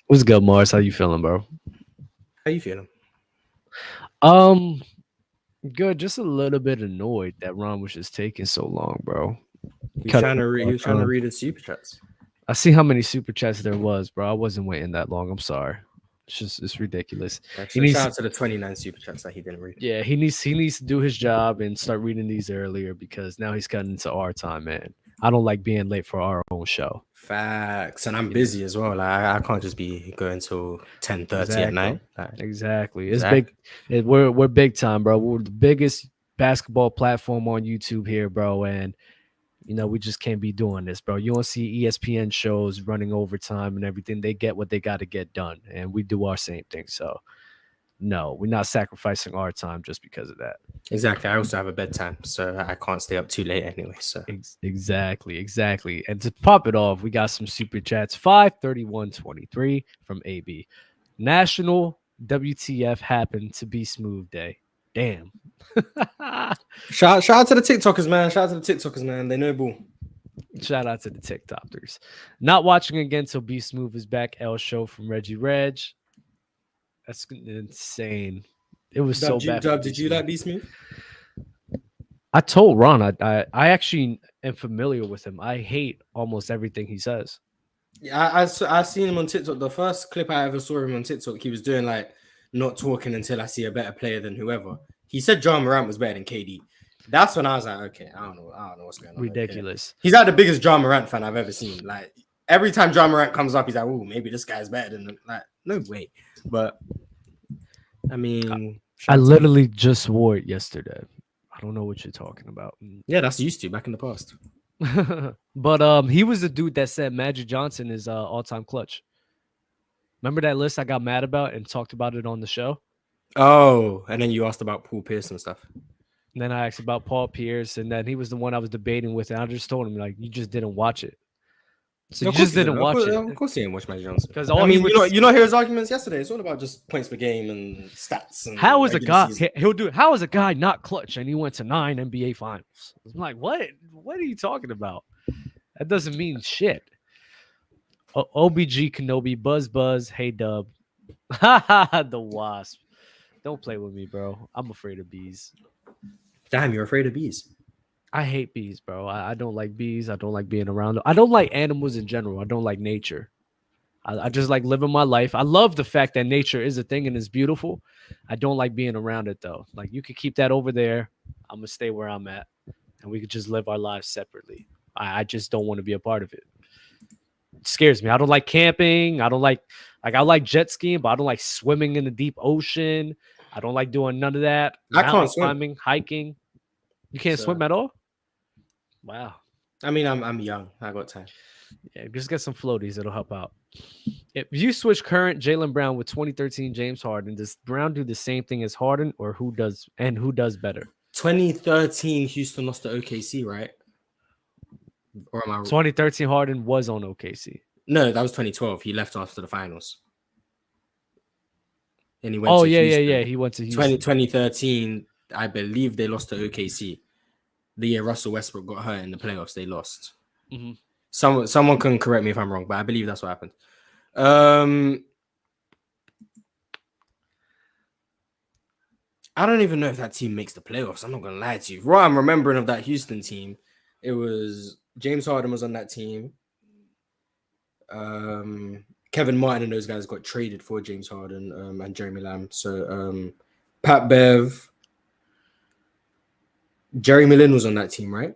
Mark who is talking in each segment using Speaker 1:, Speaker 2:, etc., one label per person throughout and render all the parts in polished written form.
Speaker 1: What's good, Mars? How you feeling, bro?
Speaker 2: How you feeling?
Speaker 1: Um, Good. Just a little bit annoyed that Ron was just taking so long, bro.
Speaker 2: He was
Speaker 1: Cut
Speaker 2: trying to
Speaker 1: it
Speaker 2: he
Speaker 1: off
Speaker 2: was trying to
Speaker 1: time.
Speaker 2: read his super chats.
Speaker 1: I see how many super chats there was, bro. I wasn't waiting that long. I'm sorry. It's ridiculous. He
Speaker 2: Actually,
Speaker 1: needs,
Speaker 2: shout out to the 29 super chats that he didn't read.
Speaker 1: yeah, he needs to do his job and start reading these earlier because now he's cutting into our time, man. I don't like being late for our own show.
Speaker 2: Facts, and I'm
Speaker 1: You know,
Speaker 2: busy as well. Like I can't just be going till 10:30 at
Speaker 1: exactly,
Speaker 2: night. Like,
Speaker 1: exactly. It's big.
Speaker 2: exactly.
Speaker 1: We're big time, bro. We're the biggest basketball platform on YouTube here, bro, and we just can't be doing this, bro. You don't see ESPN shows running overtime and everything. They get what they got to get done, and we do our same thing. So, no, we're not sacrificing our time just because of that.
Speaker 2: Exactly. I also have a bedtime, so I can't stay up too late anyway. So
Speaker 1: Exactly, exactly. And to pop it off, we got some super chats. 53123 from AB. National WTF happened to be smooth day. Damn.
Speaker 2: shout out to the TikTokers, man. Shout out to the TikTokers, man. They know ball.
Speaker 1: Shout out to the TikTokers. Not watching again till Be Smooth is back. L show from Reggie Reg. That's insane. It was so bad.
Speaker 2: Did you like B Smooth?
Speaker 1: I told Ron I actually am familiar with him. I hate almost everything he says.
Speaker 2: Yeah, I seen him on TikTok. The first clip I ever saw him on TikTok, he was doing like not talking until I see a better player than whoever. He said John Morant was better than KD. That's when I was like, okay, I don't know what's going on.
Speaker 1: Ridiculous.
Speaker 2: He's like the biggest John Morant fan I've ever seen. Like every time John Morant comes up, he's like, oh, maybe this guy's better than him. Like, no way. But I mean,
Speaker 1: I literally just wore it yesterday. I don't know what you're talking about.
Speaker 2: Yeah, that's used to back in the past.
Speaker 1: But he was the dude that said Magic Johnson is all-time clutch. Remember that list I got mad about and talked about it on the show?
Speaker 2: Oh, and then you asked about Paul Pierce and stuff.
Speaker 1: And then I asked about Paul Pierce, and then he was the one I was debating with, and I just told him, like, you just didn't watch it. So you just didn't watch it.
Speaker 2: Of course he didn't watch Magic Johnson.
Speaker 1: Because
Speaker 2: you know, hear his arguments yesterday. It's all about just points per game and stats. And
Speaker 1: how is a guy he'll do it? How is a guy not clutch and he went to 9 NBA finals? I'm like, what? What are you talking about? That doesn't mean shit. OBG Kenobi Buzz. Hey Dub. The Wasp. Don't play with me, bro. I'm afraid of bees.
Speaker 2: Damn, you're afraid of bees.
Speaker 1: I hate bees, bro. I don't like bees. I don't like being around them. I don't like animals in general. I don't like nature. I just like living my life. I love the fact that nature is a thing and is beautiful. I don't like being around it, though. Like, you could keep that over there. I'm going to stay where I'm at. And we could just live our lives separately. I just don't want to be a part of it. It scares me. I don't like camping. I don't like I like jet skiing, but I don't like swimming in the deep ocean. I don't like doing none of that.
Speaker 2: I can't swim.
Speaker 1: Climbing, hiking. You can't swim at all? Wow.
Speaker 2: I mean, I'm young. I got time.
Speaker 1: Yeah, just get some floaties. It'll help out. If you switch current Jaylen Brown with 2013 James Harden, does Brown do the same thing as Harden, or who does better?
Speaker 2: 2013 Houston lost to OKC, right? Or am I wrong?
Speaker 1: 2013 Harden was on OKC.
Speaker 2: No, that was 2012. He left after the finals. And he went
Speaker 1: to
Speaker 2: Houston.
Speaker 1: Yeah. He went to Houston.
Speaker 2: 2013, I believe they lost to OKC. The year Russell Westbrook got hurt in the playoffs, they lost.
Speaker 1: Mm-hmm.
Speaker 2: Someone can correct me if I'm wrong, but I believe that's what happened. I don't even know if that team makes the playoffs. I'm not gonna lie to you. What I'm remembering of that Houston team, it was James Harden was on that team. Kevin Martin and those guys got traded for James Harden and Jeremy Lamb. So Pat Bev, Jeremy Lin was on that team, right?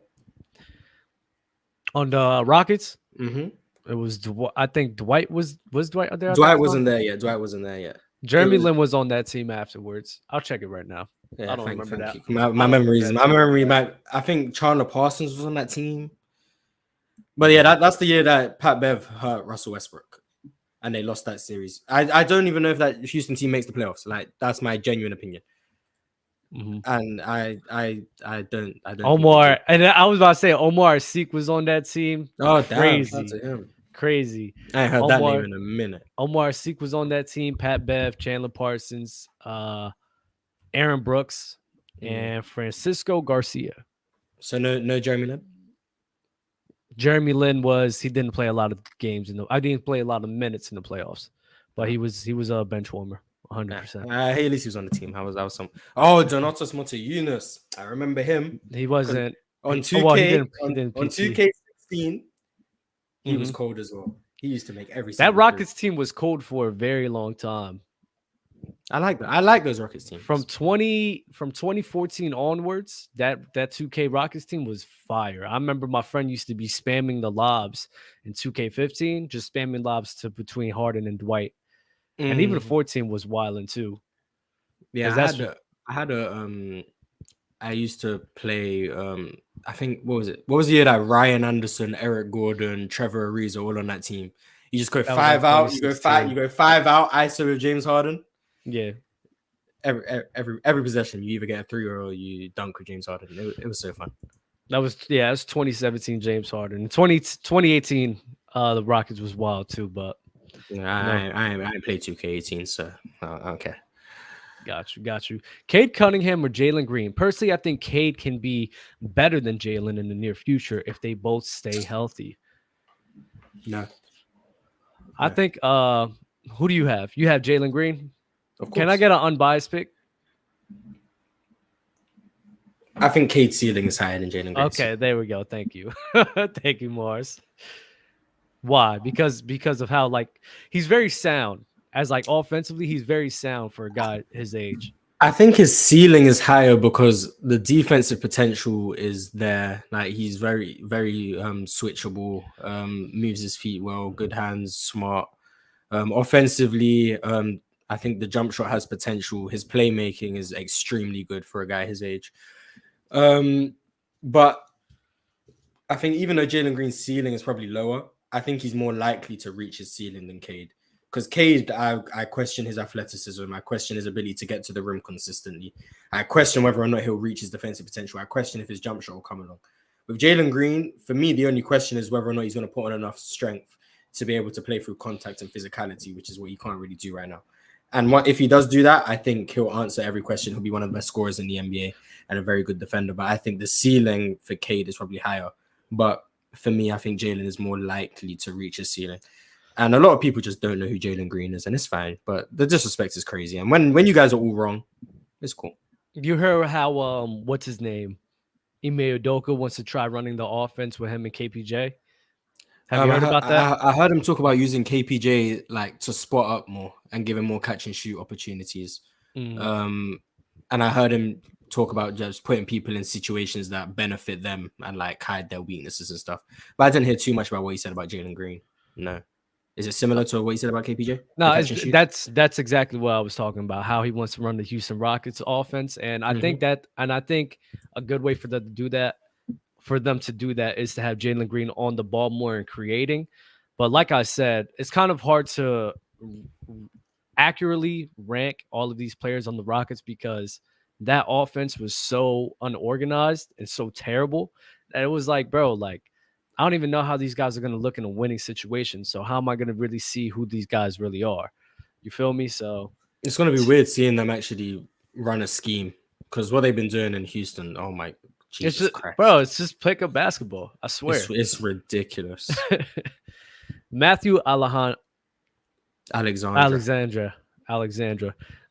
Speaker 1: On the Rockets?
Speaker 2: Mm-hmm.
Speaker 1: It was I think Dwight was Dwight there?
Speaker 2: Dwight wasn't there yet.
Speaker 1: Jeremy Lin was on that team afterwards. I'll check it right now.
Speaker 2: Yeah,
Speaker 1: I don't remember that.
Speaker 2: My memory might. I think Chandler Parsons was on that team. But yeah, that's the year that Pat Bev hurt Russell Westbrook, and they lost that series. I don't even know if that Houston team makes the playoffs. Like, that's my genuine opinion. Mm-hmm. And I don't.
Speaker 1: Omar, and I was about to say Omar Asik was on that team.
Speaker 2: Oh,
Speaker 1: crazy!
Speaker 2: I ain't heard that name in a minute.
Speaker 1: Omar Asik was on that team. Pat Bev, Chandler Parsons, Aaron Brooks, and Francisco Garcia.
Speaker 2: So no Jeremy Lin.
Speaker 1: Jeremy Lin he didn't play a lot of games I didn't play a lot of minutes in the playoffs, but he was a bench warmer,
Speaker 2: Yeah.
Speaker 1: 100%.
Speaker 2: Hey, at least he was on the team. That was some. Oh, Donatas Motiejunas. I remember him
Speaker 1: He
Speaker 2: because
Speaker 1: wasn't.
Speaker 2: on
Speaker 1: Oh well,
Speaker 2: 2K
Speaker 1: he didn't
Speaker 2: on
Speaker 1: PT.
Speaker 2: 2K16 he was
Speaker 1: Hmm.
Speaker 2: cold as well. He used to make every
Speaker 1: That
Speaker 2: single three.
Speaker 1: Rockets team was cold for a very long time.
Speaker 2: I like that. I like those Rockets
Speaker 1: From
Speaker 2: teams.
Speaker 1: 2014 onwards, that 2K Rockets team was fire. I remember my friend used to be spamming the lobs in 2K15, just spamming lobs to between Harden and Dwight. And even the
Speaker 2: Mm,
Speaker 1: 14 was wilding too.
Speaker 2: yeah,
Speaker 1: Because that's
Speaker 2: I used to play I think what was it? What was the year that Ryan Anderson, Eric Gordon, Trevor Ariza all on that team? You just go
Speaker 1: that was in
Speaker 2: five out, you
Speaker 1: 2016.
Speaker 2: go five out, ISO with James Harden.
Speaker 1: Yeah.
Speaker 2: Every possession, you either get a three or you dunk with James Harden. It was so fun.
Speaker 1: That's 2017 James Harden. In 2018, the Rockets was wild too, but no.
Speaker 2: I played 2K18, so okay.
Speaker 1: Got you. Cade Cunningham or Jalen Green? Personally, I think Cade can be better than Jalen in the near future if they both stay healthy.
Speaker 2: No,
Speaker 1: I think who do you have? You have Jalen Green?
Speaker 2: of course.
Speaker 1: Can I get an unbiased pick?
Speaker 2: I think Cade's ceiling is higher than Jalen Green's.
Speaker 1: Okay, there we go. Thank you. Thank you, Mars. Why? Because of how he's very sound. As offensively, he's very sound for a guy his age.
Speaker 2: I think his ceiling is higher because the defensive potential is there. Like he's very, very switchable, moves his feet well, good hands, smart. Offensively, I think the jump shot has potential. His playmaking is extremely good for a guy his age. But I think even though Jalen Green's ceiling is probably lower, I think he's more likely to reach his ceiling than Cade. Because Cade, I question his athleticism. I question his ability to get to the rim consistently. I question whether or not he'll reach his defensive potential. I question if his jump shot will come along. With Jalen Green, for me, the only question is whether or not he's going to put on enough strength to be able to play through contact and physicality, which is what he can't really do right now. And if he does do that, I think he'll answer every question. He'll be one of the best scorers in the NBA and a very good defender. But I think the ceiling for Cade is probably higher. But for me, I think Jalen is more likely to reach his ceiling. And a lot of people just don't know who Jalen Green is, and it's fine. But the disrespect is crazy. And when you guys are all wrong, it's cool.
Speaker 1: You heard how what's his name? Ime Udoka wants to try running the offense with him and KPJ. Have you heard about that?
Speaker 2: I heard him talk about using KPJ to spot up more and give him more catch and shoot opportunities.
Speaker 1: Mm.
Speaker 2: And I heard him talk about just putting people in situations that benefit them and hide their weaknesses and stuff. But I didn't hear too much about what he said about Jalen Green. No. Is it similar to what he said about KPJ?
Speaker 1: No, that's exactly what I was talking about. How he wants to run the Houston Rockets offense, and I think a good way for them to do that is to have Jalen Green on the ball more and creating. But like I said, it's kind of hard to accurately rank all of these players on the Rockets because that offense was so unorganized and so terrible that it was bro, I don't even know how these guys are going to look in a winning situation. So how am I going to really see who these guys really are? You feel me? So
Speaker 2: it's going to be weird seeing them actually run a scheme because what they've been doing in Houston, oh my Jesus Christ.
Speaker 1: Bro, it's just pick up basketball. I swear.
Speaker 2: It's ridiculous.
Speaker 1: Matthew
Speaker 2: Alexandra.
Speaker 1: I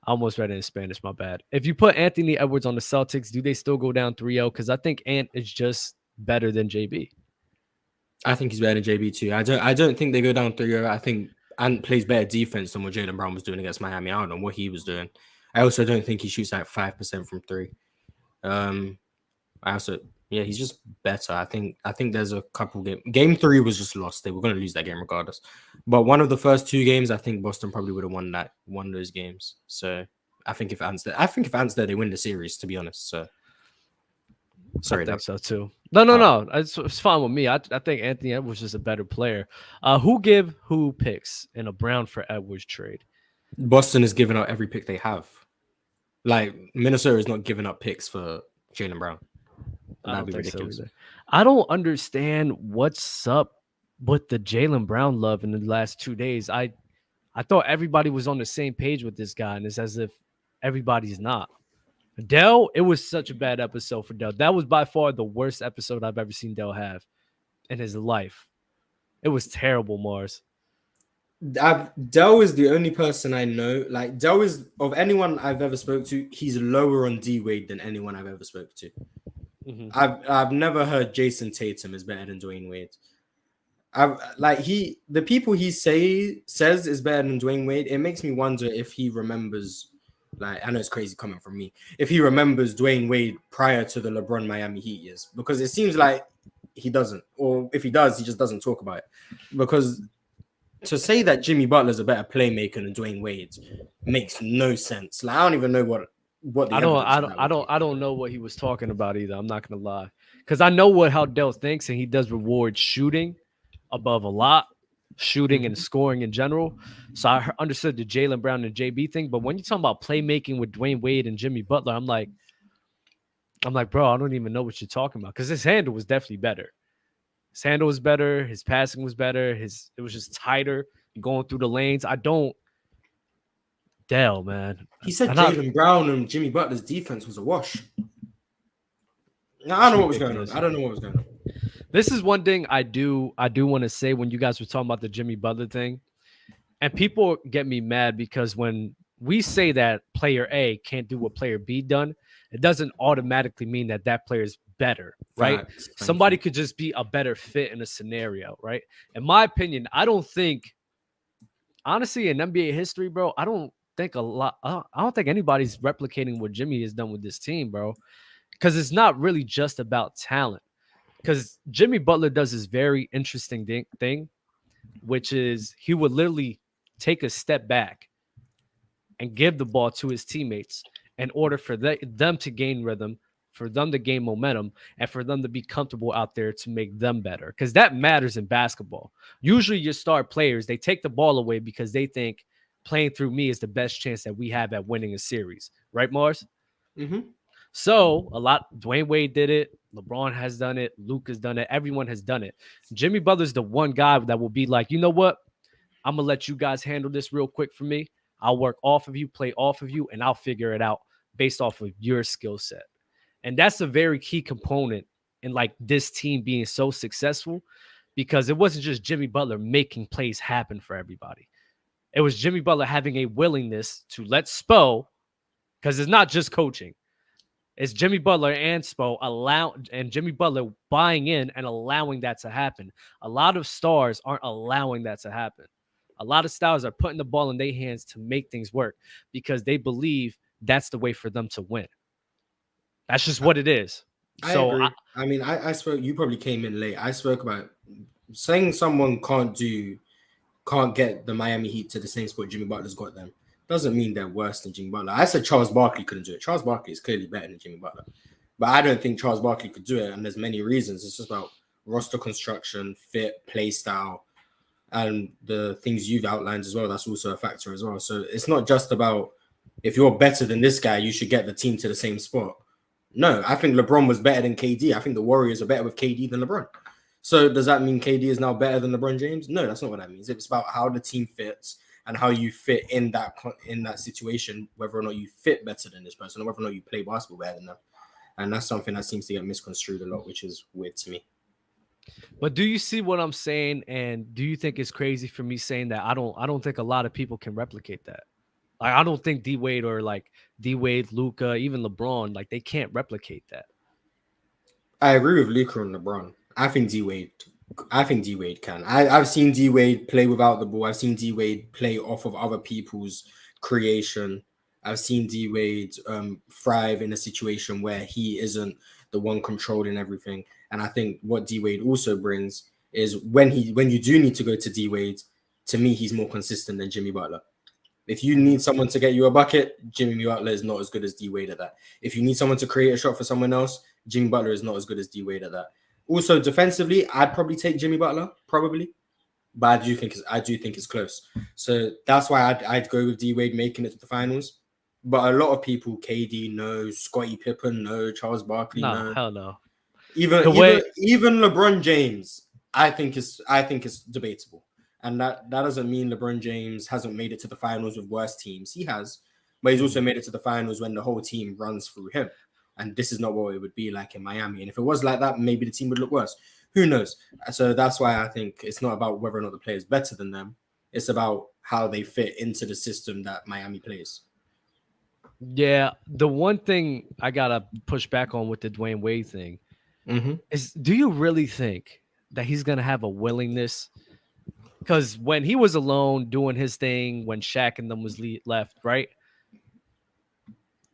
Speaker 1: almost read it in Spanish, my bad. If you put Anthony Edwards on the Celtics, do they still go down 3-0? Because I think Ant is just better than JB.
Speaker 2: I think he's better than JB too. I don't think they go down 3-0. I think Ant plays better defense than what Jaylen Brown was doing against Miami. I don't know what he was doing. I also don't think he shoots 5% from three. He's just better. I think there's a couple games. Game 3 was just lost. They were going to lose that game regardless. But one of the first 2 games, I think Boston probably would have won those games. So I think if Ant's there, they win the series. To be honest, so sorry,
Speaker 1: I think so too. No. It's fine with me. I think Anthony Edwards is a better player. Who picks in a Brown for Edwards trade?
Speaker 2: Boston is giving out every pick they have. Minnesota is not giving up picks for Jaylen Brown. That'd be ridiculous.
Speaker 1: So I don't understand what's up with the Jaylen Brown love in the last 2 days. I thought everybody was on the same page with this guy, and it's as if everybody's not. Dell, it was such a bad episode for Dell. That was by far the worst episode I've ever seen Dell have. in his life. It was terrible, Mars.
Speaker 2: Dell is the only person I know. Like Dell is of anyone I've ever spoke to, he's lower on D Wade than anyone I've ever spoke to.
Speaker 1: Mm-hmm.
Speaker 2: I've never heard Jason Tatum is better than Dwayne Wade. The people he says is better than Dwayne Wade. It makes me wonder if he remembers. Like I know it's crazy coming from me. If he remembers Dwayne Wade prior to the LeBron Miami Heat years, because it seems like he doesn't, or if he does, he just doesn't talk about it. Because to say that Jimmy Butler's a better playmaker than Dwayne Wade makes no sense. Like I don't even know what the
Speaker 1: I don't know what he was talking about either. I'm not gonna lie, because I know how Dell thinks, and he does reward shooting above a lot, shooting and scoring in general. So I understood the Jaylen Brown and JB thing, but when you're talking about playmaking with Dwayne Wade and Jimmy Butler, I'm like, bro, I don't even know what you're talking about, because his handle was definitely better. His handle was better. His passing was better. It was just tighter going through the lanes. Dell, man.
Speaker 2: He said Jaylen Brown and Jimmy Butler's defense was a wash. Now, I don't know what was going on. I don't know what was going on.
Speaker 1: This is one thing I do want to say when you guys were talking about the Jimmy Butler thing. And people get me mad because when we say that player A can't do what player B done, it doesn't automatically mean that player is better, right? Somebody could just be a better fit in a scenario, right? In my opinion, I don't think, honestly, in NBA history, bro, I don't think anybody's replicating what Jimmy has done with this team, bro. Because it's not really just about talent. Because Jimmy Butler does this very interesting thing, which is he would literally take a step back and give the ball to his teammates in order for them to gain rhythm, for them to gain momentum, and for them to be comfortable out there to make them better. Because that matters in basketball. Usually your star players, they take the ball away because they think playing through me is the best chance that we have at winning a series. Right, Mars?
Speaker 2: Mm-hmm.
Speaker 1: So Dwayne Wade did it. LeBron has done it. Luke has done it. Everyone has done it. Jimmy Butler's the one guy that will be like, you know what? I'm going to let you guys handle this real quick for me. I'll work off of you, play off of you, and I'll figure it out based off of your skill set. And that's a very key component in like this team being so successful, because it wasn't just Jimmy Butler making plays happen for everybody. It was Jimmy Butler having a willingness to let Spo, because it's not just coaching. It's Jimmy Butler and Spo and Jimmy Butler buying in and allowing that to happen. A lot of stars aren't allowing that to happen. A lot of stars are putting the ball in their hands to make things work because they believe that's the way for them to win. That's just what it is.
Speaker 2: I agree. I spoke. You probably came in late. I spoke about saying someone can't get the Miami Heat to the same spot Jimmy Butler's got them. Doesn't mean they're worse than Jimmy Butler. I said Charles Barkley couldn't do it. Charles Barkley is clearly better than Jimmy Butler. But I don't think Charles Barkley could do it. And there's many reasons. It's just about roster construction, fit, play style, and the things you've outlined as well. That's also a factor as well. So it's not just about if you're better than this guy, you should get the team to the same spot. No, I think LeBron was better than KD. I think the Warriors are better with KD than LeBron. So does that mean KD is now better than LeBron James? No, that's not what that means. It's about how the team fits and how you fit in that situation, whether or not you fit better than this person, or whether or not you play basketball better than them. And that's something that seems to get misconstrued a lot, which is weird to me.
Speaker 1: But do you see what I'm saying? And do you think it's crazy for me saying that I don't think a lot of people can replicate that? Like, I don't think D-Wade or like D-Wade, Luka, even LeBron, like they can't replicate that.
Speaker 2: I agree with Luka and LeBron. I think D-Wade can. I've seen D-Wade play without the ball. I've seen D-Wade play off of other people's creation. I've seen D-Wade thrive in a situation where he isn't the one controlling everything. And I think what D-Wade also brings is when you do need to go to D-Wade, to me, he's more consistent than Jimmy Butler. If you need someone to get you a bucket, Jimmy Butler is not as good as D-Wade at that. If you need someone to create a shot for someone else, Jimmy Butler is not as good as D-Wade at that. Also, defensively, I'd probably take Jimmy Butler, probably. But I do think it's close. So that's why I'd go with D-Wade making it to the finals. But a lot of people, KD, no. Scottie Pippen, no. Charles Barkley, no.
Speaker 1: Hell no.
Speaker 2: Even LeBron James, I think is debatable. And that doesn't mean LeBron James hasn't made it to the finals with worse teams. He has. But he's also made it to the finals when the whole team runs through him. and this is not what it would be like in Miami. And if it was like that, maybe the team would look worse. Who knows? So that's why I think it's not about whether or not the player is better than them. It's about how they fit into the system that Miami plays.
Speaker 1: Yeah, the one thing I gotta push back on with the Dwayne Wade thing is, do you really think that he's gonna have a willingness? Because when he was alone doing his thing, when Shaq and them was left, right?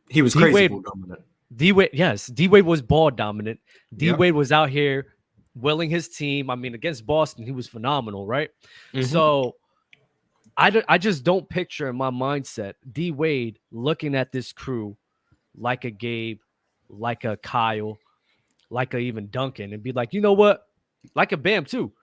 Speaker 2: He was crazy ball dominant.
Speaker 1: D-Wade, yes, D-Wade was ball dominant. D-Wade was out here willing his team. I mean, against Boston, he was phenomenal, right? So I just don't picture in my mindset D-Wade looking at this crew like a Gabe, like a Kyle, like a even Duncan, and be like, you know what? Like a Bam too.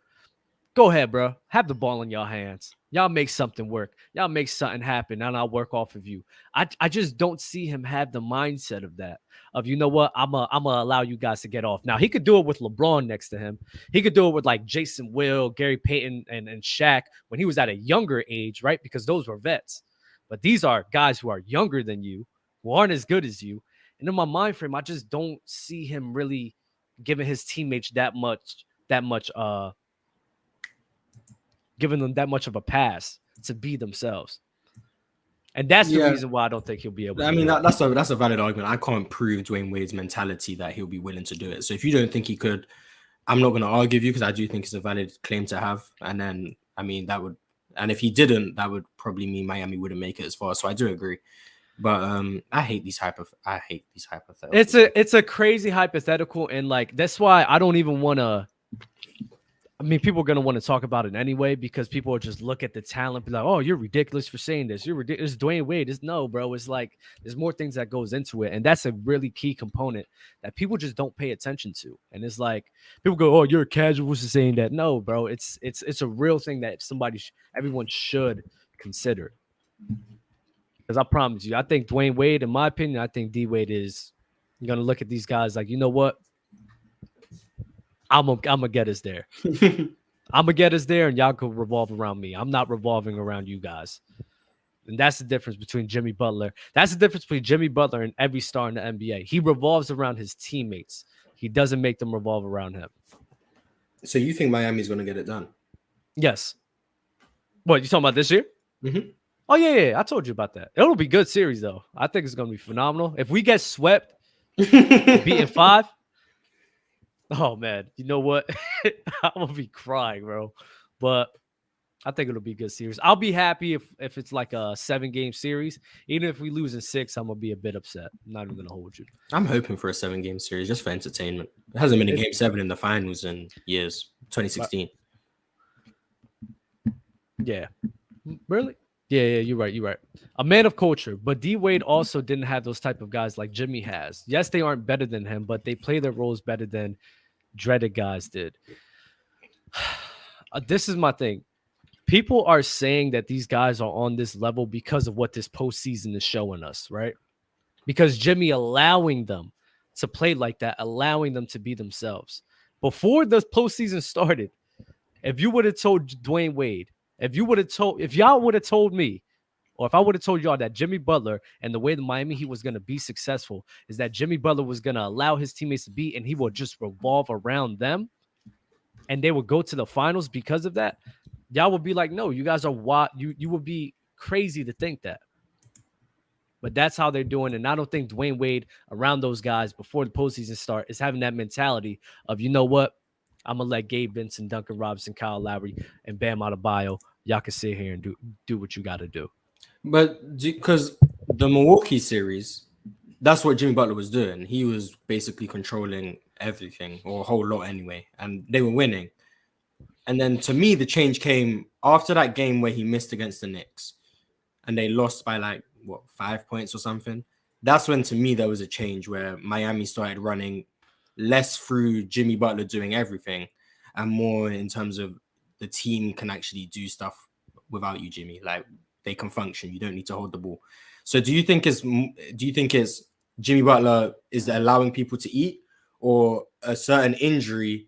Speaker 1: Go ahead, bro. Have the ball in your hands. Y'all make something work. Y'all make something happen, and I'll work off of you. I just don't see him have the mindset of that. Of, you know what? I'm gonna allow you guys to get off. Now, he could do it with LeBron next to him. He could do it with like Jason Will, Gary Payton, and Shaq when he was at a younger age, right? Because those were vets. But these are guys who are younger than you, who aren't as good as you. And in my mind frame, I just don't see him really giving his teammates giving them that much of a pass to be themselves. And that's the reason why I don't think he'll be able to.
Speaker 2: I mean, that's a valid argument. I can't prove Dwayne Wade's mentality that he'll be willing to do it. So if you don't think he could, I'm not going to argue with you, because I do think it's a valid claim to have. And then, I mean, and if he didn't, that would probably mean Miami wouldn't make it as far. So I do agree. But I hate these hypotheticals.
Speaker 1: It's a crazy hypothetical, and like that's why I don't even want to. I mean, people are going to want to talk about it anyway, because people are just look at the talent, be like, oh, you're ridiculous for saying this. You're ridiculous. Dwayne Wade. No, bro. It's like there's more things that goes into it. And that's a really key component that people just don't pay attention to. And it's like people go, oh, you're a casual for saying that. No, bro. It's a real thing that everyone should consider. Because I promise you, I think Dwayne Wade, in my opinion, I think D Wade is going to look at these guys like, you know what? I'm gonna get us there. I'm gonna get us there, and y'all could revolve around me. I'm not revolving around you guys. And that's the difference between Jimmy Butler. That's the difference between Jimmy Butler and every star in the NBA. He revolves around his teammates. He doesn't make them revolve around him.
Speaker 2: So you think Miami's gonna get it done?
Speaker 1: Yes. What, you talking about this year? Oh yeah. I told you about that. It'll be a good series though. I think it's gonna be phenomenal. If we get swept, beating 5. Oh man, you know what? I'm gonna be crying, bro. But I think it'll be a good series. I'll be happy if it's like a 7-game series. Even if we lose in 6, I'm gonna be a bit upset. I'm not even gonna hold you.
Speaker 2: I'm hoping for a 7-game series just for entertainment. It hasn't been a game 7 in the finals in years. 2016.
Speaker 1: Yeah. Really? Yeah, you're right. A man of culture, but D Wade also didn't have those type of guys like Jimmy has. Yes, they aren't better than him, but they play their roles better than dreaded guys did. This is my thing. People are saying that these guys are on this level because of what this postseason is showing us, right? Because Jimmy allowing them to play like that, allowing them to be themselves. Before the postseason started, if you would have told Dwayne Wade, if y'all would have told me, or if I would have told y'all that Jimmy Butler and the way the Miami Heat was going to be successful is that Jimmy Butler was going to allow his teammates to be, and he would just revolve around them, and they would go to the finals because of that, y'all would be like, no, you guys are what you would be crazy to think that. But that's how they're doing. And I don't think Dwayne Wade around those guys before the postseason start is having that mentality of, you know what? I'm going to let Gabe Vincent, Duncan Robinson, Kyle Lowry, and Bam Adebayo, y'all can sit here and do what you got to do.
Speaker 2: But because the Milwaukee series, that's what Jimmy Butler was doing. He was basically controlling everything, or a whole lot anyway, and they were winning. And then to me, the change came after that game where he missed against the Knicks and they lost by 5 points or something. That's when, to me, there was a change where Miami started running less through Jimmy Butler doing everything and more in terms of the team can actually do stuff without you, Jimmy. Like, they can function. You don't need to hold the ball. So do you think it's Jimmy Butler is allowing people to eat, or a certain injury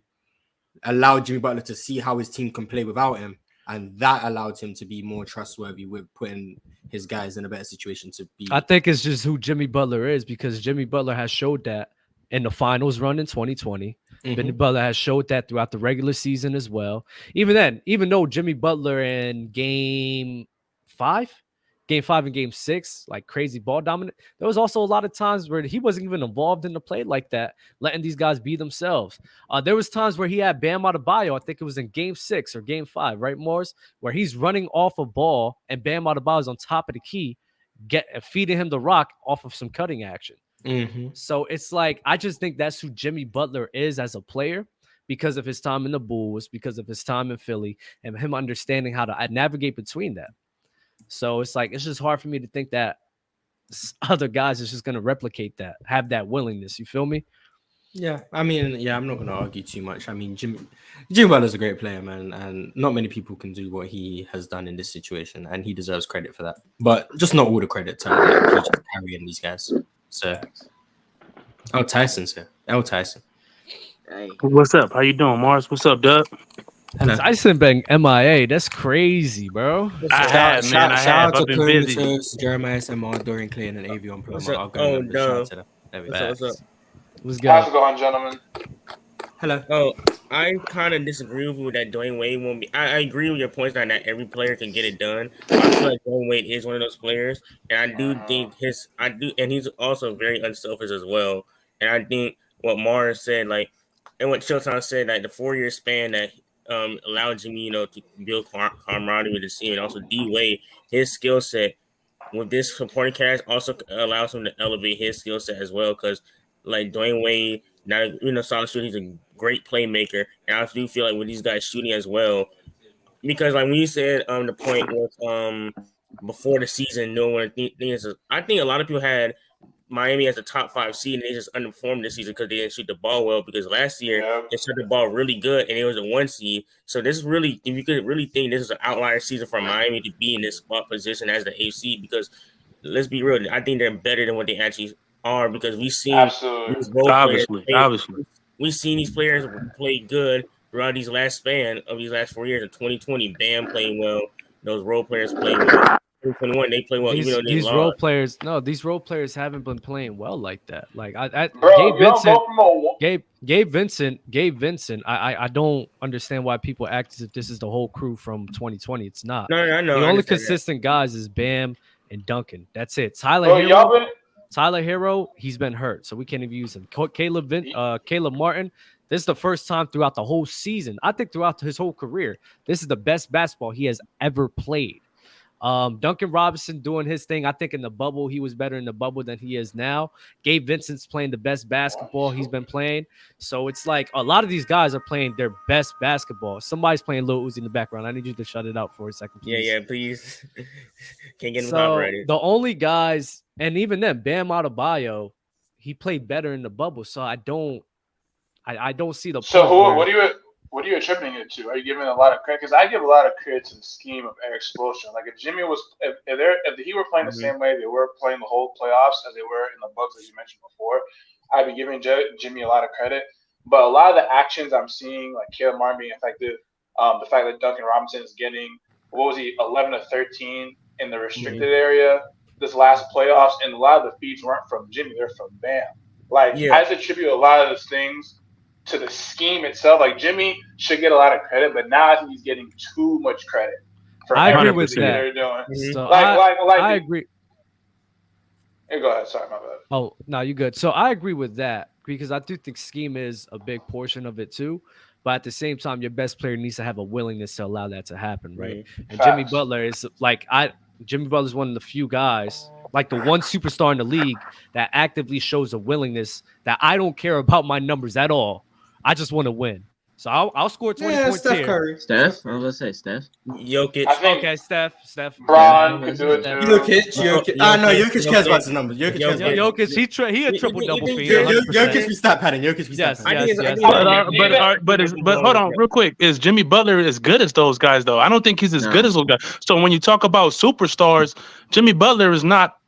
Speaker 2: allowed Jimmy Butler to see how his team can play without him? and that allowed him to be more trustworthy with putting his guys in a better situation to be.
Speaker 1: I think it's just who Jimmy Butler is, because Jimmy Butler has showed that in the finals run in 2020. Jimmy Butler has showed that throughout the regular season as well. Even then, even though Jimmy Butler in game 5 and game 6, like crazy ball dominant, there was also a lot of times where he wasn't even involved in the play like that, letting these guys be themselves. There was times where he had Bam Adebayo, I think it was in game 6 or game 5, right, Morris, where he's running off a ball and Bam Adebayo is on top of the key, feeding him the rock off of some cutting action. So it's like, I just think that's who Jimmy Butler is as a player, because of his time in the Bulls, because of his time in Philly, and him understanding how to navigate between that. So it's like, it's just hard for me to think that other guys is just going to replicate that, have that willingness. You feel me?
Speaker 2: Yeah, I mean, yeah, I'm not going to argue too much. I mean, Jimmy Butler's a great player, man, and not many people can do what he has done in this situation, and he deserves credit for that. But just not all the credit to just carrying these guys. So, Tyson's here. Tyson.
Speaker 3: Hey.
Speaker 4: What's up? How you doing, Mars? What's up, Doug?
Speaker 2: Hello.
Speaker 1: Tyson been MIA. That's crazy, bro.
Speaker 4: I have, man. I have. I've been busy.
Speaker 2: Jeremiah SMR, Dorian Clay, and Avion Promo. I'll go
Speaker 3: Oh,
Speaker 2: and shout out to them. There we go.
Speaker 3: What's up?
Speaker 1: What's
Speaker 5: How's it
Speaker 1: good?
Speaker 5: going, gentlemen?
Speaker 2: Hello.
Speaker 3: Oh, I kind of disagree with you that Dwayne Wade won't be. I agree with your points that not every player can get it done. I feel like Dwayne Wade is one of those players, and I do think and he's also very unselfish as well. And I think what Mars said, like, and what Showtime said, like the 4-year span that allowed Jimmy, to build camaraderie with the team, and also D Wade, his skill set with this supporting cast also allows him to elevate his skill set as well. Because like Dwayne Wade, now solid shooter, he's a great playmaker, and I do feel like with these guys shooting as well, because like when you said the point was before the season, no one I think a lot of people had Miami as a top 5 seed, and they just underperformed this season because they didn't shoot the ball well. Because last year they shot the ball really good, and it was a 1 seed. So this really, if you could really think this is an outlier season for Miami to be in this spot position as the 8th seed, because let's be real, I think they're better than what they actually are, because we've seen these
Speaker 4: obviously.
Speaker 3: We've seen these players play good throughout these last 4 years. In 2020, Bam playing well, those role players playing well. 2021, they play well. These
Speaker 1: role players, these role players haven't been playing well like that. Like Gabe Vincent. I don't understand why people act as if this is the whole crew from 2020. It's not.
Speaker 3: No, I know.
Speaker 1: The only consistent guys is Bam and Duncan. That's it. Tyler Hero, he's been hurt, so we can't even use him. Caleb Martin. This is the first time throughout the whole season, I think throughout his whole career, this is the best basketball he has ever played. Duncan Robinson doing his thing. I think in the bubble, he was better in the bubble than he is now. Gabe Vincent's playing the best basketball he's been playing. So it's like a lot of these guys are playing their best basketball. Somebody's playing Lil Uzi in the background. I need you to shut it out for a second, please.
Speaker 3: Yeah, please. Can't get him
Speaker 1: so
Speaker 3: copyrighted.
Speaker 1: The only guys, and even then, Bam Adebayo, he played better in the bubble. So I don't see the point.
Speaker 5: So what are you attributing it to? Are you giving a lot of credit? Because I give a lot of credit to the scheme of Eric Spoelstra. Like if Jimmy was, if he were playing the same way they were playing the whole playoffs as they were in the Bucks, as you mentioned before, I'd be giving Jimmy a lot of credit. But a lot of the actions I'm seeing, like Caleb Martin being effective, the fact that Duncan Robinson is getting 11 to 13 in the restricted area this last playoffs, and a lot of the feeds weren't from Jimmy, they're from Bam. I just attribute a lot of those things to the scheme itself. Like Jimmy should get a lot of credit, but now I think he's getting too much credit for everything they're doing.
Speaker 1: So
Speaker 5: I
Speaker 1: agree.
Speaker 5: Hey, go ahead. Sorry, my bad.
Speaker 1: Oh, no, you're good. So I agree with that, because I do think scheme is a big portion of it too. But at the same time, your best player needs to have a willingness to allow that to happen, right? And Jimmy Butler is Jimmy Butler is one of the few guys, like the one superstar in the league, that actively shows a willingness that I don't care about my numbers at all. I just want to win. So I'll score 20 points
Speaker 2: Steph
Speaker 1: here.
Speaker 2: Curry.
Speaker 6: Steph? I was going to say Steph.
Speaker 3: Jokic.
Speaker 1: Okay, Steph.
Speaker 5: Bron could do it too.
Speaker 2: Jokic. No, Jokic cares about his numbers.
Speaker 1: Jokic, he a triple-double fiend.
Speaker 2: Jokic be stat padding.
Speaker 1: Yes.
Speaker 4: But hold on, real quick. Is Jimmy Butler as good as those guys, though? I don't think he's as good as those guys. So when you talk about superstars, Jimmy Butler is not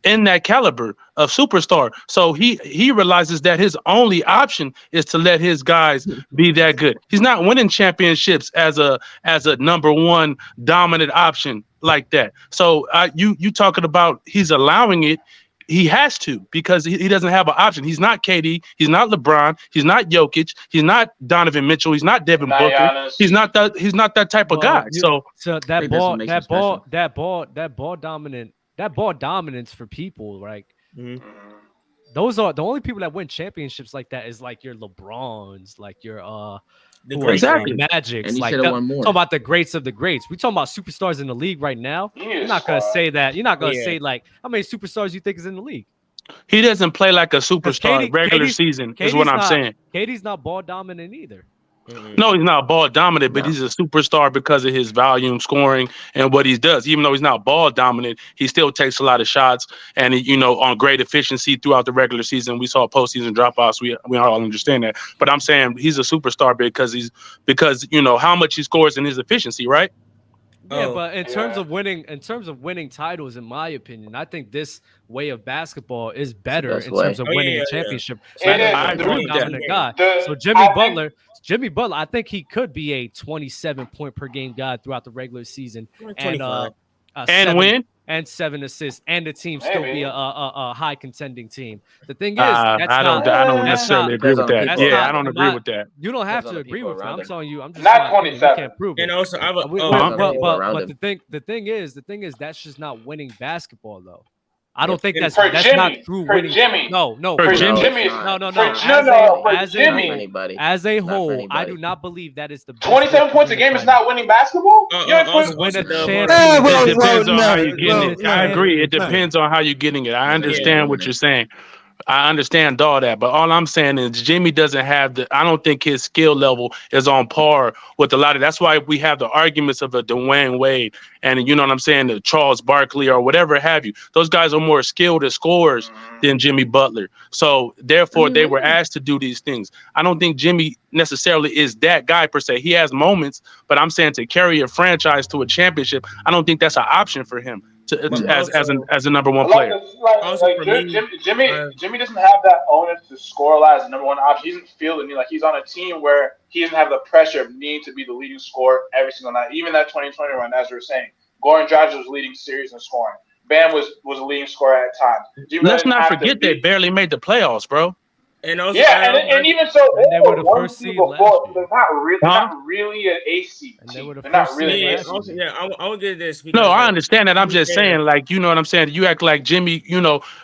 Speaker 4: in that caliber of superstar. So he realizes that his only option is to let his guys be that good. He's not winning championships as a number one dominant option like that. So you talking about he's allowing it. He has to, because he doesn't have an option. He's not KD. He's not LeBron. He's not Jokic. He's not Donovan Mitchell. He's not Devin Booker.
Speaker 5: Giannis.
Speaker 4: He's not that type of guy. So
Speaker 1: that ball dominance for people, right?
Speaker 3: Mhm.
Speaker 1: Those are the only people that win championships like that. Is like your LeBrons, like your
Speaker 3: The
Speaker 1: who are
Speaker 3: great
Speaker 4: Exactly.
Speaker 1: Magics,
Speaker 6: And he
Speaker 1: like
Speaker 6: should have won more.
Speaker 1: talking about the greats of the greats. We talking about superstars in the league right now.
Speaker 5: He
Speaker 1: You're
Speaker 5: is
Speaker 1: not gonna
Speaker 5: fine.
Speaker 1: say that. You're not gonna
Speaker 3: Yeah.
Speaker 1: say like how many superstars you think is in the league.
Speaker 4: he doesn't play like a superstar
Speaker 1: KD
Speaker 4: regular
Speaker 1: KD's
Speaker 4: season, is what I'm
Speaker 1: not,
Speaker 4: saying.
Speaker 1: KD's not ball dominant either.
Speaker 3: Mhm.
Speaker 4: No, he's not ball dominant, but
Speaker 6: No.
Speaker 4: he's a superstar because of his volume scoring and what he does. Even though he's not ball dominant, he still takes a lot of shots and, on great efficiency throughout the regular season. We saw postseason dropouts. We all understand that. But I'm saying he's a superstar because how much he scores in his efficiency, right?
Speaker 1: Yeah,
Speaker 3: Oh,
Speaker 1: but in terms of winning titles, in my opinion, I think this way of basketball is better
Speaker 6: best
Speaker 1: in
Speaker 6: way.
Speaker 1: terms of
Speaker 3: Oh,
Speaker 1: winning
Speaker 3: yeah,
Speaker 1: a
Speaker 3: yeah.
Speaker 1: championship.
Speaker 5: It
Speaker 1: rather
Speaker 5: is.
Speaker 1: than
Speaker 4: I
Speaker 1: a
Speaker 4: agree with that.
Speaker 1: dominant guy.
Speaker 5: The-
Speaker 1: So
Speaker 5: I
Speaker 1: Jimmy Butler, I think he could be a 27 point per game guy throughout the regular season, and
Speaker 3: 25.
Speaker 4: And win.
Speaker 1: and 7 assists, and the team still be
Speaker 5: Maybe.
Speaker 1: a high contending team. The thing is,
Speaker 4: I
Speaker 1: that's
Speaker 4: don't
Speaker 1: not
Speaker 4: necessarily agree
Speaker 6: Depends
Speaker 4: with
Speaker 6: on
Speaker 4: that.
Speaker 6: people.
Speaker 4: Yeah,
Speaker 1: That's
Speaker 4: I don't
Speaker 1: not-
Speaker 4: agree with that.
Speaker 1: you don't have
Speaker 6: Depends on
Speaker 1: to
Speaker 6: the
Speaker 1: agree
Speaker 6: people
Speaker 1: with it. I'm
Speaker 6: around him.
Speaker 1: telling you, I'm just
Speaker 5: Not
Speaker 1: my opinion. You
Speaker 5: 27.
Speaker 1: can't prove it.
Speaker 3: And also, I have a,
Speaker 1: We-
Speaker 3: oh,
Speaker 6: Depends on
Speaker 1: but,
Speaker 6: people
Speaker 1: but,
Speaker 6: around
Speaker 1: but
Speaker 6: him.
Speaker 1: the thing is that's just not winning basketball though. I don't think
Speaker 3: And
Speaker 1: that's
Speaker 5: for
Speaker 1: not
Speaker 5: Jimmy,
Speaker 1: true
Speaker 5: for
Speaker 1: winning.
Speaker 5: Jimmy,
Speaker 1: No,
Speaker 4: For
Speaker 5: for
Speaker 4: Jimmy.
Speaker 5: Jimmy,
Speaker 1: No.
Speaker 5: for,
Speaker 1: As
Speaker 5: no,
Speaker 1: a-
Speaker 5: no, for
Speaker 1: as a
Speaker 6: Not for
Speaker 5: Jimmy,
Speaker 6: anybody.
Speaker 1: As a
Speaker 6: Not for
Speaker 1: whole, I
Speaker 6: anybody.
Speaker 1: do not believe that is the best
Speaker 5: 27
Speaker 1: way to
Speaker 5: points a
Speaker 1: win
Speaker 5: game is
Speaker 1: title.
Speaker 5: not winning basketball. You ain't
Speaker 3: also,
Speaker 5: put-
Speaker 1: win a
Speaker 3: also, Dub,
Speaker 1: champion.
Speaker 3: hold on.
Speaker 4: It depends on how you're getting it.
Speaker 1: no,
Speaker 4: I agree. It
Speaker 2: no.
Speaker 4: depends on how you're getting it. I
Speaker 6: Yeah.
Speaker 4: understand what you're saying. I understand all that, but all I'm saying is Jimmy doesn't have I don't think his skill level is on par with a lot of. That's why we have the arguments of a Dwayne Wade and you know what I'm saying, the Charles Barkley or whatever have you. Those guys are more skilled as scorers than Jimmy Butler. So therefore, they were asked to do these things. I don't think Jimmy necessarily is that guy per se. He has moments, but I'm saying to carry a franchise to a championship, I don't think that's an option for him as a number one player.
Speaker 3: Also for me,
Speaker 5: Jimmy doesn't have that onus to score a lot as the number one option. He doesn't feel the need. Like he's on a team where he doesn't have the pressure of needing to be the leading scorer every single night. Even that 2020 run, as we were saying, Goran Dragic was leading series in scoring. Bam was a leading scorer at times. Jimmy
Speaker 4: Let's
Speaker 5: doesn't
Speaker 4: not
Speaker 5: have to
Speaker 4: forget they
Speaker 5: be-
Speaker 4: barely made the playoffs, bro.
Speaker 3: and also,
Speaker 5: Yeah, and even so,
Speaker 1: And they were the
Speaker 5: one
Speaker 1: first seed
Speaker 5: before,
Speaker 1: last year.
Speaker 5: They're not really,
Speaker 4: Huh?
Speaker 5: not really an AC
Speaker 1: And they
Speaker 5: team.
Speaker 1: were the
Speaker 5: They're not
Speaker 1: first
Speaker 5: really
Speaker 1: seed
Speaker 5: an
Speaker 3: yeah,
Speaker 5: AC
Speaker 3: also,
Speaker 5: team.
Speaker 3: yeah, I would get this.
Speaker 4: No,
Speaker 3: because,
Speaker 4: I
Speaker 3: like,
Speaker 4: understand that. I'm just
Speaker 3: yeah.
Speaker 4: saying, like, you know what I'm saying? You act like Jimmy,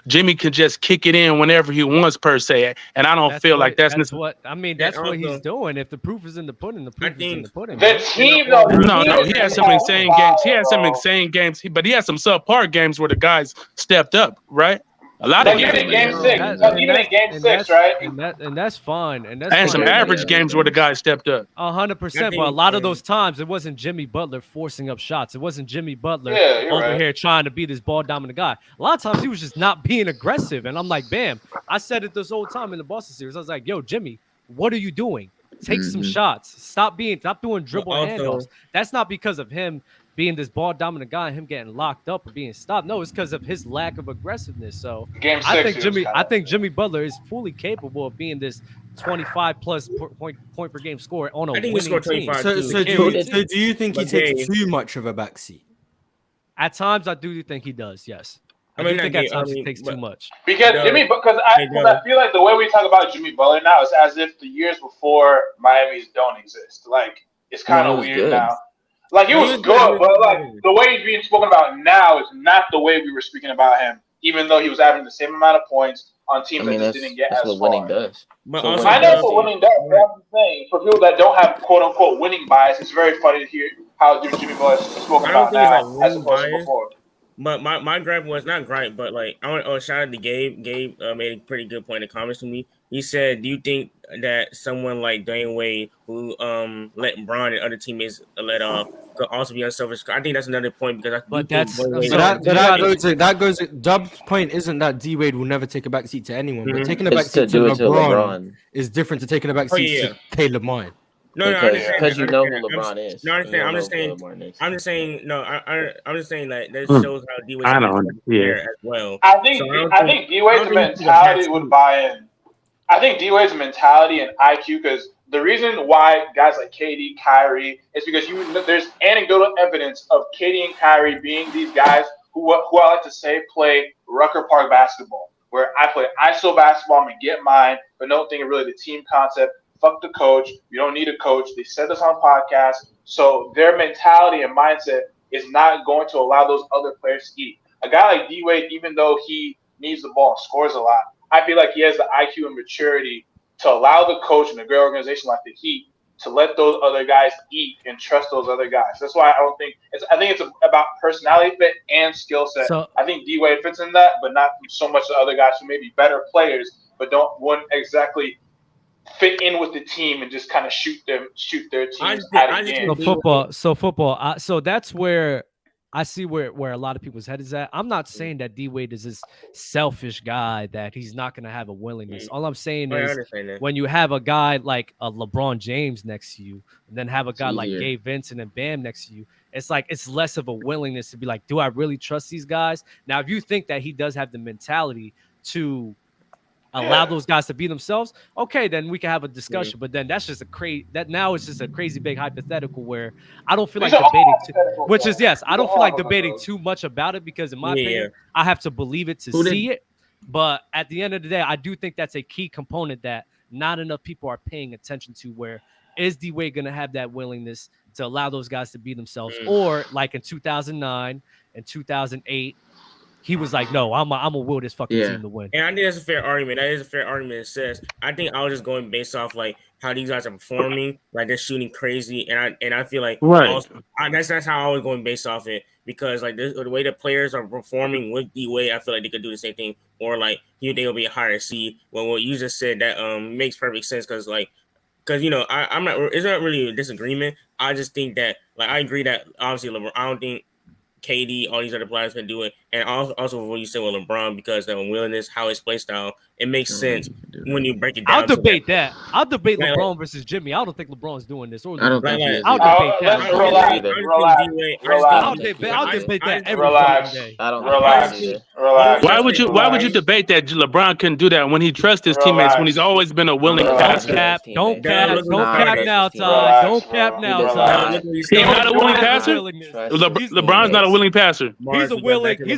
Speaker 4: Jimmy can just kick it in whenever he wants, per se. And I don't feel like that's necessary.
Speaker 1: what I mean.
Speaker 3: And
Speaker 1: That's what he's
Speaker 3: also-
Speaker 1: doing. If the proof is in the pudding, the proof is in
Speaker 3: think
Speaker 1: the pudding.
Speaker 5: The
Speaker 1: bro.
Speaker 5: team, though. the
Speaker 4: No,
Speaker 5: team
Speaker 4: he
Speaker 5: is
Speaker 4: had some insane
Speaker 5: foul,
Speaker 4: games. He had some
Speaker 5: bro.
Speaker 4: insane games, but he had some subpar games where the guys stepped up, right? A lot
Speaker 5: Like
Speaker 4: of
Speaker 5: even
Speaker 4: games.
Speaker 5: in game
Speaker 1: No,
Speaker 5: six,
Speaker 1: that-
Speaker 5: like,
Speaker 1: and
Speaker 5: even in
Speaker 1: that's-
Speaker 5: game
Speaker 1: and
Speaker 5: 6,
Speaker 1: that's-
Speaker 5: right?
Speaker 1: And that's fine. And that's
Speaker 4: And some
Speaker 1: fine.
Speaker 4: average
Speaker 6: Yeah.
Speaker 4: games where the guys stepped up.
Speaker 1: 100%.
Speaker 3: I
Speaker 1: But a
Speaker 3: think,
Speaker 1: lot of those times, it wasn't Jimmy Butler forcing up shots. It wasn't Jimmy Butler
Speaker 5: Yeah, you're
Speaker 1: over
Speaker 5: right.
Speaker 1: here trying to be this ball dominant guy. A lot of times he was just not being aggressive. And I'm like, bam. I said it this whole time in the Boston series. I was like, yo, Jimmy, what are you doing? Take some shots. Stop doing dribble
Speaker 3: also-
Speaker 1: handoffs. That's not because of him being this ball dominant guy and him getting locked up or being stopped. No, it's because of his lack of aggressiveness. So
Speaker 5: Game 6,
Speaker 1: I think
Speaker 5: he was
Speaker 1: Jimmy,
Speaker 5: kinda-
Speaker 1: I think Jimmy Butler is fully capable of being this 25 plus point per game scorer on a
Speaker 3: I think he
Speaker 1: winning
Speaker 3: scored
Speaker 1: team.
Speaker 3: 25.
Speaker 2: So,
Speaker 3: too.
Speaker 2: so, do you, so do you think he
Speaker 3: But
Speaker 2: takes
Speaker 3: Dave-
Speaker 2: too much of a backseat?
Speaker 1: At times, I do think he does. Yes, I,
Speaker 3: I mean,
Speaker 1: do think
Speaker 3: not
Speaker 1: at
Speaker 3: Dave,
Speaker 1: times
Speaker 3: I
Speaker 1: he
Speaker 3: mean,
Speaker 1: takes
Speaker 3: but-
Speaker 1: too much.
Speaker 5: Because
Speaker 3: No.
Speaker 5: Jimmy, because
Speaker 3: Hey,
Speaker 5: I feel like the way we talk about Jimmy Butler now is as if the years before Miami's don't exist. Like it's kind
Speaker 6: No,
Speaker 5: of
Speaker 6: he was
Speaker 5: weird
Speaker 6: good.
Speaker 5: now. Like he was good, but like the way he's being spoken about now is not the way we were speaking about him. Even though he was averaging the same amount of points on
Speaker 6: I
Speaker 5: teams
Speaker 6: mean,
Speaker 5: that just
Speaker 6: that's,
Speaker 5: didn't get
Speaker 6: that's
Speaker 5: as
Speaker 6: what
Speaker 5: far.
Speaker 6: winning does.
Speaker 3: But
Speaker 6: So
Speaker 3: also,
Speaker 5: I know
Speaker 6: winning
Speaker 5: what winning does. But I'm just saying, for people that don't have quote unquote winning bias, it's very funny to hear how Jimmy Butler is spoken
Speaker 3: I don't
Speaker 5: about
Speaker 3: think it's
Speaker 5: now
Speaker 3: like
Speaker 5: as
Speaker 3: winning
Speaker 5: opposed to
Speaker 3: bias.
Speaker 5: before.
Speaker 3: But my gripe was not gripe, but like I want shout out to Gabe. Gabe made a pretty good point in the comments to me. He said, "Do you think that someone like Dwayne Wade, who let Bron and other teammates let off, could also be unselfish?" I think that's another point because
Speaker 1: But that's-
Speaker 3: Dwayne Wade-
Speaker 1: So,
Speaker 2: That goes. Dub's point isn't that D Wade will never take a backseat to anyone, but
Speaker 3: Mhm.
Speaker 2: taking a
Speaker 6: It's to
Speaker 2: backseat to
Speaker 6: do it to
Speaker 2: LeBron
Speaker 6: LeBron.
Speaker 2: is different to taking a backseat
Speaker 3: yeah.
Speaker 2: to Caleb Mine.
Speaker 3: No, I understand.
Speaker 6: Because you know who
Speaker 3: I'm
Speaker 6: LeBron is.
Speaker 3: No, I understand.
Speaker 6: You
Speaker 3: I'm
Speaker 6: know
Speaker 3: just
Speaker 6: who
Speaker 3: saying.
Speaker 6: LeBron is.
Speaker 3: I'm just saying. No, I'm just saying that that
Speaker 4: Mm.
Speaker 3: shows how D-Wade's
Speaker 4: I
Speaker 3: a
Speaker 4: know. Yeah.
Speaker 3: player as well.
Speaker 5: I think
Speaker 3: So
Speaker 5: I think D-Wade's mentality would buy in. I think D-Wade's mentality and IQ, because the reason why guys like KD, Kyrie, is because there's anecdotal evidence of KD and Kyrie being these guys who I like to say play Rucker Park basketball, where I play ISO basketball, I'm gonna get mine, but don't think of really the team concept. Fuck the coach. You don't need a coach. They said this on podcasts. So their mentality and mindset is not going to allow those other players to eat. A guy like D-Wade, even though he needs the ball and scores a lot, I feel like he has the IQ and maturity to allow the coach and a great organization like the Heat to let those other guys eat and trust those other guys. That's why I don't think I think it's about personality fit and skill set.
Speaker 1: So-
Speaker 5: I think D-Wade fits in that, but not so much the other who may be better players, but wouldn't exactly fit in with the team and just kind of shoot their teams out of game.
Speaker 1: So football. So that's where I see where a lot of people's head is at. I'm not saying that D-Wade is this selfish guy that he's not going to have a willingness. All I'm saying is when you have a guy like a LeBron James next to you, and then have a guy like Gabe Vincent and Bam next to you, it's like it's less of a willingness to be like, do I really trust these guys? Now, if you think that he does have the mentality to allow those guys to be themselves, okay, then we can have a discussion. But then that's just now it's just a crazy big hypothetical where I don't feel like debating I don't feel like debating too much about it, because in my opinion, I have to believe it to see it. But at the end of the day, I do think that's a key component that not enough people are paying attention to, where is D-Wade going to have that willingness to allow those guys to be themselves? Or like in 2009 and 2008, he was like, no, I'm gonna will this fucking team to win.
Speaker 3: And I think that's a fair argument. That is a fair argument. It says, I think I was just going based off like how these guys are performing, like they're shooting crazy, and I feel like that's how I was going based off it, because like the way the players are performing with D-Wade, I feel like they could do the same thing, or like they'll be a higher seed. Well, what you just said that makes perfect sense, because I'm not. It's not really a disagreement. I just think that I agree that obviously LeBron. I don't think KD, all these other players can do it, and also what you said with LeBron, because the willingness, how his play style, it makes sense when you break it down.
Speaker 1: I'll debate that. I'll debate LeBron versus Jimmy. I don't think LeBron's doing this.
Speaker 6: I don't think
Speaker 1: I'll debate that.
Speaker 5: I'll
Speaker 1: debate that every day.
Speaker 6: I don't.
Speaker 5: Relax.
Speaker 4: Why would you debate that LeBron couldn't do that when he trusts his teammates, when he's always been a willing passer?
Speaker 1: Don't cap now, Todd. Don't cap now, Todd.
Speaker 4: He's not a willing passer. LeBron's not a willing passer.
Speaker 1: He's a willing. Give me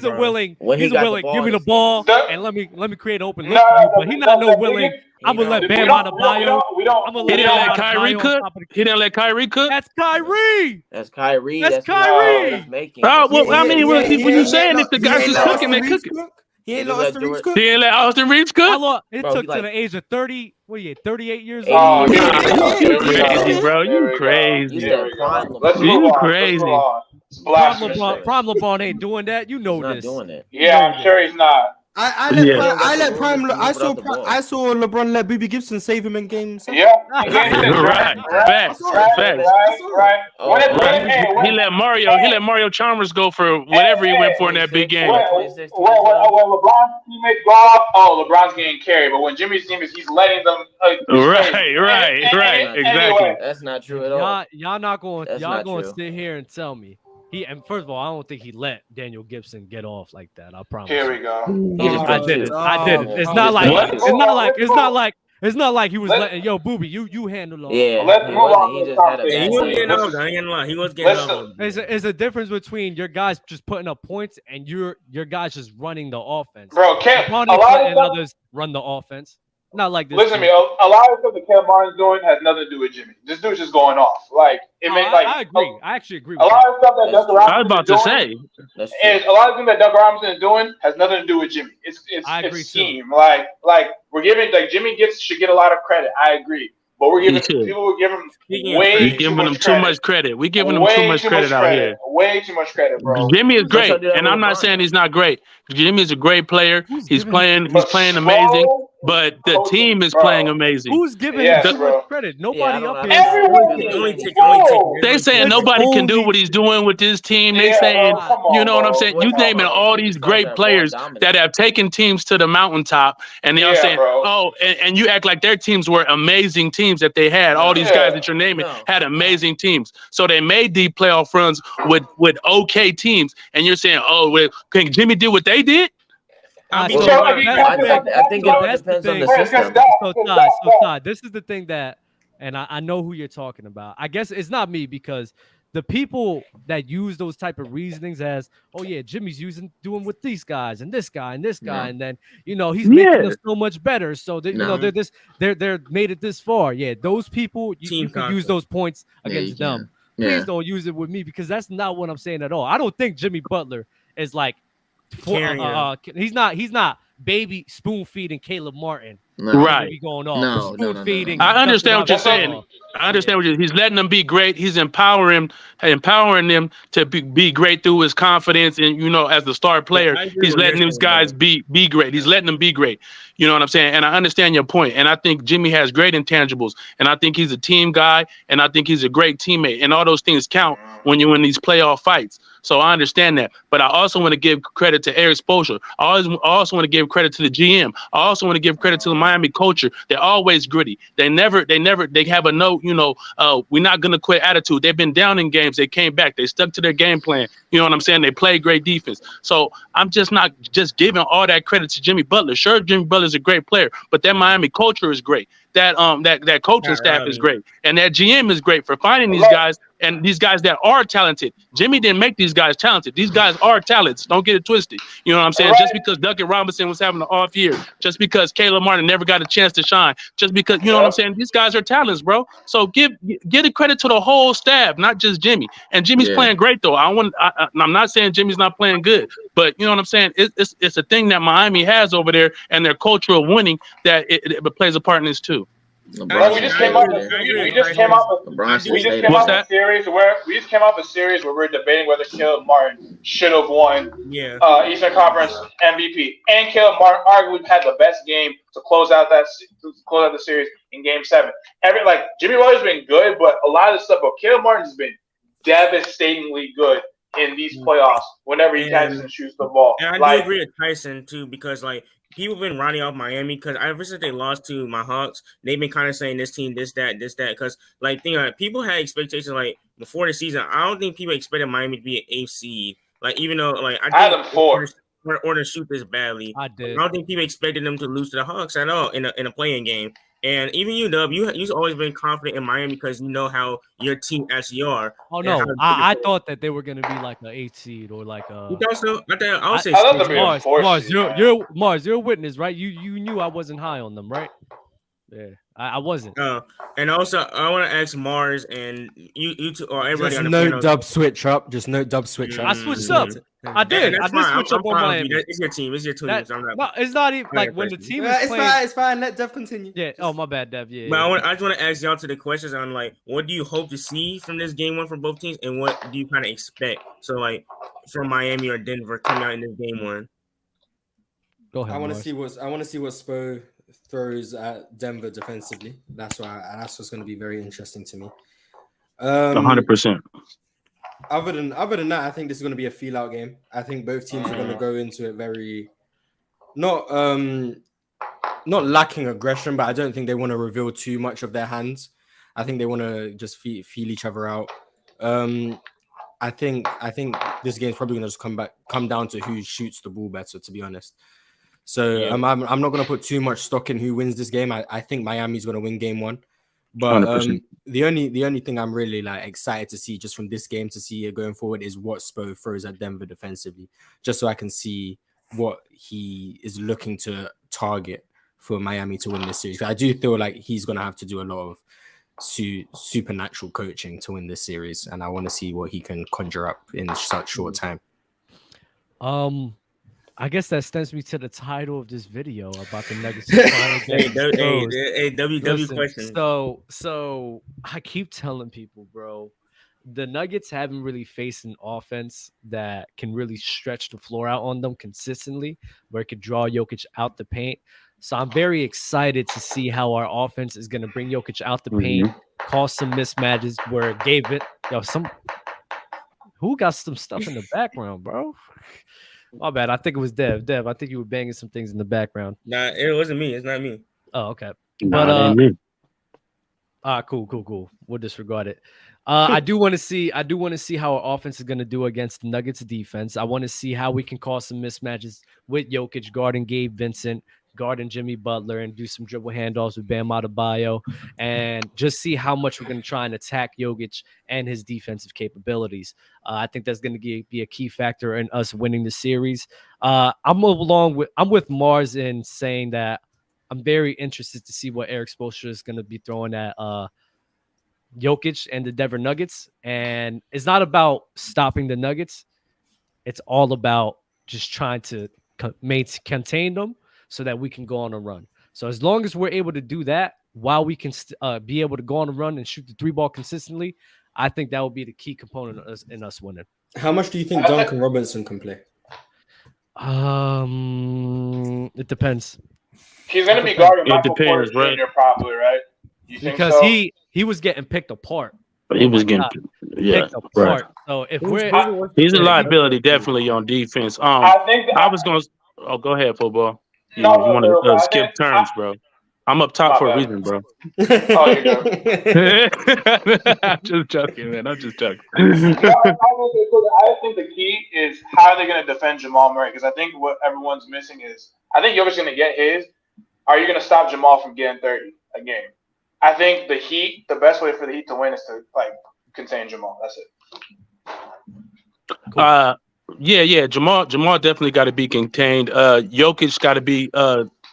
Speaker 1: the ball and let me create open look for you. But he's not no willing. I'm gonna let Bam out of bio.
Speaker 4: He didn't let Kyrie cook. He didn't let Kyrie cook.
Speaker 1: That's Kyrie.
Speaker 6: That's Kyrie.
Speaker 1: That's Kyrie.
Speaker 4: Oh well, I mean, when you saying if the guys is cooking, they cooking.
Speaker 2: He ain't let Austin Reeves cook.
Speaker 4: He ain't let Austin Reeves cook.
Speaker 1: It took to the age of 30. What are you? 38 years old.
Speaker 5: Oh,
Speaker 4: you crazy, bro. You crazy. You crazy.
Speaker 1: Prime LeBron ain't doing that. You know this.
Speaker 5: Yeah, I'm sure he's not.
Speaker 2: I saw LeBron let BB Gibson save him in games.
Speaker 5: Yeah,
Speaker 4: right. Facts. He let Mario Chalmers go for whatever he went for in that big game.
Speaker 5: When LeBron's teammates go off, LeBron's getting carried. But when Jimmy's team he's letting them.
Speaker 4: Right. Exactly.
Speaker 6: That's not true at all.
Speaker 1: Y'all not going to sit here and tell me. And first of all, I don't think he let Daniel Gibson get off like that. I promise.
Speaker 5: Here we go.
Speaker 1: I did it. It's not like he was letting Booby, you handle all.
Speaker 6: Yeah.
Speaker 3: He was getting off.
Speaker 1: There's a difference between your guys just putting up points and your guys just running the offense.
Speaker 5: Bro,
Speaker 1: others run the offense. Not like this.
Speaker 5: Listen to me. A lot of stuff that Kevin Martin's doing has nothing to do with Jimmy. This dude's just going off. I agree. I actually agree. A lot of stuff that Doug Robinson
Speaker 4: I was about to say.
Speaker 5: Is a lot of things that Doug Robinson is doing has nothing to do with Jimmy. It's scheme. We're giving Jimmy should get a lot of credit. I agree. But we're giving people too much credit.
Speaker 4: We giving him too much credit out here.
Speaker 5: Way too much credit, bro.
Speaker 4: Jimmy is great, and I'm not saying he's not great. Jimmy is a great player. He's playing amazing. but the
Speaker 5: Coach,
Speaker 4: team is
Speaker 5: bro.
Speaker 4: playing amazing.
Speaker 1: Who's giving
Speaker 5: Yes,
Speaker 1: him too
Speaker 5: bro.
Speaker 1: much credit? Nobody
Speaker 6: I
Speaker 1: up
Speaker 6: don't-
Speaker 1: here.
Speaker 5: Everyone,
Speaker 3: Only take
Speaker 4: They saying
Speaker 1: It's
Speaker 4: nobody can do
Speaker 1: only-
Speaker 4: what he's doing with this team. They
Speaker 5: Yeah,
Speaker 4: saying,
Speaker 5: bro, come on,
Speaker 4: you know what I'm
Speaker 5: bro.
Speaker 4: saying?
Speaker 5: Come
Speaker 4: You
Speaker 5: on,
Speaker 4: naming
Speaker 5: bro.
Speaker 4: all these great players that have taken teams to the mountaintop, and they're
Speaker 5: Yeah,
Speaker 4: saying,
Speaker 5: bro.
Speaker 4: oh, and you act like their teams were amazing teams that they had. All these
Speaker 5: Yeah.
Speaker 4: guys that you're naming had amazing teams. So they made deep playoff runs with okay teams, and you're saying, oh, well, can Jimmy do what they did?
Speaker 3: I'll be
Speaker 1: So
Speaker 3: so
Speaker 5: I mean,
Speaker 6: I think it all
Speaker 1: that's the
Speaker 6: depends on
Speaker 1: thing.
Speaker 6: the
Speaker 5: Wait,
Speaker 6: system.
Speaker 1: So Todd, this is the thing that, and I know who you're talking about. I guess it's not me, because the people that use those type of reasonings as, oh yeah, Jimmy's doing with these guys and this guy and this guy, and then he's making us so much better. So that they're made it this far. Yeah, those people you can use those points against them. Please don't use it with me, because that's not what I'm saying at all. I don't think Jimmy Butler is like he's not baby spoon feeding Caleb Martin.
Speaker 4: Right.
Speaker 1: Going off.
Speaker 6: No.
Speaker 1: Feeding.
Speaker 4: I understand what you're saying. I understand what he's letting them be great. He's empowering them to be great through his confidence, and as the star player, he's letting these guys be great. He's letting them be great. You know what I'm saying? And I understand your point. And I think Jimmy has great intangibles, and I think he's a team guy, and I think he's a great teammate, and all those things count when you win these playoff fights. So I understand that. But I also want to give credit to Eric Spoelstra. I also want to give credit to the GM. I also want to give credit to the Miami culture. They're always gritty. They have a no, we're not going to quit attitude. They've been down in games. They came back. They stuck to their game plan. You know what I'm saying? They play great defense. So I'm just not just giving all that credit to Jimmy Butler. Sure, Jimmy Butler's a great player, but that Miami culture is great. That coaching staff is great. And that GM is great for finding these guys, and these guys that are talented. Jimmy didn't make these guys talented. These guys are talents. Don't get it twisted. You know what I'm saying? Just because Duncan Robinson was having an off year, just because Caleb Martin never got a chance to shine, just because, you know what I'm saying? These guys are talents, bro. So give the credit to the whole staff, not just Jimmy. And Jimmy's playing great, though. I'm not saying Jimmy's not playing good, but you know what I'm saying? It's a thing that Miami has over there, and their culture of winning that it plays a part in this too.
Speaker 5: Bro, we just came off a series where we're debating whether Caleb Martin should have won Eastern Conference MVP, and Caleb Martin arguably had the best game to close out the series in Game 7. Jimmy Butler's been good, but a lot of the stuff, but Caleb Martin's been devastatingly good in these playoffs whenever he catches and shoots the ball.
Speaker 3: And I do agree with Tyson too, because people have been riding off Miami because ever since they lost to my Hawks, they've been kind of saying this team, this, that. Because people had expectations before the season. I don't think people expected Miami to be an 8th seed. Even though I
Speaker 5: had them 4
Speaker 3: or to shoot this badly.
Speaker 1: I did.
Speaker 3: I don't think people expected them to lose to the Hawks at all in a playing game. And even you, Dub, you've always been confident in Miami because you know how your team actually are.
Speaker 1: Oh no, I thought that they were gonna be like an 8th seed or like a.
Speaker 3: You thought so? I would say
Speaker 5: I love them.
Speaker 1: Mars, you're a witness, right? You knew I wasn't high on them, right? Yeah, I wasn't.
Speaker 3: And also, I want to ask Mars and you two or everybody
Speaker 2: Just
Speaker 3: on the
Speaker 2: note
Speaker 3: panel.
Speaker 2: Dub switch up. Just note Dub switch up.
Speaker 1: I switched up. I did. I did switch up on Miami.
Speaker 3: It's your team. It's your team.
Speaker 1: No, it's not even like when the team is
Speaker 2: It's
Speaker 1: playing.
Speaker 2: fine. It's fine. Let Dev continue.
Speaker 1: Yeah. Oh, my bad, Dev. Yeah.
Speaker 3: But I just want to ask y'all to the questions on what do you hope to see from this game 1 from both teams, and what do you kind of expect? So from Miami or Denver coming out in this game 1.
Speaker 1: Go ahead.
Speaker 2: I want to see what Spo throws at Denver defensively. That's what's going to be very interesting to me.
Speaker 4: 100%.
Speaker 2: Other than that, I think this is going to be a feel-out game. I think both teams are going to go into it very not lacking aggression, but I don't think they want to reveal too much of their hands. I think they want to just feel each other out. I think this game's probably going to come down to who shoots the ball better, to be honest. So I'm not going to put too much stock in who wins this game. I think Miami's going to win game 1. But the only thing I'm really excited to see just from this game to see it going forward is what Spo throws at Denver defensively, just so I can see what he is looking to target for Miami to win this series. I do feel like he's going to have to do a lot of supernatural coaching to win this series, and I want to see what he can conjure up in such short time.
Speaker 1: I guess that stems me to the title of this video about the Nuggets. WW
Speaker 3: question.
Speaker 1: So I keep telling people, bro, the Nuggets haven't really faced an offense that can really stretch the floor out on them consistently, where it could draw Jokic out the paint. So I'm very excited to see how our offense is going to bring Jokic out the paint, cause some mismatches where Gabe it. Who got some stuff in the background, bro? My bad. I think it was Dev. Dev, I think you were banging some things in the background.
Speaker 3: Nah, it wasn't me. It's not me.
Speaker 1: Oh, okay.
Speaker 4: Nah,
Speaker 1: But
Speaker 4: it ain't me.
Speaker 1: Cool. We'll disregard it. I do want to see how our offense is going to do against the Nuggets defense. I want to see how we can cause some mismatches with Jokic guarding Gabe Vincent, guarding Jimmy Butler, and do some dribble handoffs with Bam Adebayo, and just see how much we're going to try and attack Jokic and his defensive capabilities. I think that's going to be a key factor in us winning the series. I'm with Mars in saying that I'm very interested to see what Eric Spoelstra is going to be throwing at Jokic and the Denver Nuggets. And it's not about stopping the Nuggets. It's all about just trying to contain them so that we can go on a run. So as long as we're able to do that while we can be able to go on a run and shoot the 3-ball consistently, I think that will be the key component in us winning.
Speaker 2: How much do you think Duncan Robinson can play?
Speaker 1: It depends.
Speaker 5: He's going to be guarding Michael Porter
Speaker 4: right?
Speaker 5: Jr. probably, right? You think
Speaker 1: because
Speaker 5: so?
Speaker 1: he was getting picked apart.
Speaker 4: He was getting
Speaker 1: picked apart.
Speaker 4: Right.
Speaker 1: So if
Speaker 4: He's a liability definitely on defense. Go ahead, football. You want to skip turns, bro. I'm up top for a reason, bro.
Speaker 5: Oh, you go.
Speaker 4: I'm just joking, man. I'm just joking.
Speaker 5: I think the key is how they're going to defend Jamal Murray, because I think what everyone's missing is I think Jokic's going to get his. Are you going to stop Jamal from getting 30 a game? I think the best way for the Heat to win is to contain Jamal. That's it.
Speaker 4: Cool. Yeah. Jamal definitely got to be contained. Jokic got to be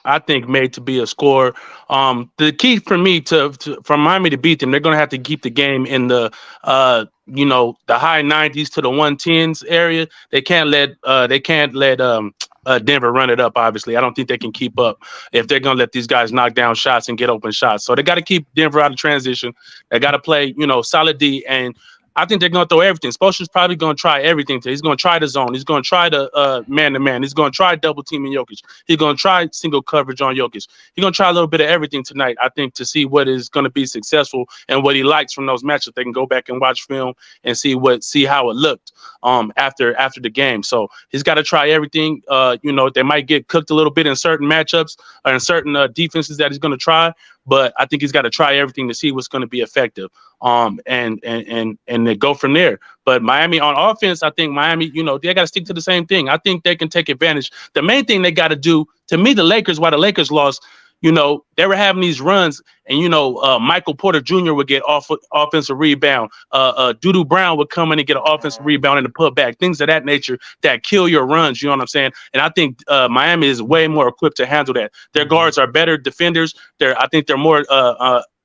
Speaker 4: I think made to be a scorer. The key for me for Miami to beat them, they're going to have to keep the game in the the high 90s to the 110s area. They can't let Denver run it up. Obviously, I don't think they can keep up if they're going to let these guys knock down shots and get open shots. So they got to keep Denver out of transition. They got to play solid D, and I think they're going to throw everything. Spoelstra's probably going to try everything today. He's going to try the zone. He's going to try the man-to-man. He's going to try double teaming Jokic. He's going to try single coverage on Jokic. He's going to try a little bit of everything tonight, I think, to see what is going to be successful and what he likes from those matches. They can go back and watch film and see how it looked after the game. So he's got to try everything. They might get cooked a little bit in certain matchups or in certain defenses that he's going to try. But I think he's got to try everything to see what's going to be effective, and they go from there. But Miami on offense, I think Miami, they got to stick to the same thing. I think they can take advantage. The main thing they got to do, to me, the Lakers, why the Lakers lost, they were having these runs, and Michael Porter Jr. would get offensive rebound. Doodoo Brown would come in and get an offensive rebound and a putback, things of that nature that kill your runs. You know what I'm saying? And I think Miami is way more equipped to handle that. Their guards are better defenders. I think they're more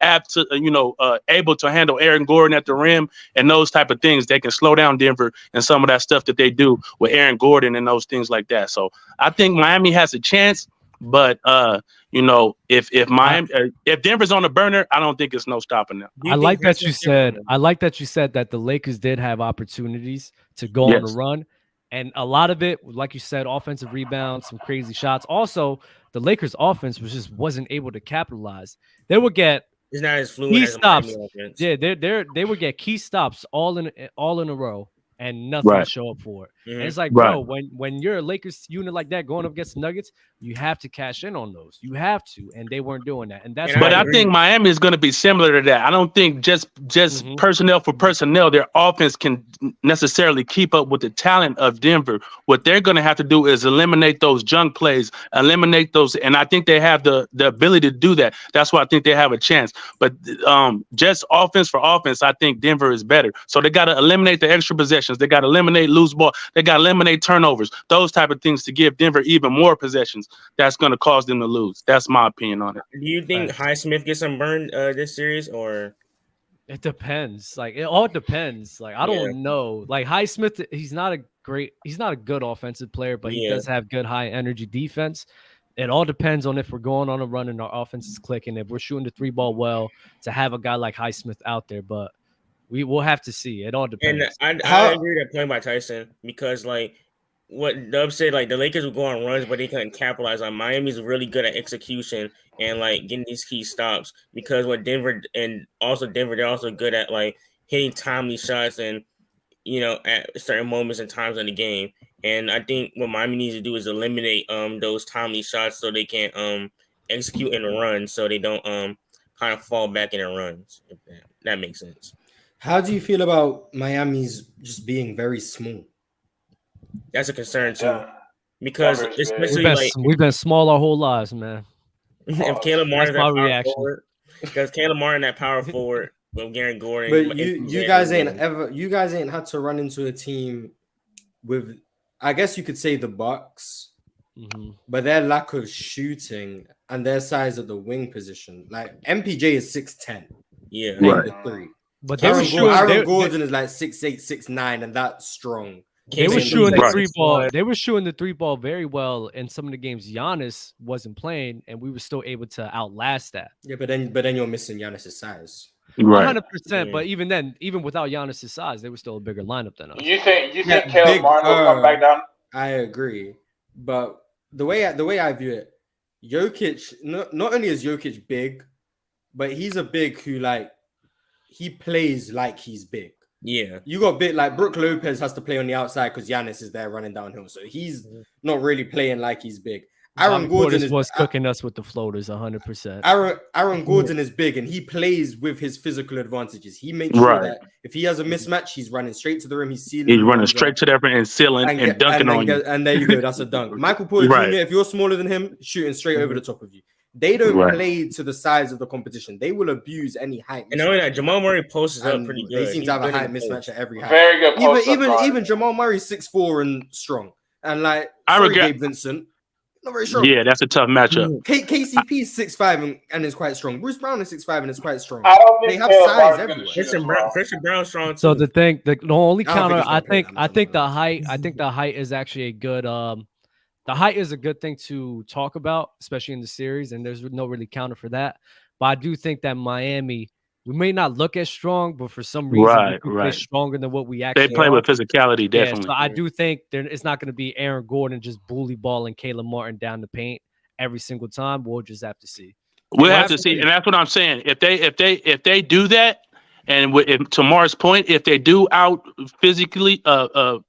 Speaker 4: apt to, able to handle Aaron Gordon at the rim and those type of things. They can slow down Denver and some of that stuff that they do with Aaron Gordon and those things like that. So I think Miami has a chance, but if Denver's on the burner, I don't think it's no stopping them.
Speaker 1: I like that you said that the Lakers did have opportunities to go on a run, and a lot of it, like you said, offensive rebounds, some crazy shots. Also, the Lakers' offense wasn't able to capitalize. They would get
Speaker 3: it's not as fluid
Speaker 1: key
Speaker 3: as
Speaker 1: stops.
Speaker 3: Offense.
Speaker 1: Yeah, they would get key stops all in a row, and nothing to show up for it.
Speaker 3: Mm-hmm.
Speaker 1: And it's like, bro, when you're a Lakers unit like that going up against the Nuggets, you have to cash in on those. You have to, and they weren't doing that. And that's.
Speaker 4: But I think Miami is going to be similar to that. I don't think just personnel for personnel, their offense can necessarily keep up with the talent of Denver. What they're going to have to do is eliminate those junk plays, eliminate those, and I think they have the ability to do that. That's why I think they have a chance. But just offense for offense, I think Denver is better. So they got to eliminate the extra possessions. They got to eliminate loose ball. They got to eliminate turnovers. Those type of things to give Denver even more possessions. That's going to cause them to lose. That's my opinion on it.
Speaker 3: Do you think Highsmith gets some burn this series, or
Speaker 1: it depends? Like it all depends. Like I don't know. Like Highsmith, he's not a good offensive player, but he does have good high energy defense. It all depends on if we're going on a run and our offense is clicking. If we're shooting the 3-ball well, to have a guy like Highsmith out there, but We will have to see. It all depends.
Speaker 3: And I agree with that point by Tyson because like what Dub said, like the Lakers would go on runs, but they couldn't capitalize on. Miami's really good at execution and like getting these key stops because what Denver and also Denver, they're also good at like hitting timely shots and at certain moments and times in the game. And I think what Miami needs to do is eliminate those timely shots so they can execute in the run so they don't kind of fall back in their runs. If that makes sense.
Speaker 2: How do you feel about Miami's just being very small?
Speaker 3: That's a concern too, because especially
Speaker 1: we've been small our whole lives, man.
Speaker 3: If Caleb Martin,
Speaker 1: that's my reaction.
Speaker 3: Because Caleb Martin, that power forward with Garen Gordon.
Speaker 2: But you guys ain't had to run into a team with, I guess you could say, the Bucks, but their lack of shooting and their size at the wing position, like MPJ is 6'10",
Speaker 3: yeah,
Speaker 2: right. 3.
Speaker 1: But
Speaker 2: Aaron Gordon is like 6'8", 6'9", and that's strong.
Speaker 1: They were shooting the 3 ball. They were shooting the 3 ball very well in some of the games. Giannis wasn't playing, and we were still able to outlast that.
Speaker 2: Yeah, but then you're missing Giannis's size.
Speaker 4: Right.
Speaker 1: 100%. But even then, even without Giannis' size, they were still a bigger lineup than us.
Speaker 5: You think Caleb Martin will come back down?
Speaker 2: I agree, but the way I view it, Jokic not only is Jokic big, but he's a big who like he plays like he's big.
Speaker 3: Yeah,
Speaker 2: you got a bit like Brook Lopez has to play on the outside because Giannis is there running downhill, so he's not really playing like he's big. Aaron Gordon
Speaker 1: was cooking us with the floaters 100%.
Speaker 2: Aaron Gordon is big and he plays with his physical advantages. He makes sure that if he has a mismatch, he's running straight to the rim. He's
Speaker 4: running straight to the rim and sealing and dunking on you.
Speaker 2: And there you go. That's a dunk. Michael Porter Jr., if you're smaller than him, shooting straight over the top of you. They don't play to the size of the competition. They will abuse any height.
Speaker 3: And knowing that Jamal Murray posts up pretty good.
Speaker 2: They seem to have a height mismatch at every height.
Speaker 5: Very good post.
Speaker 2: Even Jamal Murray's 6'4" and strong. And like Gabe Vincent, not very strong.
Speaker 4: Yeah, that's a tough matchup.
Speaker 2: KCP is 6'5" and is quite strong. Bruce Brown is 6'5" and is quite strong.
Speaker 5: I don't think
Speaker 2: they have size everywhere.
Speaker 3: Christian Brown strong too.
Speaker 1: So the only counter, I think the height is actually a good the height is a good thing to talk about, especially in the series, and there's no really counter for that. But I do think that Miami, we may not look as strong, but for some reason we play stronger than what we actually
Speaker 4: They play with physicality, definitely.
Speaker 1: Yeah, so I do think it's not going to be Aaron Gordon just bully balling Caleb Martin down the paint every single time. We'll just have to see.
Speaker 4: We'll have to see, and that's what I'm saying. If they do that, and to Mars' point, if they do out physically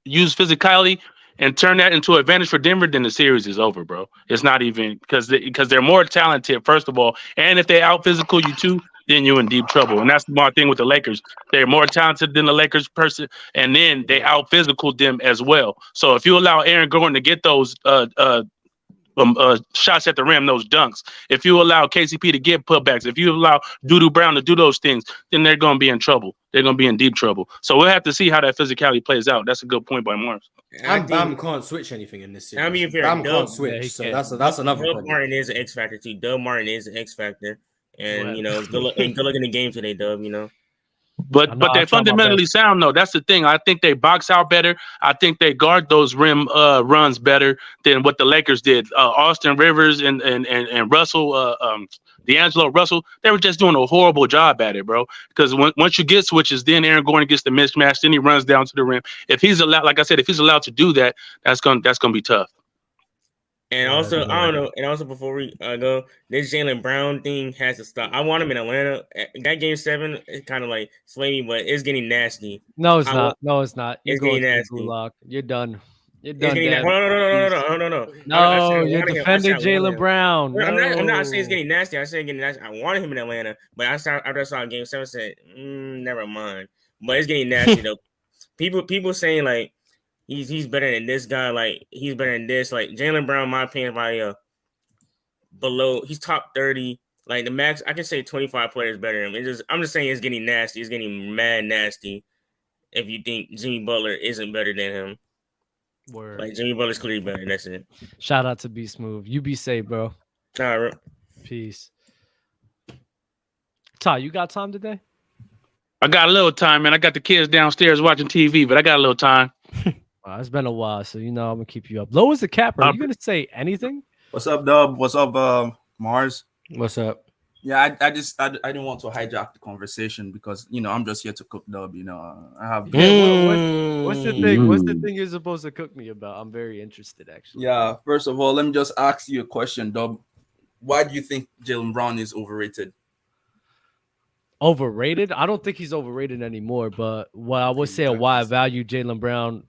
Speaker 4: use physicality and turn that into an advantage for Denver, then the series is over, bro. It's not even because they're more talented, first of all, and if they out physical you too, then you're in deep trouble. And that's the one thing with the Lakers. They're more talented than the Lakers person, and then they out physical them as well. So if you allow Aaron Gordon to get those shots at the rim, those dunks, if you allow KCP to get putbacks, if you allow Doodoo Brown to do those things, then they're going to be in trouble. They're going to be in deep trouble. So we'll have to see how that physicality plays out. That's a good point by Mars.
Speaker 2: Bam can't switch anything in this series. I mean, if Bam can't switch, so that's another problem.
Speaker 3: Martin is an X factor too. Dub Martin is an X factor, and good luck in the game today, Dub.
Speaker 4: But they're fundamentally sound though. That's the thing. I think they box out better. I think they guard those rim runs better than what the Lakers did. Austin Rivers and Russell, D'Angelo Russell, they were just doing a horrible job at it, bro. Because once you get switches, then Aaron Gordon gets the mismatch, then he runs down to the rim. If he's allowed, like I said, if he's allowed to do that, that's gonna be tough.
Speaker 3: And also, I don't know. And also, before we go, this Jaylen Brown thing has to stop. I want him in Atlanta. That game 7 is kind of like sway me, but it's getting nasty.
Speaker 1: No, it's not. No, it's not.
Speaker 3: You're going nasty.
Speaker 1: You're done. You're done.
Speaker 3: No.
Speaker 1: No, you're defending Jaylen Brown.
Speaker 3: I'm not saying it's getting nasty. I'm saying getting nasty. I wanted him in Atlanta, but after I saw game 7, I said, never mind. But it's getting nasty though. People saying like he's better than this guy. Like he's better than this. Like Jaylen Brown, in my opinion, by below. He's top 30. Like the max, I can say 25 players better than him. I'm just saying it's getting nasty. It's getting mad nasty. If you think Jimmy Butler isn't better than him.
Speaker 1: Word.
Speaker 3: Like Jimmy Butler's clearly better. That's it.
Speaker 1: Shout out to Be Smooth. You be safe, bro.
Speaker 3: All right, bro.
Speaker 1: Peace. Ty, you got time today?
Speaker 4: I got a little time, man. I got the kids downstairs watching TV, but I got a little time.
Speaker 1: It's been a while, so I'm gonna keep you up. Low as the capper. Are you gonna say anything?
Speaker 6: What's up, Dub? What's up, Mars?
Speaker 2: What's up?
Speaker 6: Yeah, I didn't want to hijack the conversation because I'm just here to cook dub. I have
Speaker 1: What's the thing? What's the thing you're supposed to cook me about? I'm very interested, actually.
Speaker 6: Yeah. First of all, let me just ask you a question, Dub. Why do you think Jaylen Brown is overrated?
Speaker 1: Overrated? I don't think he's overrated anymore. But what I would say why I value Jaylen Brown,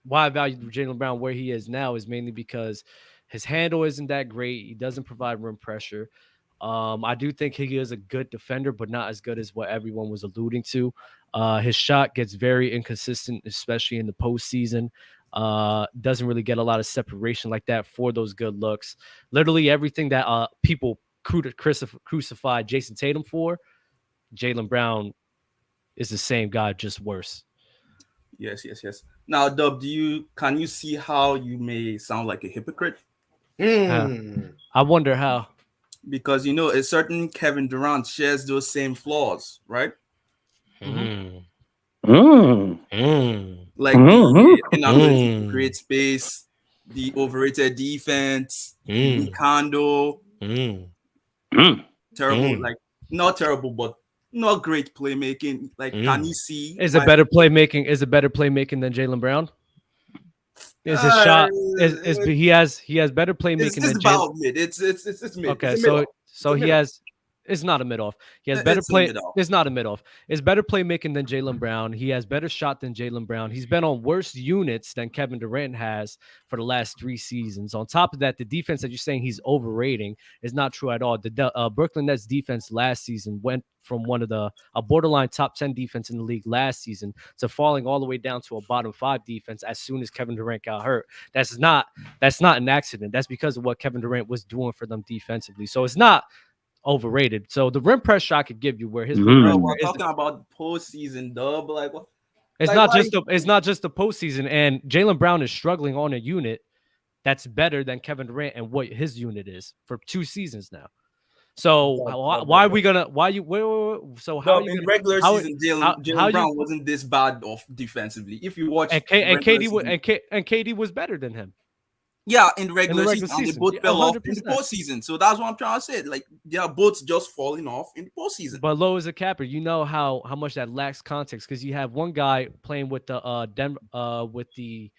Speaker 1: where he is now is mainly because his handle isn't that great. He doesn't provide rim pressure. I do think he is a good defender, but not as good as what everyone was alluding to. His shot gets very inconsistent, especially in the postseason. Doesn't really get a lot of separation like that for those good looks. Literally everything that people crucified Jason Tatum for, Jaylen Brown is the same guy, just worse.
Speaker 6: Yes. Now, Dub, can you see how you may sound like a hypocrite?
Speaker 1: I wonder how.
Speaker 6: Because a certain Kevin Durant shares those same flaws, right? Like the inability to create space, the overrated defense, the condo, terrible, like not terrible, but not great playmaking. Like, can you see?
Speaker 1: Is it better playmaking than Jaylen Brown? Is his shot? He has better playmaking than Jaylen?
Speaker 6: Mid. It's mid.
Speaker 1: Okay,
Speaker 6: it's
Speaker 1: he has. It's not a mid off. He has better play. It's not a mid off. It's better playmaking than Jaylen Brown. He has better shot than Jaylen Brown. He's been on worse units than Kevin Durant has for the last 3 seasons. On top of that, the defense that you're saying he's overrating is not true at all. The Brooklyn Nets defense last season went from one of a borderline top 10 defense in the league last season to falling all the way down to a bottom 5 defense as soon as Kevin Durant got hurt. That's not an accident. That's because of what Kevin Durant was doing for them defensively. So it's not overrated. So the rim press shot could give you where his
Speaker 6: we're talking about postseason, Dub. Like what?
Speaker 1: It's not just the postseason, and Jaylen Brown is struggling on a unit that's better than Kevin Durant and what his unit is for 2 seasons now. So why are we gonna? Why you? So how
Speaker 6: in regular season, Jaylen Brown wasn't this bad off defensively. If you watch,
Speaker 1: and KD was better than him.
Speaker 6: Yeah, in the regular season, and they both fell off in the postseason. So that's what I'm trying to say. Like, they are both just falling off in the postseason.
Speaker 1: But low as a capper, you know how much that lacks context because you have one guy playing with the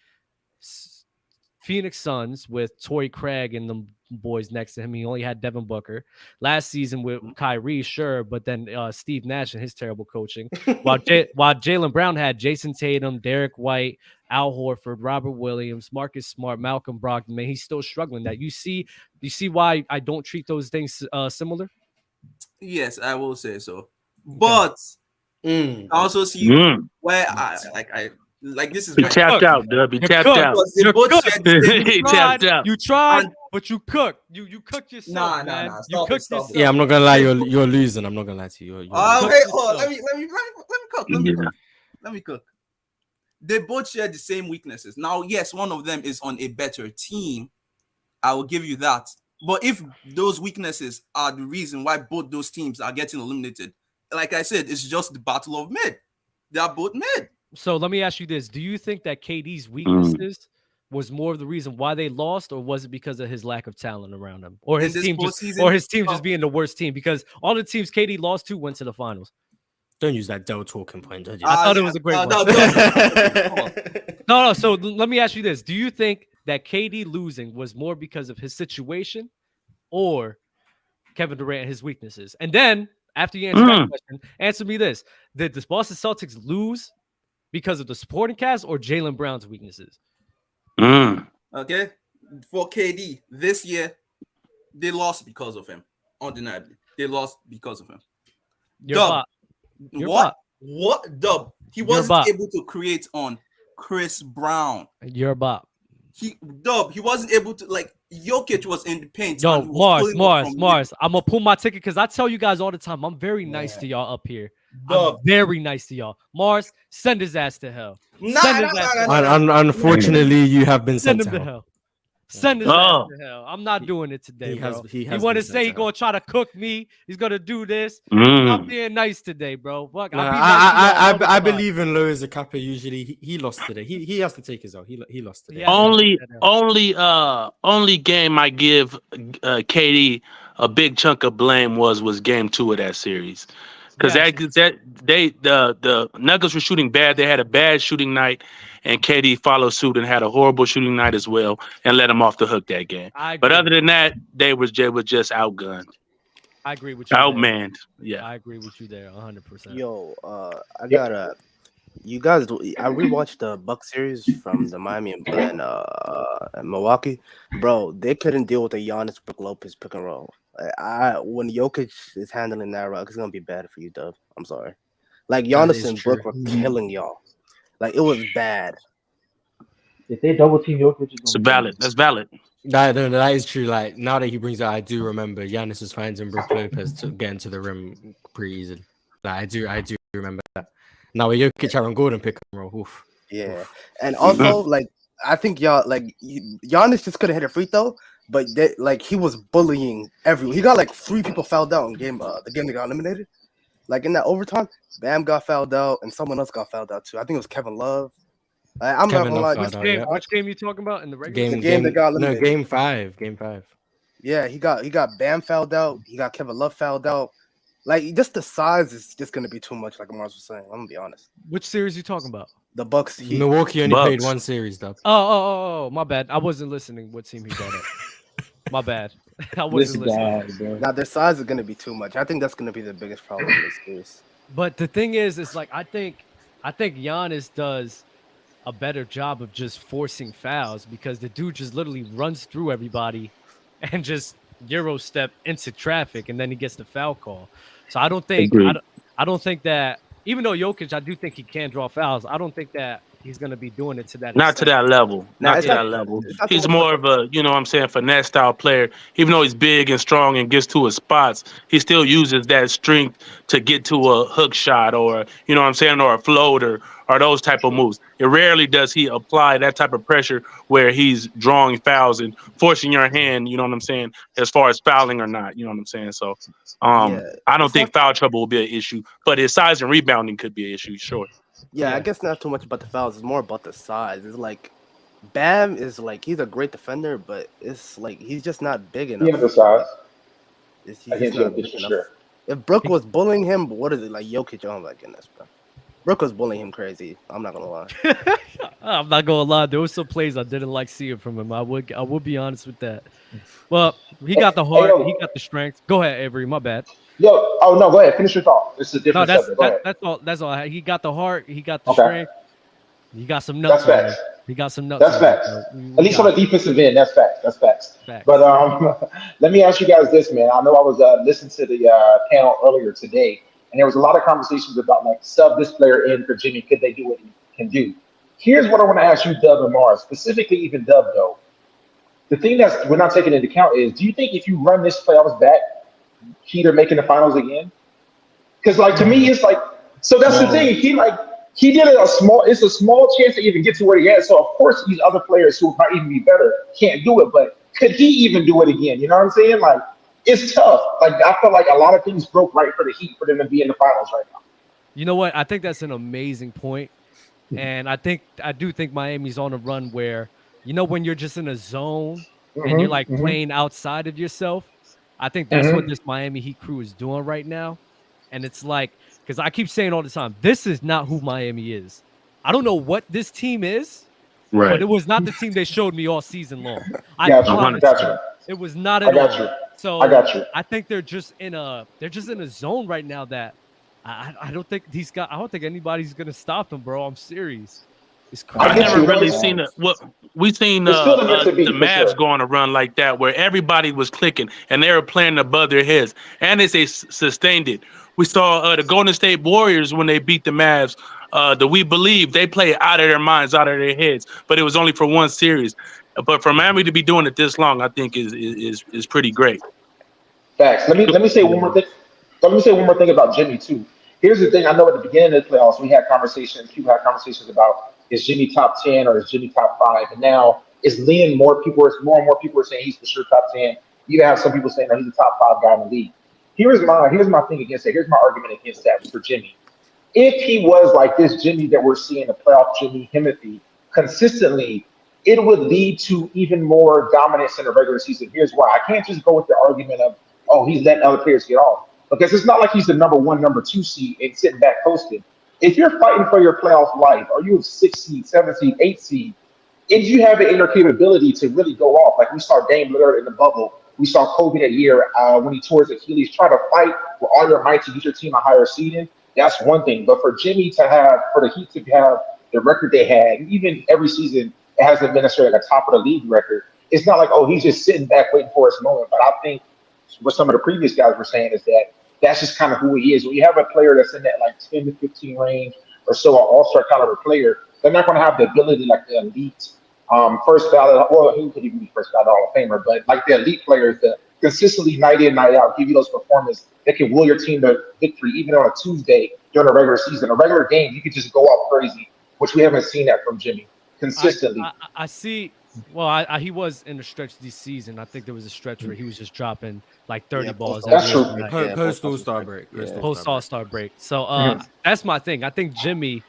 Speaker 1: Phoenix Suns with Torrey Craig and the boys next to him. He only had Devin Booker last season with Kyrie, sure, but then Steve Nash and his terrible coaching. while Jaylen Brown had Jason Tatum, Derek White, Al Horford, Robert Williams, Marcus Smart, Malcolm Brogdon. Man, he's still struggling. That you see why I don't treat those things similar.
Speaker 6: Yes, I will say so. But I also see where I this is
Speaker 4: he tapped out, Dub. He tapped out.
Speaker 1: He tapped out. You tried, but you cooked. You cooked yourself, man.
Speaker 6: Nah.
Speaker 1: You cooked yourself.
Speaker 2: Yeah, I'm not gonna lie. You're losing. I'm not gonna lie to you.
Speaker 6: Let me cook. They both share the same weaknesses. Now, yes, one of them is on a better team. I will give you that. But if those weaknesses are the reason why both those teams are getting eliminated, like I said, it's just the battle of mid. They are both mid.
Speaker 1: So let me ask you this. Do you think that KD's weaknesses was more of the reason why they lost, or was it because of his lack of talent around him? Or his team just being the worst team? Because all the teams KD lost to went to the finals.
Speaker 2: Don't use that Dell talking point.
Speaker 1: I thought it was a great one. No. So let me ask you this. Do you think that KD losing was more because of his situation or Kevin Durant and his weaknesses? And then after you answer that question, answer me this. Did the Boston Celtics lose because of the supporting cast or Jaylen Brown's weaknesses?
Speaker 6: Okay. For KD, this year, they lost because of him. Undeniably. They lost because of him. What? Dub? He wasn't able to create on Chris Brown.
Speaker 1: You're a bop.
Speaker 6: He wasn't able to, like, Jokic was in the paint.
Speaker 1: Yo, Mars. I'm gonna pull my ticket because I tell you guys all the time, I'm very nice to y'all up here. I'm very nice to y'all. Mars, send his ass to hell.
Speaker 2: Unfortunately, you have been sent
Speaker 1: to hell. Send his ass to hell. I'm not doing it today, bro. He want to say he's gonna try to cook me. He's gonna do this. I'm being nice today, bro. Fuck.
Speaker 2: I believe in low as a capper. Usually, he lost today. He has to take his out. He lost today.
Speaker 4: Only game I give KD a big chunk of blame was game 2 of that series. Because
Speaker 1: Yes.
Speaker 4: the Nuggets were shooting bad. They had a bad shooting night, and KD followed suit and had a horrible shooting night as well, and let them off the hook that game.
Speaker 1: I
Speaker 4: But
Speaker 1: agree.
Speaker 4: other than that, they were just outgunned,
Speaker 1: I agree with you. There.
Speaker 4: outmanned. Yeah.
Speaker 1: I agree with you there 100%.
Speaker 7: Yo, I gotta. You guys, I rewatched the Buck series from the Miami and Milwaukee. Bro, they couldn't deal with the Giannis Brook Lopez pick and roll. When Jokic is handling that rock, it's gonna be bad for you, Dub. I'm sorry. Like Giannis
Speaker 2: is
Speaker 7: and
Speaker 2: true.
Speaker 7: Brook were killing y'all. Like it was bad.
Speaker 8: If they double team Jokic,
Speaker 4: It's valid. That's valid.
Speaker 2: That is true. Like now that he brings it, I do remember Giannis was finding Brook Lopez to get into the rim pretty easily. Like I do remember that. Now with Jokic, Aaron Gordon pick and roll. Oof.
Speaker 7: Yeah, and also like I think y'all like Giannis just couldn't hit a free throw, but he was bullying everyone. He got like 3 people fouled out in the game they got eliminated. Like in that overtime, Bam got fouled out and someone else got fouled out too. I think it was Kevin Love. I'm
Speaker 2: Kevin
Speaker 7: not
Speaker 2: Love
Speaker 7: gonna lie.
Speaker 2: fouled out, yeah.
Speaker 1: Which game you talking about in the regular?
Speaker 7: game that got eliminated.
Speaker 2: Game 5. Game 5.
Speaker 7: Yeah, he got Bam fouled out. He got Kevin Love fouled out. Like just the size is just gonna be too much. Like Mars was saying, I'm gonna be honest.
Speaker 1: Which series you talking about?
Speaker 7: The Bucks. Heat.
Speaker 2: Milwaukee only played
Speaker 4: Bucks.
Speaker 2: 1 series, though.
Speaker 1: Oh, my bad. I wasn't listening. What team he brought up? My bad. I wasn't listening.
Speaker 8: bro.
Speaker 7: Now their size is gonna be too much. I think that's gonna be the biggest problem in this series.
Speaker 1: But the thing is, it's like I think Giannis does a better job of just forcing fouls because the dude just literally runs through everybody and just Euro step into traffic, and then he gets the foul call. So I don't think I don't think that even though Jokic, I do think he can draw fouls. I don't think that he's gonna be doing it to that.
Speaker 4: Not to that level.
Speaker 7: Nah,
Speaker 4: Not
Speaker 7: it's
Speaker 4: to
Speaker 7: not-
Speaker 4: that level.
Speaker 7: it's not
Speaker 4: He's
Speaker 7: the-
Speaker 4: more of a, you know what I'm saying, finesse style player. Even though he's big and strong and gets to his spots, he still uses that strength to get to a hook shot or, you know what I'm saying, or a floater or those type of moves. It rarely does he apply that type of pressure where he's drawing fouls and forcing your hand, you know what I'm saying, as far as fouling or not, you know what I'm saying? So
Speaker 7: Yeah,
Speaker 4: I don't
Speaker 7: it's
Speaker 4: think foul trouble will be an issue, but his size and rebounding could be an issue, sure.
Speaker 7: Yeah,
Speaker 1: Yeah.
Speaker 7: I guess not too much about the fouls. It's more about the size. It's like Bam is like he's a great defender, but it's like he's just not big enough.
Speaker 5: He undersized.
Speaker 7: He's
Speaker 5: I
Speaker 7: just
Speaker 5: can't
Speaker 7: not
Speaker 5: do
Speaker 7: big
Speaker 5: this for
Speaker 7: enough.
Speaker 5: sure.
Speaker 7: If Brook was bullying him, what is it like Jokic? Oh my goodness, bro. Brook was bullying him crazy. I'm not gonna lie.
Speaker 1: I'm not gonna lie. There were some plays I didn't like seeing from him. I would be honest with that. Well, he got the heart. He got the strength. Go ahead, Avery. My bad.
Speaker 5: Yo, oh no, go ahead. Finish your thought. This is a
Speaker 1: No,
Speaker 5: different subject. Go ahead.
Speaker 1: that's all. That's all. He got the heart. He got the
Speaker 5: Okay.
Speaker 1: strength. He got some nuts.
Speaker 5: That's
Speaker 1: on him.
Speaker 5: facts.
Speaker 1: He got some nuts.
Speaker 5: That's
Speaker 1: on him,
Speaker 5: facts.
Speaker 1: so we
Speaker 5: At least on
Speaker 1: got
Speaker 5: the defensive end, that's facts. That's facts.
Speaker 1: facts.
Speaker 5: But let me ask you guys this, man. I know I was listening to the panel earlier today, and there was a lot of conversations about like sub this player in for Jimmy. Could they do what he can do? Here's what I want to ask you, Dub and Mars, specifically even Dub though. The thing that we're not taking into account is, do you think if you run this playoffs back, Heat are making the finals again? Because like to me, it's like so. That's the thing. He did it it's a small chance to even get to where he had. So of course these other players who might even be better can't do it. But could he even do it again? You know what I'm saying? Like it's tough. Like I feel like a lot of things broke right for the Heat for them to be in the finals right now.
Speaker 1: You know what? I think that's an amazing point. And I do think Miami's on a run where, you know, when you're just in a zone and you're like playing outside of yourself, I think that's what this Miami Heat crew is doing right now. And it's like, because I keep saying all the time, this is not who Miami is. I don't know what this team is, but it was not the team they showed me all season long. I promise you, it was not at all. So
Speaker 5: I got you.
Speaker 1: I think they're just in a zone right now that I don't think I don't think anybody's gonna stop them, bro. I'm serious. It's crazy.
Speaker 4: I've never really seen we've seen the Mavs go on a run like that where everybody was clicking and they were playing above their heads and they sustained it. We saw the Golden State Warriors when they beat the Mavs. The We Believe they played out of their minds, out of their heads, but it was only for one series. But for Miami to be doing it this long, I think is pretty great.
Speaker 5: Facts. Let me say one more thing. Let me say one more thing about Jimmy too. Here's the thing. I know at the beginning of the playoffs, people had conversations about is Jimmy top 10 or is Jimmy top 5, and now it's leaning more and more people are saying he's for sure top 10. You have some people saying that he's a top 5 guy in the league. Here's my thing against it. Here's my argument against that for Jimmy. If he was like this Jimmy that we're seeing, the playoff Jimmy Himothy, consistently, it would lead to even more dominance in the regular season. Here's why. I can't just go with the argument of,
Speaker 9: oh, he's letting other players get off. Because it's not like he's the number 1, number 2 seed and sitting back coasting. If you're fighting for your playoff life, are you a 6 seed, 7 seed, 8 seed? If you have it in your capability to really go off, like we saw Dame Lillard in the bubble, we saw Kobe that year when he tore his Achilles, try to fight with all your might to get your team a higher seeding. That's one thing. But for Jimmy to have, for the Heat to have the record they had, even every season, it hasn't been necessarily like a top of the league record. It's not like, oh, he's just sitting back waiting for his moment. But I think what some of the previous guys were saying is that that's just kind of who he is. When you have a player that's in that like 10 to 15 range or so, an all-star caliber player, they're not going to have the ability like the elite first ballot. Well, he could even be first ballot Hall of Famer, but like the elite players that consistently night in, night out give you those performances that can will your team to victory even on a Tuesday during a regular season. A regular game, you could just go off crazy, which we haven't seen that from Jimmy consistently.
Speaker 1: I see. Well, he was in a stretch this season. I think there was a stretch where he was just dropping like 30 balls.
Speaker 9: That's true.
Speaker 2: Post All-Star break.
Speaker 1: Post All-Star break. So that's my thing. I think Jimmy,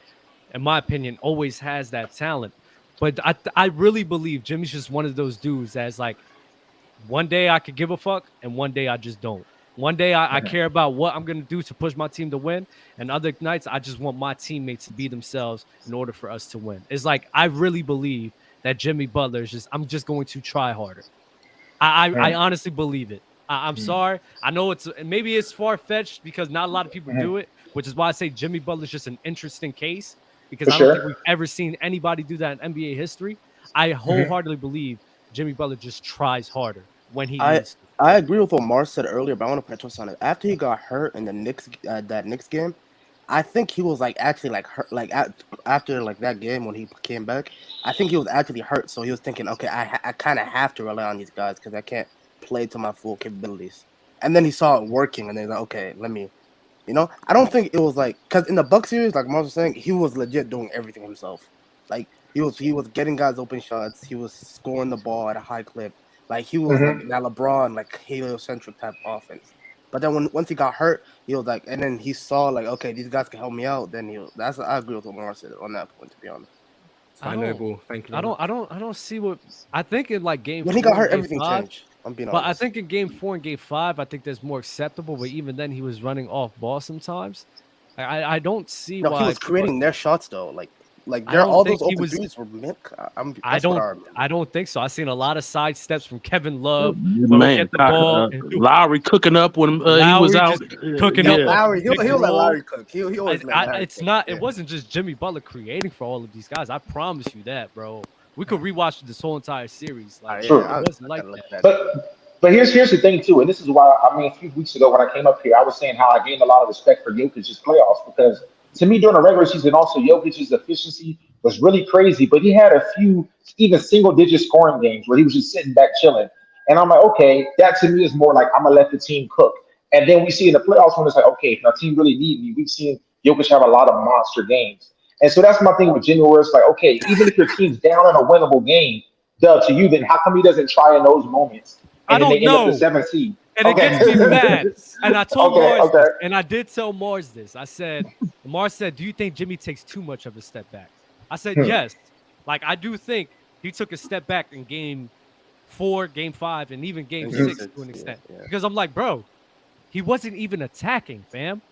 Speaker 1: in my opinion, always has that talent. But I really believe Jimmy's just one of those dudes that's like, one day I could give a fuck and one day I just don't. One day I care about what I'm going to do to push my team to win. And other nights I just want my teammates to be themselves in order for us to win. It's like I really believe that Jimmy Butler is just, I'm just going to try harder. I honestly believe it. I'm sorry. I know maybe it's far-fetched because not a lot of people do it, which is why I say Jimmy Butler is just an interesting case because I don't think we've ever seen anybody do that in NBA history. I wholeheartedly believe Jimmy Butler just tries harder when he needs to.
Speaker 7: I agree with what Mars said earlier, but I want to put a twist on it. After he got hurt in the Knicks, that Knicks game, I think he was like actually like hurt, like after like that game when he came back. I think he was actually hurt, so he was thinking, okay, I kind of have to rely on these guys because I can't play to my full capabilities. And then he saw it working, and then he's like, okay, let me, I don't think it was like because in the Bucks series, like Mars was saying, he was legit doing everything himself. Like he was getting guys open shots, he was scoring the ball at a high clip. Like he was like that LeBron, like heliocentric type offense. But then once he got hurt, he was like, and then he saw like, okay, these guys can help me out. Then I agree with what Mars said on that point, to be honest.
Speaker 2: Thank you.
Speaker 1: I don't see what I think in like game.
Speaker 7: When he got hurt, everything changed. I'm being honest.
Speaker 1: But I think in game 4 and game 5, I think that's more acceptable. But even then, he was running off ball sometimes. I don't see why
Speaker 7: he was creating their shots though. Like there, all those open threes were meant.
Speaker 1: I don't think so. I seen a lot of side steps from Kevin Love.
Speaker 4: Man, Lowry cooking up when he was out
Speaker 1: cooking up.
Speaker 7: Lowry, he'll let Lowry cook. He always let Lowry cook.
Speaker 1: It wasn't just Jimmy Butler creating for all of these guys. I promise you that, bro. We could rewatch this whole entire series. Like,
Speaker 9: Sure.
Speaker 1: it wasn't like that.
Speaker 9: But here's the thing too, and this is why a few weeks ago when I came up here, I was saying how I gained a lot of respect for Jokic's playoffs because to me during the regular season, also Jokic's efficiency was really crazy. But he had a few even single-digit scoring games where he was just sitting back chilling, and I'm like, okay, that to me is more like I'm gonna let the team cook. And then we see in the playoffs when it's like, okay, if our team really need me, we've seen Jokic have a lot of monster games. And so that's my thing with Jimmy, where it's like, okay, even if your team's down in a winnable game, to you, then how come he doesn't try in those moments? And
Speaker 1: I don't know.
Speaker 9: The 7th seed.
Speaker 1: And it gets me mad. And I told Mars this, and I did tell Mars this. I said, Mars said, do you think Jimmy takes too much of a step back? I said, yes. Like, I do think he took a step back in game 4, game 5, and even game 6 to an extent. Because I'm like, bro, he wasn't even attacking, fam.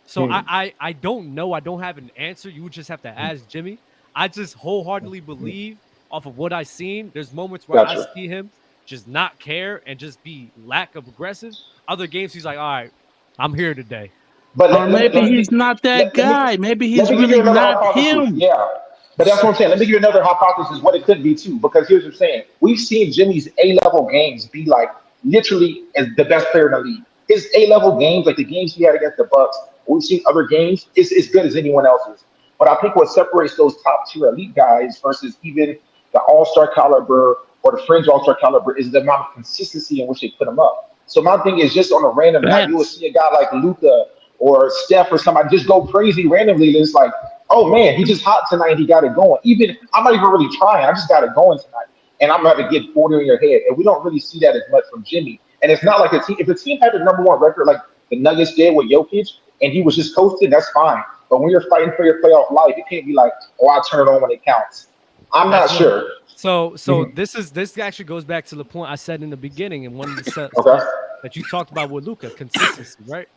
Speaker 1: So I don't know. I don't have an answer. You would just have to ask Jimmy. I just wholeheartedly believe off of what I've seen. There's moments where I see him just not care and just be lack of aggressive. Other games, he's like, all right, I'm here today.
Speaker 4: But maybe he's not that guy. Maybe he's really not him.
Speaker 9: Yeah. But that's what I'm saying. Let me give you another hypothesis what it could be too. Because here's what I'm saying. We've seen Jimmy's A-level games be like literally as the best player in the league. His A-level games, like the games he had against the Bucks, we've seen other games, it's as good as anyone else's. But I think what separates those top tier elite guys versus even the all-star caliber or the fringe all-star caliber is the amount of consistency in which they put them up. So my thing is just on a random night, you will see a guy like Luka or Steph or somebody just go crazy randomly. And it's like, oh man, he just hot tonight. He got it going. Even I'm not even really trying. I just got it going tonight. And I'm going to get 40 in your head. And we don't really see that as much from Jimmy. And it's not like a team. If the team had the #1 record like the Nuggets did with Jokic and he was just coasting, that's fine. But when you're fighting for your playoff life, it can't be like, oh, I'll turn it on when it counts. I'm not sure.
Speaker 1: So this actually goes back to the point I said in the beginning, and one of the that you talked about with Luka, consistency, right?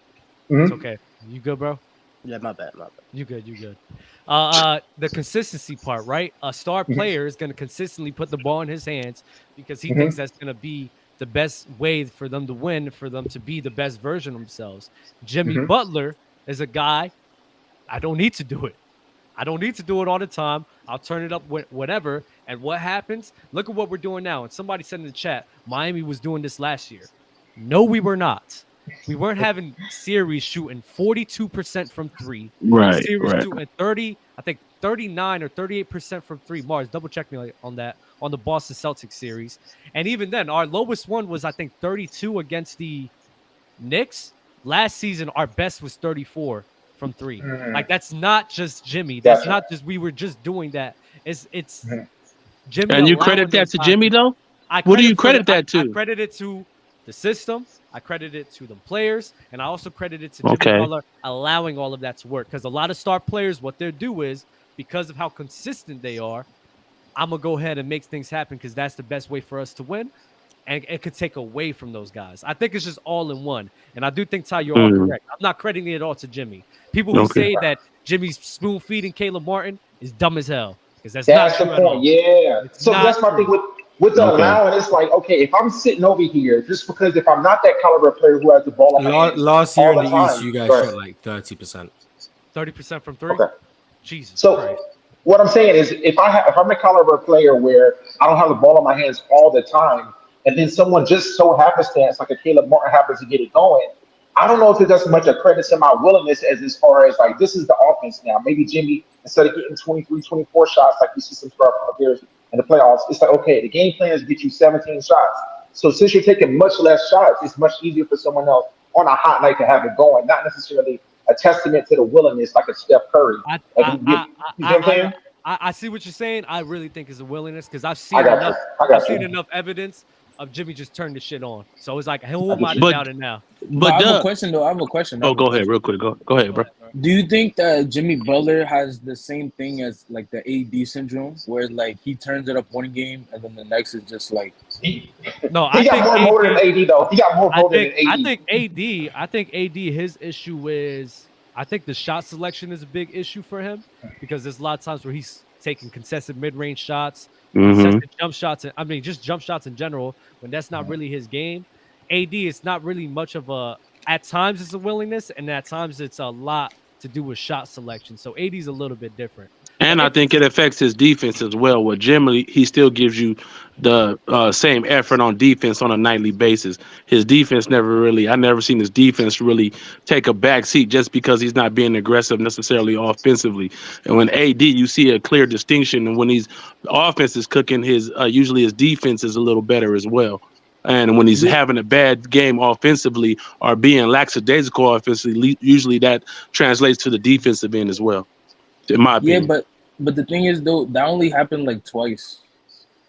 Speaker 9: Mhm.
Speaker 1: It's okay. You good, bro?
Speaker 7: Yeah, my bad.
Speaker 1: You good. The consistency part, right? A star player is going to consistently put the ball in his hands because he thinks that's going to be the best way for them to win, for them to be the best version of themselves. Jimmy Butler is a guy, I don't need to do it. I don't need to do it all the time. I'll turn it up whatever. And what happens? Look at what we're doing now. And somebody said in the chat, Miami was doing this last year. No, we were not. We weren't having series shooting 42% from three.
Speaker 4: Right,
Speaker 1: Series
Speaker 4: right.
Speaker 1: shooting 39 or 38% from three. Mars, double check me on that on the Boston Celtics series. And even then, our lowest one was, I think, 32 against the Knicks. Last season, our best was 34 from three. Like, that's not just Jimmy. That's
Speaker 9: Gotcha.
Speaker 1: not just we were just doing that. It's Jimmy.
Speaker 4: And you
Speaker 1: allowing
Speaker 4: credit that
Speaker 1: those
Speaker 4: to
Speaker 1: times
Speaker 4: Jimmy, though?
Speaker 1: I
Speaker 4: What do you
Speaker 1: credit
Speaker 4: credit that
Speaker 1: I
Speaker 4: to?
Speaker 1: credit it to the system. I credit it to the players, and I also credit it to Jimmy
Speaker 4: Okay.
Speaker 1: Butler allowing all of that to work. Because a lot of star players, what they do is, because of how consistent they are, I'm gonna go ahead and make things happen because that's the best way for us to win. And it could take away from those guys. I think it's just all in one. And I do think, Ty, you're all correct. I'm not crediting it all to Jimmy. People who say that Jimmy's spoon feeding Caleb Martin is dumb as hell because that's not
Speaker 9: That's the
Speaker 1: true at all.
Speaker 9: point. Yeah.
Speaker 1: It's
Speaker 9: So
Speaker 1: not
Speaker 9: that's my
Speaker 1: true.
Speaker 9: thing with the allowing. It's like, okay, if I'm sitting over here, just because if I'm not that caliber player who has the ball on my hands
Speaker 2: Last year
Speaker 9: all
Speaker 2: in
Speaker 9: the
Speaker 2: the East,
Speaker 9: time,
Speaker 2: you guys
Speaker 9: right.
Speaker 2: shot like 30%.
Speaker 1: 30% from three?
Speaker 9: Okay.
Speaker 1: Jesus
Speaker 9: So
Speaker 1: Christ.
Speaker 9: what I'm saying is, if I'm a caliber player where I don't have the ball in my hands all the time, and then someone just so happenstance, like a Caleb Martin, happens to get it going, I don't know if it's as much a credit to my willingness as far as like this is the offense now. Maybe Jimmy, instead of getting 23, 24 shots like you see some star players in the playoffs, it's like, okay, the game plan is to get you 17 shots. So since you're taking much less shots, it's much easier for someone else on a hot night to have it going. Not necessarily a testament to the willingness like a Steph Curry.
Speaker 1: I see what you're saying. I really think it's a willingness because I've
Speaker 9: I got
Speaker 1: seen
Speaker 9: you.
Speaker 1: enough evidence of Jimmy just turn the shit on. So it's like, who am I to
Speaker 4: But-
Speaker 1: doubt it now?
Speaker 10: But I have a
Speaker 4: Doug,
Speaker 10: question though. I have a question.
Speaker 4: oh, go ahead, real quick. Go ahead, bro.
Speaker 10: Do you think that Jimmy Butler has the same thing as like the AD syndrome, where like he turns it up one game and then the next is just like
Speaker 1: No,
Speaker 9: He got more motor than AD though. He got more motor than AD.
Speaker 1: I think AD, his issue is, I think the shot selection is a big issue for him because there's a lot of times where he's taking contested mid-range shots, contested jump shots, and I mean just jump shots in general when that's not really his game. AD, it's not really much of a. At times it's a willingness, and at times it's a lot to do with shot selection. So AD's a little bit different.
Speaker 4: And I think it affects his defense as well. Where generally he still gives you the same effort on defense on a nightly basis. His defense I never seen his defense really take a back seat just because he's not being aggressive necessarily offensively. And when AD, you see a clear distinction. And when his offense is cooking, usually his defense is a little better as well. And when he's having a bad game offensively or being lackadaisical offensively, usually that translates to the defensive end as well. In my opinion.
Speaker 10: yeah, but the thing is though, that only happened like twice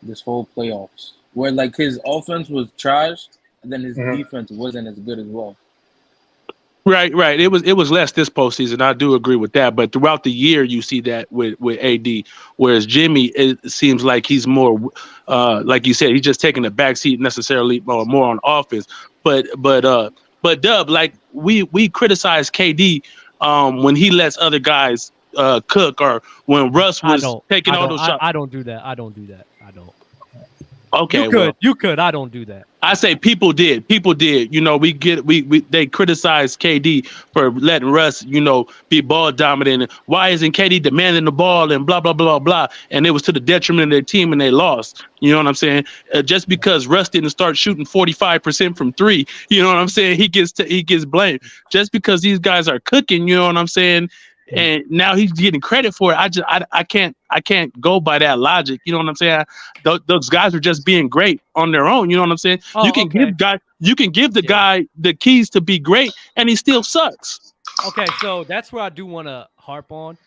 Speaker 10: this whole playoffs, where like his offense was trash and then his defense wasn't as good as well.
Speaker 4: Right. It was less this postseason. I do agree with that. But throughout the year, you see that with AD. Whereas Jimmy, it seems like he's more, like you said, he's just taking the back seat necessarily more on offense. But Dub, like we criticize KD when he lets other guys cook or when Russ was taking all those shots.
Speaker 1: I don't do that. I don't.
Speaker 4: Okay,
Speaker 1: you could. I don't do that.
Speaker 4: I say people did. You know, they criticize KD for letting Russ, be ball dominant. Why isn't KD demanding the ball and blah blah blah blah? And it was to the detriment of their team and they lost. You know what I'm saying? Just because Russ didn't start shooting 45% from three, you know what I'm saying? He gets blamed. Just because these guys are cooking, you know what I'm saying? And now he's getting credit for it. I can't go by that logic. You know what I'm saying? Those guys are just being great on their own. You know what I'm saying? You can give the guy the keys to be great, and he still sucks.
Speaker 1: Okay, so that's where I do want to harp on.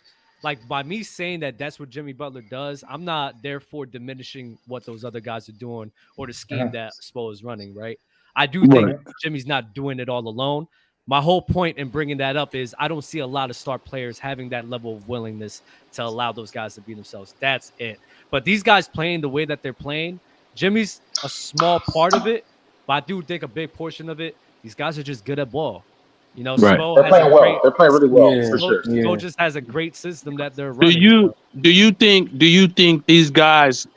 Speaker 1: Like by me saying that that's what Jimmy Butler does, I'm not therefore diminishing what those other guys are doing or the scheme that Spo is running. Right? I do think Jimmy's not doing it all alone. My whole point in bringing that up is I don't see a lot of star players having that level of willingness to allow those guys to be themselves. That's it. But these guys playing the way that they're playing, Jimmy's a small part of it, But I do think a big portion of it, these guys are just good at ball. You know,
Speaker 4: Right.
Speaker 1: Spo
Speaker 9: They're
Speaker 1: has
Speaker 9: playing
Speaker 1: a
Speaker 9: well.
Speaker 1: great.
Speaker 9: They're playing really well
Speaker 10: Yeah.
Speaker 9: for sure.
Speaker 1: Spo just has a great system that they're
Speaker 4: Do
Speaker 1: running.
Speaker 4: you think these guys,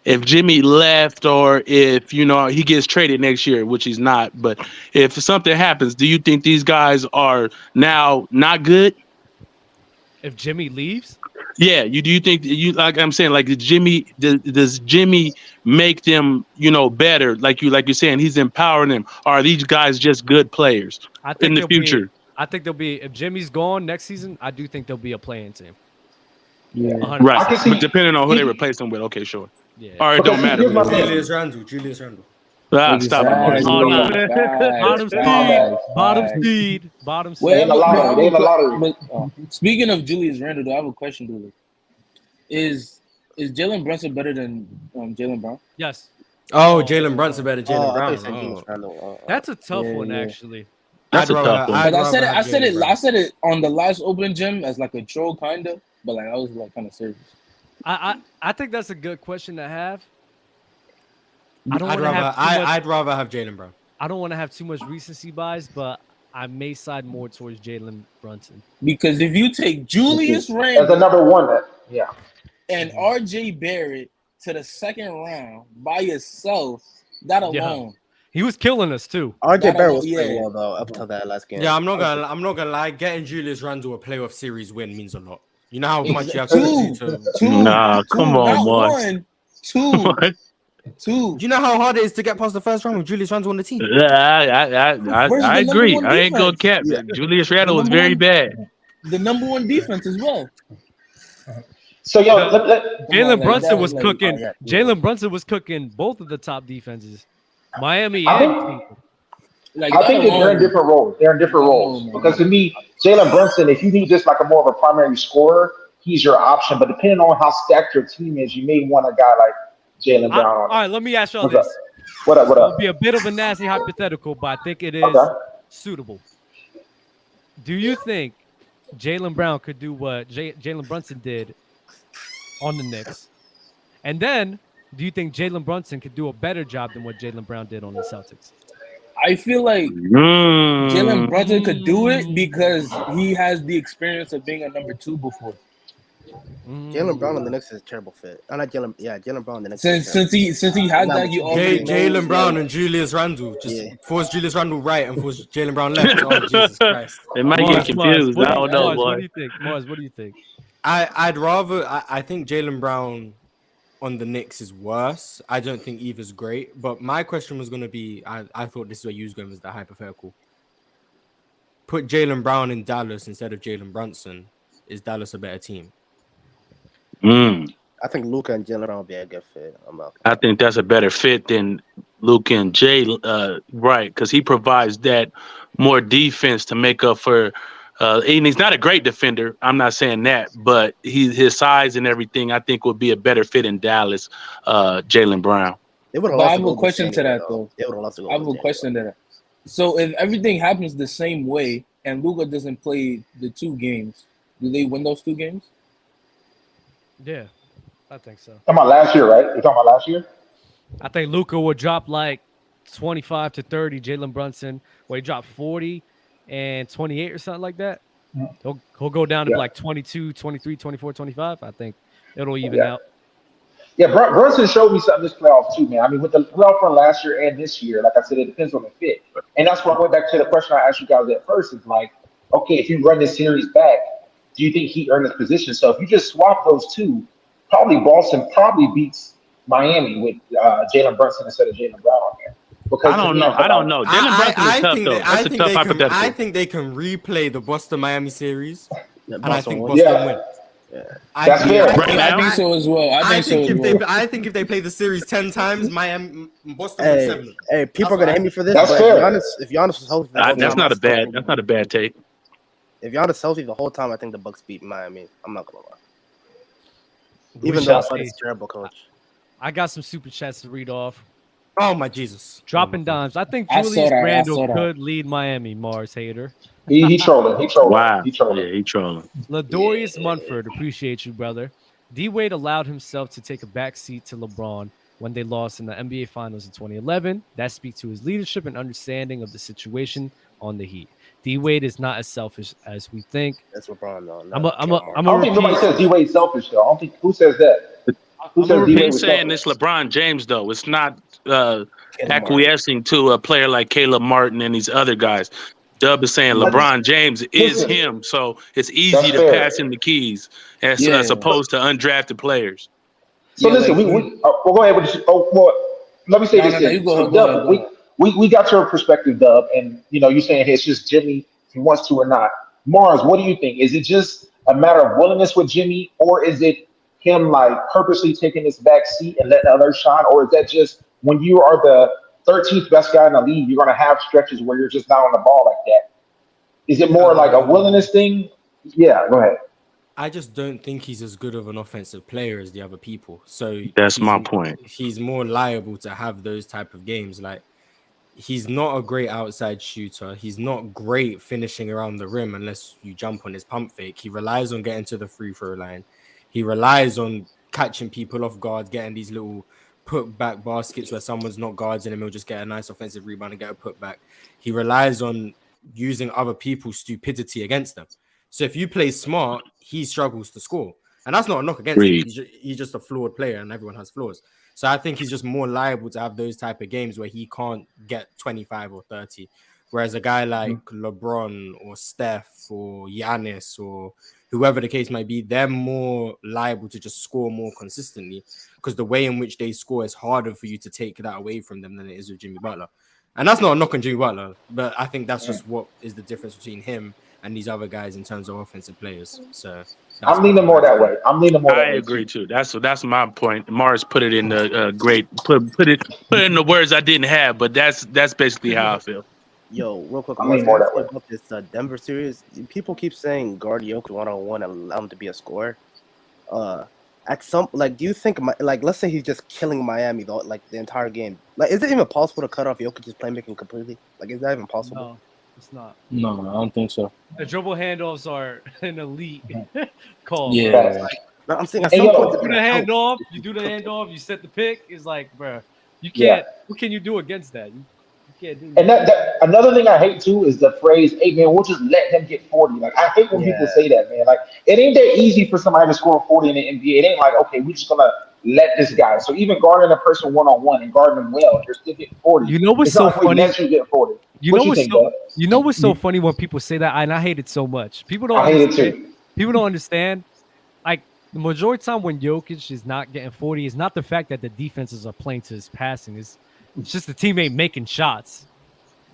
Speaker 4: if Jimmy left or if he gets traded next year, which he's not, but if something happens, do you think these guys are now not good?
Speaker 1: If Jimmy leaves,
Speaker 4: Yeah, do you think like I'm saying, like does Jimmy make them better? Like you're saying, he's empowering them. Or are these guys just good players
Speaker 1: I think
Speaker 4: in the
Speaker 1: they'll
Speaker 4: future?
Speaker 1: be. I think they'll be. If Jimmy's gone next season, I do think they'll be a playing team.
Speaker 10: Yeah.
Speaker 1: 100%.
Speaker 4: Right,
Speaker 9: I can see.
Speaker 4: but depending on who they replace him with, okay, sure.
Speaker 1: Yeah.
Speaker 4: Or it
Speaker 9: Because
Speaker 4: don't matter.
Speaker 9: here's my
Speaker 4: Who
Speaker 9: thing.
Speaker 4: it is.
Speaker 2: Julius Randle.
Speaker 4: Stop it, Morris.
Speaker 1: Oh, no.
Speaker 10: Facts,
Speaker 1: Bottom
Speaker 10: facts.
Speaker 1: seed. Bottom seed.
Speaker 9: They in the lottery. They in the lottery.
Speaker 10: Speaking of Julius Randle, do I have a question, Dooley? Is Jalen Brunson better than Jaylen Brown?
Speaker 1: Yes.
Speaker 2: Oh, Jalen Brunson better than Jaylen
Speaker 7: I
Speaker 2: Brown.
Speaker 7: thought you said Julius Randle.
Speaker 1: That's a tough
Speaker 10: Yeah,
Speaker 1: one,
Speaker 10: yeah.
Speaker 1: actually.
Speaker 4: That's a tough one.
Speaker 2: I'd
Speaker 10: But I said it.
Speaker 2: rather
Speaker 10: I
Speaker 2: have
Speaker 10: said
Speaker 2: Jaylen
Speaker 10: it.
Speaker 2: Brown.
Speaker 10: I said it on the last open gym as like a troll, kinda. But like I was like kind of serious.
Speaker 1: I think that's a good question to have. I don't
Speaker 2: I'd
Speaker 1: want to
Speaker 2: rather
Speaker 1: have too much,
Speaker 2: I'd rather have Jaylen Brown.
Speaker 1: I don't want to have too much recency bias, but I may side more towards Jalen Brunson.
Speaker 10: Because if you take Julius
Speaker 9: As
Speaker 10: Randle
Speaker 9: the number one, yeah.
Speaker 10: and RJ Barrett to the second round by yourself, that
Speaker 1: Yeah.
Speaker 10: alone.
Speaker 1: He was killing us too.
Speaker 7: RJ Barrett was
Speaker 10: Yeah.
Speaker 7: playing well though up until that last game.
Speaker 2: Yeah, I'm not gonna lie. Getting Julius Randle a playoff series win means a lot. You know how much you have
Speaker 10: Two.
Speaker 2: to.
Speaker 4: Nah, come on,
Speaker 10: not
Speaker 4: Morris.
Speaker 10: one, two, two.
Speaker 2: Do you know how hard it is to get past the first round with Julius Randle on the team?
Speaker 4: Yeah,
Speaker 10: Where's
Speaker 4: I
Speaker 10: the
Speaker 4: agree.
Speaker 10: number one
Speaker 4: I ain't gonna cap.
Speaker 10: defense?
Speaker 4: Julius Randle was
Speaker 10: number
Speaker 4: very
Speaker 10: one-
Speaker 4: bad.
Speaker 10: The number one defense as well.
Speaker 9: So yo,
Speaker 1: Jalen
Speaker 10: like
Speaker 1: Brunson
Speaker 10: that,
Speaker 1: was
Speaker 10: like-
Speaker 1: cooking.
Speaker 7: oh, yeah.
Speaker 1: Jalen Brunson was cooking both of the top defenses. Miami
Speaker 9: I
Speaker 1: and
Speaker 9: think-
Speaker 1: Cleveland.
Speaker 10: Like
Speaker 9: I
Speaker 10: that
Speaker 9: think that they're in
Speaker 10: alone.
Speaker 9: different roles. They're in different roles.
Speaker 10: man.
Speaker 9: Because to me, Jalen Brunson, if you need just like a more of a primary scorer, he's your option. But depending on how stacked your team is, you may want a guy like Jaylen Brown.
Speaker 1: All right, let me ask y'all
Speaker 9: What's up?
Speaker 1: this.
Speaker 9: What up? What
Speaker 1: It'll
Speaker 9: up?
Speaker 1: be a bit of a nasty hypothetical, but I think it is
Speaker 9: Okay.
Speaker 1: suitable. Do you think Jaylen Brown could do what Jalen Brunson did on the Knicks? And then, do you think Jalen Brunson could do a better job than what Jaylen Brown did on the Celtics?
Speaker 10: I feel like Jalen Brunson could do it because he has the experience of being a number two before.
Speaker 7: Jaylen Brown on the Knicks is a terrible fit. Not Jaylen. Yeah, Jaylen Brown on the Knicks.
Speaker 10: Since he had that, he already knows,
Speaker 2: Jaylen Brown
Speaker 10: like,
Speaker 2: and Julius Randle just
Speaker 7: Yeah.
Speaker 2: force Julius Randle right and force Jaylen Brown left. Oh Jesus Christ!
Speaker 4: It might get confused.
Speaker 1: What
Speaker 4: I don't know,
Speaker 1: What do
Speaker 4: boy.
Speaker 1: you think? Mars, what do you think?
Speaker 2: I'd rather. I think Jaylen Brown on the Knicks is worse. I don't think either's great. But my question was going to be, I thought this is where you was going, was the hypothetical. Put Jaylen Brown in Dallas instead of Jalen Brunson. Is Dallas a better team?
Speaker 7: I think Luka and Jaylen Brown will be a good fit.
Speaker 4: I think that's a better fit than Luke and Jay, right? Because he provides that more defense to make up for. And he's not a great defender. I'm not saying that, but his size and everything, I think, would be a better fit in Dallas. Jaylen Brown.
Speaker 7: They would have
Speaker 10: But I
Speaker 7: lost
Speaker 10: have
Speaker 7: to
Speaker 10: a
Speaker 7: Golden
Speaker 10: question
Speaker 7: State
Speaker 10: to
Speaker 7: anyway,
Speaker 10: that though.
Speaker 7: They would have lost to
Speaker 10: I have
Speaker 7: Golden
Speaker 10: a
Speaker 7: State.
Speaker 10: question to that. So if everything happens the same way and Luka doesn't play the 2 games, do they win those 2 games?
Speaker 1: Yeah, I think so.
Speaker 9: Talking about last year, right? You're talking about last year?
Speaker 1: I think Luka would drop like 25 to 30. Jalen Brunson, where he dropped 40 and 28 or something like that. He'll go down to
Speaker 9: Yeah.
Speaker 1: like 22, 23, 24, 25. I think it'll even
Speaker 9: Yeah.
Speaker 1: out.
Speaker 9: Yeah, Brunson showed me something this playoff too, man. I mean, with the playoff run last year and this year, like I said, it depends on the fit. And that's why I went back to the question I asked you guys at first. Is like, okay, if you run this series back, do you think he earned his position? So if you just swap those two, probably Boston probably beats Miami with Jalen Brunson instead of Jaylen Brown on there. Because
Speaker 4: I don't know. Jalen Brunson is tough, though. That's a tough hypothetical.
Speaker 2: I think they can replay the Boston-Miami series, and I think
Speaker 7: won.
Speaker 2: Boston
Speaker 9: Yeah.
Speaker 2: win.
Speaker 9: That's fair.
Speaker 4: Right
Speaker 10: I
Speaker 4: now?
Speaker 10: think so as well. I think
Speaker 2: if they play the series 10 times, Boston
Speaker 7: Hey,
Speaker 2: wins 7.
Speaker 7: hey, people are gonna hate me for this,
Speaker 9: That's
Speaker 7: but
Speaker 9: fair.
Speaker 7: if Giannis was healthy, the whole
Speaker 4: That's
Speaker 7: time,
Speaker 4: not a bad take.
Speaker 7: If Giannis healthy the whole time, I think the Bucks beat Miami. I'm not gonna lie.
Speaker 1: We
Speaker 7: Even though
Speaker 1: shall
Speaker 7: it's
Speaker 1: see.
Speaker 7: a terrible coach.
Speaker 1: I got some super chats to read off.
Speaker 2: Oh my Jesus!
Speaker 1: Dropping dimes. I think
Speaker 10: I saw
Speaker 1: Julius
Speaker 10: that, I
Speaker 1: Randle
Speaker 10: saw that.
Speaker 1: could lead Miami. Mars hater.
Speaker 9: He trolling. He trolling.
Speaker 4: Wow.
Speaker 9: He trolling.
Speaker 4: Yeah, he trolling.
Speaker 1: Ladorius Munford, appreciate you, brother. D Wade allowed himself to take a back seat to LeBron when they lost in the NBA Finals in 2011. That speaks to his leadership and understanding of the situation on the Heat. D Wade is not as selfish as we think.
Speaker 7: That's LeBron, though.
Speaker 1: I'm
Speaker 7: Not Kevin
Speaker 1: a
Speaker 9: I don't think nobody
Speaker 1: repeat.
Speaker 9: says D Wade's selfish though. I don't think who says that. Who
Speaker 1: I'm
Speaker 9: says
Speaker 1: a
Speaker 9: D Wade
Speaker 4: He's
Speaker 9: was
Speaker 4: saying
Speaker 9: selfish?
Speaker 4: it's LeBron James, though. It's not
Speaker 7: Martin.
Speaker 4: acquiescing to a player like Caleb Martin and these other guys. Dub is saying
Speaker 9: But
Speaker 4: LeBron James is
Speaker 9: listen,
Speaker 4: him, so it's easy
Speaker 9: that's
Speaker 4: to
Speaker 9: fair.
Speaker 4: pass him the keys as
Speaker 10: Yeah.
Speaker 4: opposed to undrafted players.
Speaker 9: So
Speaker 10: Yeah,
Speaker 9: listen,
Speaker 10: like,
Speaker 9: well, go ahead with this. Oh, well, let me say
Speaker 10: No,
Speaker 9: this.
Speaker 10: no, no,
Speaker 9: Then.
Speaker 10: you go
Speaker 9: So,
Speaker 10: ahead, go
Speaker 9: Dub,
Speaker 10: ahead, go ahead.
Speaker 9: we got your perspective, Dub, and you're saying hey, it's just Jimmy, if he wants to or not. Mars, what do you think? Is it just a matter of willingness with Jimmy, or is it him like purposely taking this back seat and letting others shine, or is that just when you are the 13th best guy in the league, you're going to have stretches where you're just not on the ball like that? Is it more like a willingness thing? Yeah, go ahead.
Speaker 2: I just don't think he's as good of an offensive player as the other people. So
Speaker 4: That's my point.
Speaker 2: He's more liable to have those type of games. Like, he's not a great outside shooter. He's not great finishing around the rim unless you jump on his pump fake. He relies on getting to the free throw line. He relies on catching people off guard, getting these little put back baskets where someone's not guards and he'll just get a nice offensive rebound and get a put back. He relies on using other people's stupidity against them. So if you play smart, he struggles to score. And that's not a knock against him. He's just a flawed player and everyone has flaws. So I think he's just more liable to have those type of games where he can't get 25 or 30. Whereas a guy like LeBron or Steph or Giannis or whoever the case might be, they're more liable to just score more consistently because the way in which they score is harder for you to take that away from them than it is with Jimmy Butler. And that's not a knock on Jimmy Butler, but I think that's just what is the difference between him and these other guys in terms of offensive players. So
Speaker 9: I'm leaning more that way.
Speaker 4: I agree too. That's my point. Mars put it in the great put it in the words I didn't have, but that's basically how I feel.
Speaker 7: Yo, real quick,
Speaker 9: I'm leaning more that way.
Speaker 7: about this Denver series. People keep saying guard Jokic one-on-one and allow him to be a scorer. At some do you think let's say he's just killing Miami though, like the entire game? Like, is it even possible to cut off Jokic's playmaking completely? Like, is that even possible?
Speaker 1: No, it's not.
Speaker 10: No, I don't think so.
Speaker 1: The dribble handoffs are an elite call.
Speaker 10: Yeah.
Speaker 1: Bro. Like,
Speaker 7: No, I'm saying at
Speaker 9: Hey,
Speaker 7: some
Speaker 9: yo.
Speaker 7: point
Speaker 1: you do the handoff, you set the pick. It's like, bro, you can't. What can you do against that? You can't do that.
Speaker 9: And that another thing I hate too is the phrase, "Hey man, we'll just let him get 40." Like, I hate when people say that, man. Like, it ain't that easy for somebody to score 40 in the NBA. It ain't like, okay, we're just gonna let this guy. So even guarding a person one-on-one and guarding them well, you're still getting 40.
Speaker 1: You know what's
Speaker 9: It's not
Speaker 1: so
Speaker 9: like we
Speaker 1: funny?
Speaker 9: let you get 40.
Speaker 1: You
Speaker 9: What
Speaker 1: know
Speaker 9: you
Speaker 1: what's
Speaker 9: think,
Speaker 1: so,
Speaker 9: Doug?
Speaker 1: you know what's so funny when people say that, and I hate it so much. People don't.
Speaker 9: I hate it
Speaker 1: understand-
Speaker 9: too.
Speaker 1: People don't understand. Like, the majority of the time when Jokic is not getting 40, is not the fact that the defenses are playing to his passing. It's just the team ain't making shots.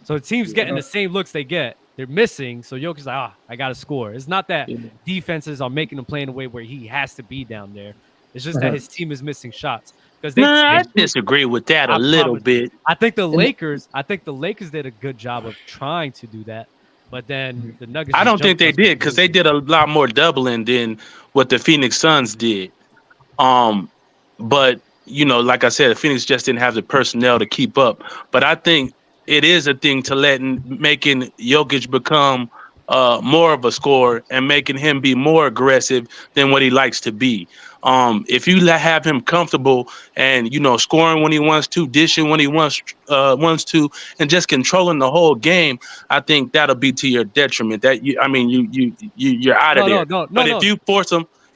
Speaker 1: So the team's getting the same looks they get. They're missing. So Jokic's like, I got to score. It's not that defenses are making him play in a way where he has to be down there. It's just that his team is missing shots. Because
Speaker 4: I disagree with that a little bit.
Speaker 1: I think the Lakers did a good job of trying to do that. But then the Nuggets.
Speaker 4: I don't think they did because they did a lot more doubling than what the Phoenix Suns did. But like I said, Phoenix just didn't have the personnel to keep up. But I think it is a thing to making Jokic become more of a scorer and making him be more aggressive than what he likes to be. If you have him comfortable and scoring when he wants to, dishing when he wants to, and just controlling the whole game, I think that'll be to your detriment. You're out of there. But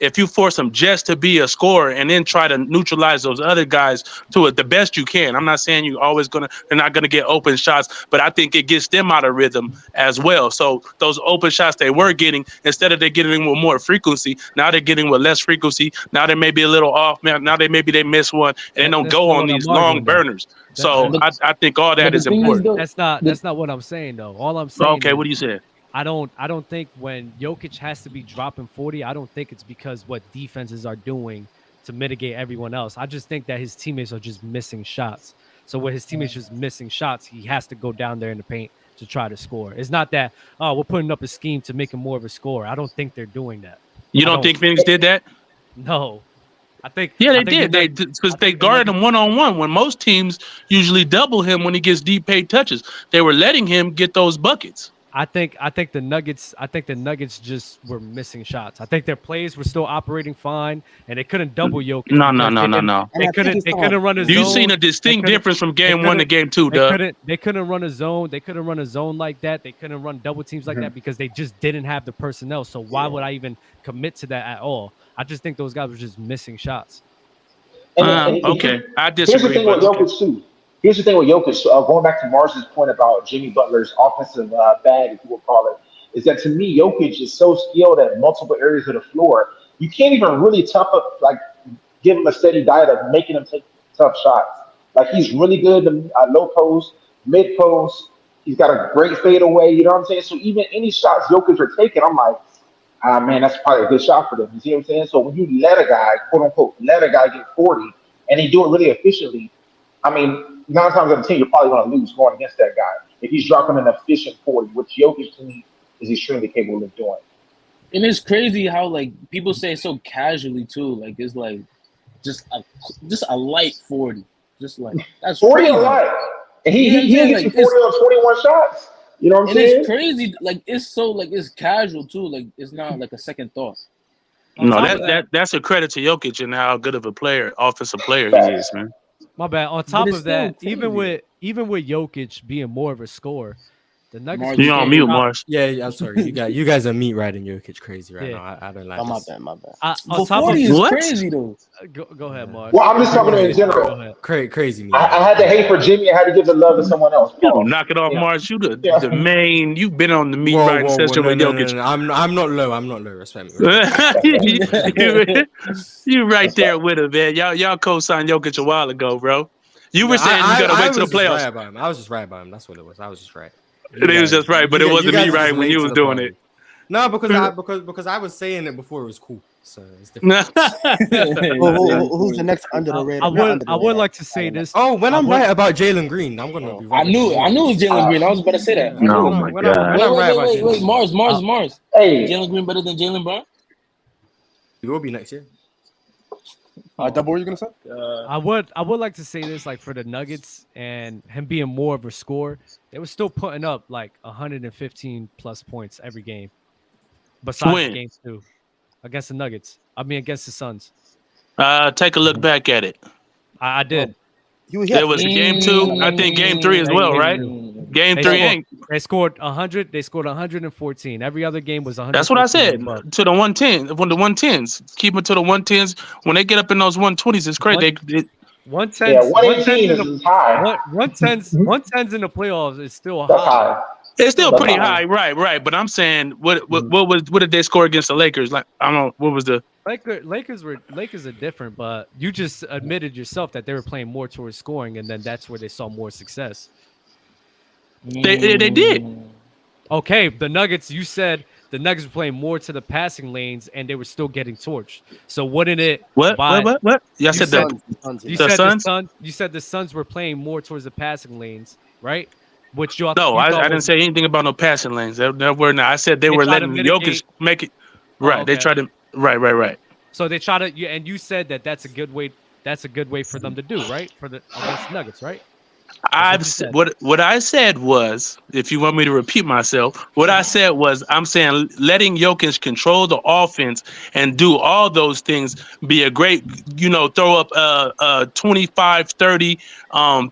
Speaker 4: if you force him just to be a scorer and then try to neutralize those other guys to it the best you can. I'm not saying they're not gonna get open shots, but I think it gets them out of rhythm as well. So those open shots they were getting, instead of they getting with more frequency, now they're getting with less frequency. Now they may be a little off. Now they miss one and they don't go on these long burners. So I think all that is important.
Speaker 1: That's not what I'm saying though. All I'm saying.
Speaker 4: Okay, what do you say?
Speaker 1: I don't think when Jokic has to be dropping 40, I don't think it's because what defenses are doing to mitigate everyone else. I just think that his teammates are just missing shots. So when his teammates just missing shots, he has to go down there in the paint to try to score. It's not that, we're putting up a scheme to make him more of a scorer. I don't think they're doing that.
Speaker 4: You don't think Phoenix did that?
Speaker 1: No. They
Speaker 4: did. Because they guarded him one-on-one when most teams usually double him when he gets deep paint touches. They were letting him get those buckets.
Speaker 1: I think the Nuggets just were missing shots. I think their plays were still operating fine, and they couldn't double Jokic
Speaker 4: No.
Speaker 1: because they didn't.
Speaker 4: No.
Speaker 7: And I think it's
Speaker 1: They
Speaker 7: still
Speaker 1: couldn't run a
Speaker 4: You
Speaker 1: zone.
Speaker 4: seen a
Speaker 1: They
Speaker 4: distinct
Speaker 1: couldn't-
Speaker 4: difference from
Speaker 1: they
Speaker 4: game 1 to
Speaker 1: couldn't-
Speaker 4: game 2,
Speaker 1: They
Speaker 4: Doug.
Speaker 1: couldn't run a zone. They couldn't run a zone like that. They couldn't run double teams like that because they just didn't have the personnel. So why would I even commit to that at all? I just think those guys were just missing shots.
Speaker 4: Okay, I
Speaker 9: Here's the
Speaker 4: disagree.
Speaker 9: thing
Speaker 4: But
Speaker 9: with Jokic too. Here's the thing with Jokic. Going back to Mars's point about Jimmy Butler's offensive bag, if you will call it, is that to me Jokic is so skilled at multiple areas of the floor. You can't even really give him a steady diet of making him take tough shots. Like he's really good in low post, mid post. He's got a great fadeaway. You know what I'm saying? So even any shots Jokic are taking, I'm like, man, that's probably a good shot for them. You see what I'm saying? So when you let a guy, quote unquote, let a guy get 40 and he do it really efficiently, I mean, 9 times out of 10, you're probably going to lose going against that guy if he's dropping an efficient 40, which Jokic to me is extremely capable of doing.
Speaker 10: And it's crazy how like people say it so casually too. Like it's like just a light 40. Just like that's
Speaker 9: 40
Speaker 10: crazy.
Speaker 9: a lot. And he
Speaker 10: You know what I'm saying?
Speaker 9: gets you
Speaker 10: Like,
Speaker 9: 40 on 21 shots. You know what I'm
Speaker 10: And
Speaker 9: saying?
Speaker 10: it's crazy. Like it's so like it's casual too. Like it's not like a second thought.
Speaker 4: no,
Speaker 1: top of
Speaker 4: that's a credit to Jokic and how good of a player, offensive player he
Speaker 9: Facts.
Speaker 4: is, man.
Speaker 1: My bad. On top
Speaker 10: it's
Speaker 1: of that,
Speaker 10: still
Speaker 1: even
Speaker 10: crazy.
Speaker 1: with Jokic being more of a scorer, the Nuggets.
Speaker 10: Mars,
Speaker 1: were
Speaker 4: You on
Speaker 1: still
Speaker 4: mute,
Speaker 1: drop-
Speaker 4: Mars.
Speaker 2: Yeah, I'm sorry. You guys are meat riding Jokic crazy right
Speaker 1: Yeah.
Speaker 2: now. I don't like
Speaker 7: Oh, my
Speaker 2: this.
Speaker 7: bad, my bad.
Speaker 1: on
Speaker 10: But
Speaker 1: top
Speaker 10: 40
Speaker 1: of
Speaker 10: is
Speaker 4: What?
Speaker 10: crazy though.
Speaker 1: go ahead, Mars.
Speaker 9: Well, I'm just talking in
Speaker 1: Go
Speaker 9: general.
Speaker 1: ahead.
Speaker 2: Crazy meat.
Speaker 9: I had to hate for Jimmy. I had to give the love to someone else.
Speaker 4: You
Speaker 9: Pause.
Speaker 4: knock it off,
Speaker 9: Yeah.
Speaker 4: Mars. You
Speaker 9: Yeah.
Speaker 4: the main. You've been on the meat
Speaker 2: Whoa,
Speaker 4: riding
Speaker 2: whoa, whoa,
Speaker 4: session
Speaker 2: no,
Speaker 4: with
Speaker 2: no,
Speaker 4: Jokic.
Speaker 2: no. I'm not low. I'm not low. Respect me.
Speaker 4: you right there with him, man. Y'all co-signed Jokic a while ago, bro. You were saying you gotta wait till the playoffs.
Speaker 2: I was just right about him. That's what it was. I was just right.
Speaker 4: It was just right, but it wasn't me right when you was doing it.
Speaker 2: No, because I was saying it before it was cool. So it's different.
Speaker 7: Who's the next under the radar?
Speaker 1: I would like to say this.
Speaker 2: Oh, when I'm right about Jalen Green, I'm gonna be right.
Speaker 10: I knew it was Jalen Green. I was about to say that.
Speaker 4: No,
Speaker 2: When
Speaker 4: my
Speaker 2: I'm- when
Speaker 4: God.
Speaker 2: I'm right about
Speaker 10: Wait,
Speaker 2: Jalen Green.
Speaker 10: Mars.
Speaker 9: Hey,
Speaker 10: Jalen Green better than Jaylen Brown?
Speaker 2: He will be next year.
Speaker 11: Double, what were you gonna say?
Speaker 1: I would like to say this, like for the Nuggets and him being more of a scorer, they were still putting up like 115 plus points every game. Besides
Speaker 4: When?
Speaker 1: game 2 against the Nuggets, against the Suns.
Speaker 4: Take a look back at it.
Speaker 1: I did.
Speaker 4: It was game 2. I think game 3 as well, right? Game
Speaker 1: They
Speaker 4: 3
Speaker 1: scored-
Speaker 4: ain't.
Speaker 1: They scored 100. They scored 114. Every other game was 100.
Speaker 4: That's what I said. To the 110, when the 110s, keep it to the 110s. When they get up in those 120s, it's crazy.
Speaker 1: 110.
Speaker 9: yeah, 118 is high.
Speaker 1: 110s in the playoffs is still
Speaker 9: That's
Speaker 1: high.
Speaker 9: high.
Speaker 4: It's still
Speaker 9: That's
Speaker 4: pretty
Speaker 9: high.
Speaker 4: high, right? But I'm saying, what did they score against the Lakers? Like, I don't know, what was the?
Speaker 1: Lakers are different, but you just admitted yourself that they were playing more towards scoring, and then that's where they saw more success.
Speaker 4: They did.
Speaker 1: Okay, the Nuggets. You said the Nuggets were playing more to the passing lanes, and they were still getting torched. So wouldn't it?
Speaker 4: What? Yeah, I said that.
Speaker 1: You
Speaker 4: The
Speaker 1: said
Speaker 4: Suns?
Speaker 1: You said the Suns were playing more towards the passing lanes, right? Which you
Speaker 4: No,
Speaker 1: you
Speaker 4: I
Speaker 1: thought
Speaker 4: didn't
Speaker 1: was-
Speaker 4: say anything about no passing lanes. That were not. I said they were
Speaker 1: tried to
Speaker 4: letting
Speaker 1: mitigate-
Speaker 4: Jokic make it.
Speaker 1: Oh,
Speaker 4: Right. They
Speaker 1: okay.
Speaker 4: tried to. Right.
Speaker 1: So they try to, and you said that that's a good way. That's a good way for them to do, right? For the against Nuggets, right?
Speaker 4: I've
Speaker 1: you
Speaker 4: said
Speaker 1: said.
Speaker 4: what I said was, if you want me to repeat myself, what I said was, I'm saying letting Jokic control the offense and do all those things be a great, throw up a 25, 30,